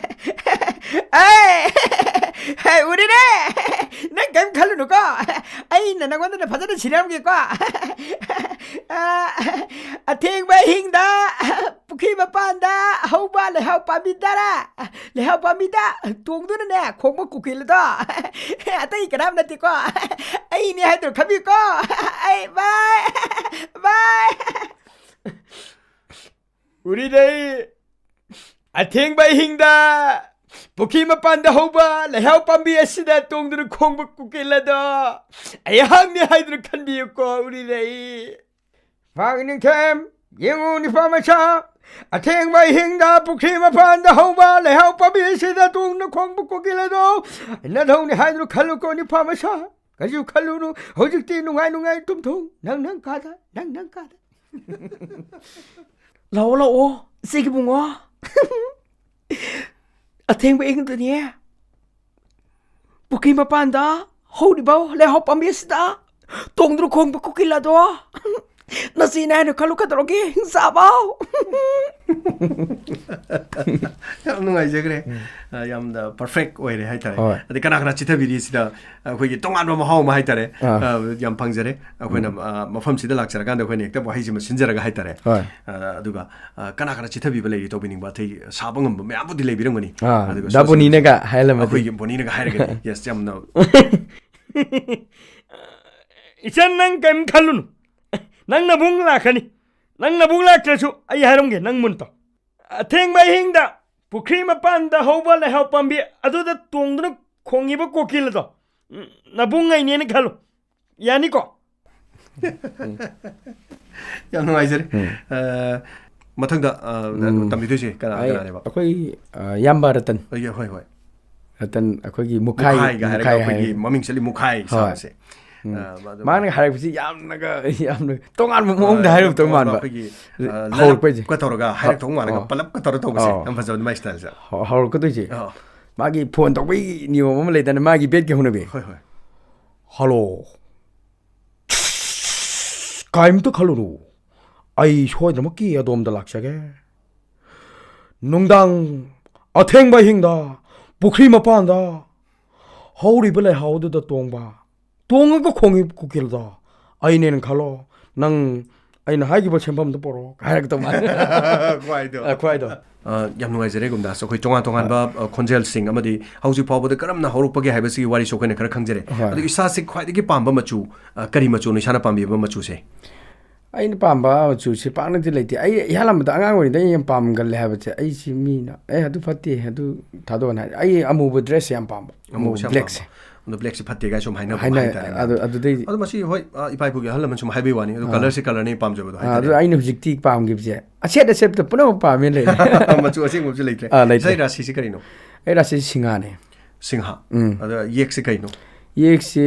Hey, uri re! Nang game khalu nu ko. Ai na nang wanda na phajana siram ge ko. Atheng ba hingda pukhi ba panda hau ba le hau pa mi da ra. Le hau pa mi da tong du na ne khong ba kukil da. Atai kadam na ti ko. Ai ni hai dur khabi ko. Ai bye. Bye. Uri dai. Atheng ba hingda. Pukhi mapanda hauba lehaw pambi asida tongdu khongba kukilado. Ayang ni haidru khanbi ko uri dai. Fagning kem yengu ni famasa. Atheng ba hingda pukhi mapanda hauba lehaw pambi asida tongdu khongba kukilado. Na thong ni haidru khalu ko ni famasa. Kaju khalu nu hojikti nungai tum thong nang kada. Lao sige bungo. Atheng ba ingin niya. Pukhi mapanda hodi ba lehaw pambi asida tongdu khongba kukilado. Nasina no kalu kadrogi sabaw. ꯌꯥꯝ ꯅꯨꯡꯉꯥꯏꯖꯈ꯭ꯔꯦ ꯌꯥꯝꯅ perfect ꯑꯣꯏꯔꯦ ꯍꯥꯏꯇꯥꯔꯦ ꯑꯗꯩ ꯀꯅꯥ ꯆꯤꯊꯕꯤꯔꯤꯁꯤꯗ ꯑꯩꯈꯣꯏꯒꯤ ꯇꯣꯉꯥꯟꯕ ꯃꯍꯥꯎ ꯑꯃ ꯍꯥꯏꯇꯥꯔꯦ ꯌꯥꯝ ꯐꯪꯖꯔꯦ ꯑꯩꯈꯣꯏꯅ ꯃꯐꯝꯁꯤꯗ ꯂꯥꯛꯆꯔꯀꯥꯟꯗ ꯑꯩꯈꯣꯏꯅ ꯍꯦꯛꯇ ꯋꯥꯍꯩꯁꯤꯃ ꯁꯤꯟꯖꯔꯒ ꯍꯥꯏꯇꯥꯔꯦ ꯑꯗꯨꯒ ꯀꯅꯥ ꯆꯤꯊꯕꯤꯕ ꯂꯩꯔꯤ ꯇꯧꯕꯤꯅꯤꯡꯕ ꯑꯇꯩ ꯁꯥꯕ ꯉꯝꯕ ꯃꯌꯥꯝꯕꯨꯗꯤ ꯂꯩꯕꯤꯔꯝꯒꯅꯤ ꯑꯗꯨꯒ ꯗꯥꯕꯣꯅꯤꯅꯒ ꯍꯥꯏꯔꯝꯃꯗꯤ ꯑꯩꯈꯣꯏꯒꯤ ꯕꯣꯅꯤꯅꯒ ꯍꯥꯏꯔꯒꯗꯤ ꯌꯦꯁ ꯌꯥꯝꯅ Isan nang kem khalunu. Nang nabung lakhani. Nang nabung lakhrasu ai haramge nang munta. Atheng ba hingda pukri mapanda hauba lehaw pambi aduda tongdu khongiba kokilado. Nabung ngai ne khalu. Yani ko. ꯌꯥꯝ ꯅꯨꯡꯉꯥꯏꯖꯔꯦ ꯃꯊꯪꯗ ꯇꯝꯕꯤꯗꯣꯏꯁꯦ ꯀꯅꯥꯅꯦꯕ ꯑꯩꯈꯣꯏ ꯌꯥꯝꯕ ꯔꯇꯟ ꯍꯣꯏ ꯔꯇꯟ ꯑꯩꯈꯣꯏꯒꯤ ꯃꯨꯈꯥꯏꯒ ꯍꯥꯏꯔꯒ ꯑꯩꯈꯣꯏꯒꯤ ꯃꯃꯤꯡ ꯆꯠꯂꯤ ꯃꯨꯈꯥꯏ ꯁꯥꯕꯁꯦ ꯃꯥꯅ ꯍꯥꯏꯔꯛꯄꯁꯤ ꯌꯥꯝꯅ ꯇꯣꯉꯥꯟꯕ ꯃꯑꯣꯡꯗ ꯍꯥꯏꯔꯛꯇꯧ ꯃꯥꯟꯕ ꯑꯩꯈꯣꯏꯒꯤ ꯍꯧꯔꯛꯄꯩꯁꯦ ꯂꯞꯀ ꯇꯧꯔꯒ ꯍꯥꯏꯔꯛꯇꯧ ꯃꯥꯜꯂꯒ ꯄꯜꯂꯞꯀ ꯇꯧꯔ ꯇꯧꯕꯁꯦ ꯌꯥꯝ ꯐꯖꯕꯅꯤ ꯃꯥꯏ ꯁ꯭ꯇꯥꯏꯜꯁꯦ ꯍꯧꯔꯛꯀꯗꯣꯏꯁꯦ ꯃꯥꯒꯤ ꯐꯣꯟ ꯇꯧꯕꯒꯤ ꯅꯤꯌꯣꯝ ꯑꯃ ꯂꯩꯗꯅ ꯃꯥꯒꯤ ꯕꯦꯠꯀꯤ ꯍꯧꯅꯕꯤ ꯍꯣꯏ ꯍꯜꯂꯣ ꯀꯥꯏꯝꯇ ꯈꯜꯂꯨꯅꯨ ꯑꯩ ꯁꯣꯏꯗꯅꯃꯛꯀꯤ ꯑꯗꯣꯝꯗ ꯂꯥꯛꯆꯒꯦ ꯅꯨꯡꯗꯥꯡ ꯑꯊꯦꯡꯕ ꯑꯍꯤꯡꯗ ꯄꯨꯈ꯭ꯔꯤ ꯃꯄꯥꯟꯗ ꯍꯧꯔꯤꯕ ꯂꯩꯍꯥꯎꯗꯨꯗ ꯇꯣꯡꯉꯒ ꯈꯣꯡꯉꯤ ꯀꯨꯀꯤꯜꯗ ꯑꯩꯅꯦꯅ ꯈꯜꯂꯣ ꯅꯪ ꯑꯩꯅ ꯍꯥꯏꯈꯤꯕ ꯁꯦꯟꯐꯝꯗ ꯄꯣꯔꯛꯑꯣ ꯍꯥꯏꯔꯛꯇꯧ ꯃꯥꯜꯂꯦ ꯈ꯭ꯋꯥꯏꯗꯣ ꯌꯥꯝ ꯅꯨꯡꯉꯥꯏꯖꯔꯦ ꯒꯨꯝꯗꯥꯁ ꯑꯩꯈꯣꯏ ꯇꯣꯉꯥꯟꯕ ꯈꯣꯟꯖꯦꯜꯁꯤꯡ ꯑꯃꯗꯤ ꯍꯧꯖꯤꯛ ꯐꯥꯎꯕꯗ ꯀꯔꯝꯅ ꯍꯧꯔꯛꯄꯒꯦ ꯍꯥꯏꯕꯁꯤꯒꯤ ꯋꯥꯔꯤꯁꯨ ꯑꯩꯈꯣꯏꯅ ꯈꯔ ꯈꯪꯖꯔꯦ ꯑꯗꯨ ꯏꯁꯥꯁꯤ ꯈ꯭ꯋꯥꯏꯗꯒꯤ ꯄꯥꯝꯕ ꯃꯆꯨ ꯀꯔꯤ ꯃꯆꯨꯅꯣ ꯏꯁꯥꯅ ꯄꯥꯝꯕꯤꯕ ꯃꯆꯨꯁꯦ ꯑꯩꯅ ꯄꯥꯝꯕ ꯃꯆꯨꯁꯤ ꯄꯥꯛꯅꯗꯤ ꯂꯩꯇꯦ ꯑꯩ ꯏꯍꯥꯟꯕꯗ ꯑꯉꯥꯡ ꯑꯣꯏꯔꯤꯉꯩꯗ ꯑꯩ ꯌꯥꯝ ꯄꯥꯝꯒꯜꯂꯦ ꯍꯥꯏꯕꯁꯦ ꯑꯩꯁꯤ ꯃꯤꯅ ꯑꯗꯨ ꯐꯠꯇꯦ ꯑꯗꯨ ꯊꯥꯗꯣꯛꯑꯅ ꯍꯥꯏ ꯑꯩ ꯑꯃꯨꯕ ꯗ꯭ꯔꯦꯁꯁꯦ ꯌꯥꯝ ꯄꯥꯝꯕ ꯑꯃꯨꯕ ꯕ꯭ꯂꯦꯛꯁꯦ ꯑꯗꯣ ꯕ꯭ꯂꯦꯛꯁꯤ ꯐꯠꯇꯦ ꯀꯥꯏ ꯁꯨꯝ ꯍꯥꯏꯅꯕ ꯑꯗꯨꯗꯩꯗꯤ ꯑꯗꯣ ꯃꯁꯤ ꯍꯣꯏ ꯏꯄꯥ ꯏꯄꯨꯒꯤ ꯑꯍꯜ ꯂꯃꯟ ꯁꯨꯝ ꯍꯥꯏꯕꯒꯤ ꯋꯥꯅꯤ ꯑꯗꯣ ꯀꯂꯔꯁꯤ ꯀꯂꯔꯅꯤ ꯄꯥꯝꯖꯕꯗꯣ ꯍꯥꯏꯇꯥꯔꯦ ꯑꯗꯨ ꯑꯩꯅ ꯍꯧꯖꯤꯛꯇꯤ ꯄꯥꯝꯈꯤꯕꯁꯦ ꯑꯁꯦꯠꯄ ꯄꯨꯝꯅꯃꯛ ꯄꯥꯝꯃꯦ ꯂꯩꯔꯦ ꯃꯆꯨ ꯑꯁꯦꯡꯕꯁꯨ ꯂꯩꯇ꯭ꯔꯦ ꯏꯁꯩ ꯔꯥꯁꯤꯁꯤ ꯀꯔꯤꯅꯣ ꯑꯩ ꯔꯥꯁꯤꯁꯤ ꯁꯤꯡꯍꯥꯅꯦ ꯁꯤꯡꯍꯥ ꯑꯗ ꯌꯦꯛꯁꯤ ꯀꯩꯅꯣ ꯌꯦꯛꯁꯤ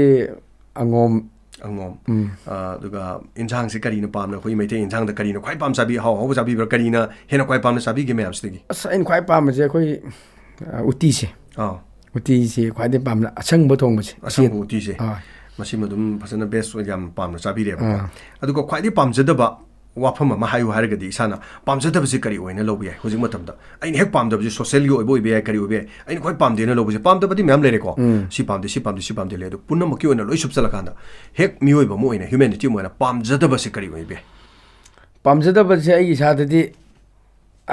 ꯑꯉꯣꯝ angom duga injang se karina pamna khoi meite injang da karina khwai pam sabi haw haw sabi bra karina hena khwai pamna sabi ge me amstigi asa in khwai pam je khoi uti se uti se khwai de pamna asang bo thong se asang uti se masi madum phasana best yam pamna sabi re ba aduga khwai de pam jada ba wafam ma hayu hargadi sana pamjada basi kari oina lobi ai hojik matamda ain hek pamda basi social gi oibo ibe kari obe ain khoi pamde na lobi pamda badi mem lere ko si pamde le do punna maki oina loi subsala kanda hek mi oiba mo oina humanity mo oina pamjada basi kari oibe pamjada basi ai sadadi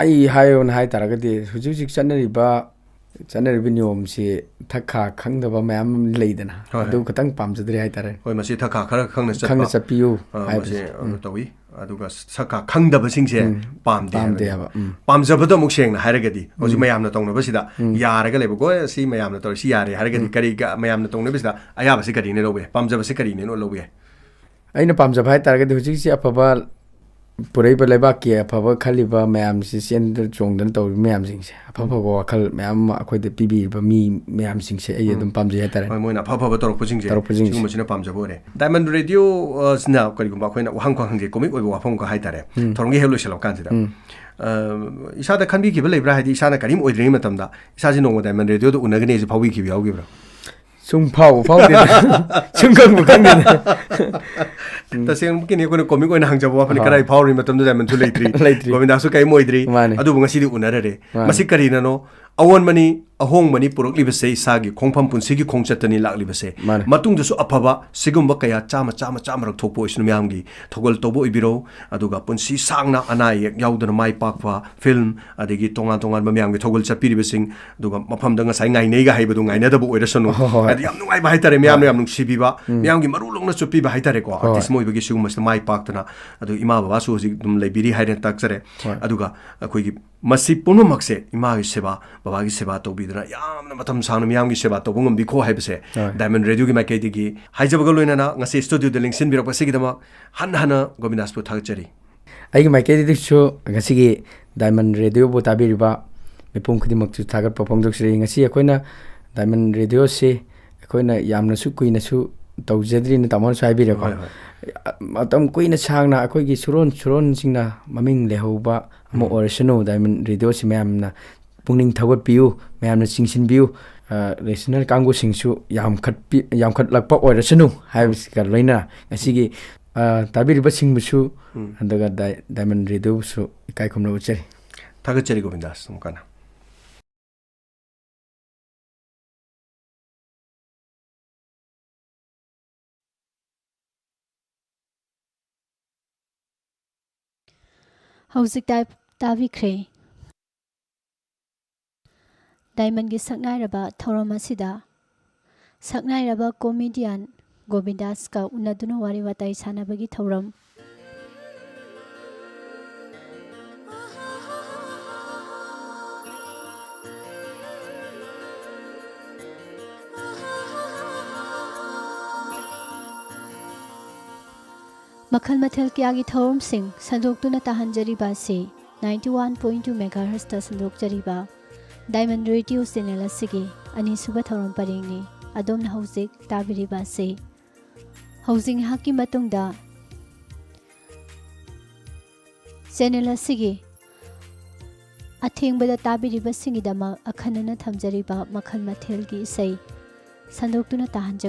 ai hayon hai taragadi hujik chanari ba chanari binyom si thakha khangdaba mayam leidana adu katang pamjadri hai tare hoi masi thakha khara khangna chapiu hai basi tawi aduga saka khangdaba singse pamde pamjabada muk sengna haragadi hoji mayamna tongna basida yaraga lebo go si mayamna tor si yare haragadi kari ga mayamna tongna basida aya basi kari ne lobe pamjaba se kari ne no lobe aina pamjaba hai taragadi hoji si afaba purai ba leba ki afaba khaliba mayam si sender chongdan taw mayam singse afaba go akhal mayam akhoi de pibi ba mi mayam singse ai adum pamje hai tare moina afaba torok pujingse singum sina pamjabo re diamond radio sna kari gumba khoina wahang khang je komik oibo wafam ko hai tare thorongi helo selo kan sida isa da khanbi ki ba lebra hadi isa na karim oidri matamda isa ji nongo diamond radio do unagane ji phawi ki yaw gi bra sung phau de sung kang bu kang de ta seng kini ko komik oina hangjabo wa pani karai phawri matam da diamond thu leitri govinda su kai moidri adu bunga sidi unarare masi kari na no awon mani ahong mani purok libase isagi khongpham punsigi khongchatani laklibase matung da su aphaba sigumba kaya chama rak thokpo isnu myamgi thogol tobo ibiro aduga punsi sangna anai yaudana mai pakwa film adigi tongan myamgi thogol chapiri besing aduga mafam danga sai ngai nei ga haibadu ngai na da bu oirasanu adi yam nungai ba haitare myam yam nung sibiba myamgi maru longna chupi ba haitare ko artist moi bagi sigum mas mai paktana adu ima baba su ji dum leibiri haire taksare aduga akoi gi masi puno makse ima gi seba baba gi seba to bidra yamna matam sang myam gi seba to bungam bikho haibase diamond radio gi makai digi haijabaga loina na ngase studio de lingsin birak pasigi dama hana govindas pu thagchari ai gi makai digi chu ngasi gi diamond radio bu tabiriba mipum khudi mak chu thagat popong doksri ngasi akoina diamond radio se akoina yamna su kuina su tawjadri na tamon sai bi ko matam kuina sangna akoi gi suron singna maming lehoba mo orisano diamond radio si mayamna pungning thagot piu mayamna singsin biu national kangu singsu yam khat lakpa orisano habis ka loina asigi tabiriba singbusu andaga diamond radio su kai khomna uchari thagachari govindas mukana Hauzik Tavikre Diamond gi SAKNAIRABA thauram asida SAKNAIRABA comedian Govindas ka unaduna wari watai sanabagi thauram Makhal mathel kyagi thauram sing sandoktuna tahanjariba se 91.2 MHz ta sandokjariba Diamond Radio channel asigi ani suba thauram paringni adom hauzik tabiriba se housing haki matungda channel asigi athengbada tabiriba singidama akhanana thamjariba makhal mathel gi sei sandoktuna tahanjariba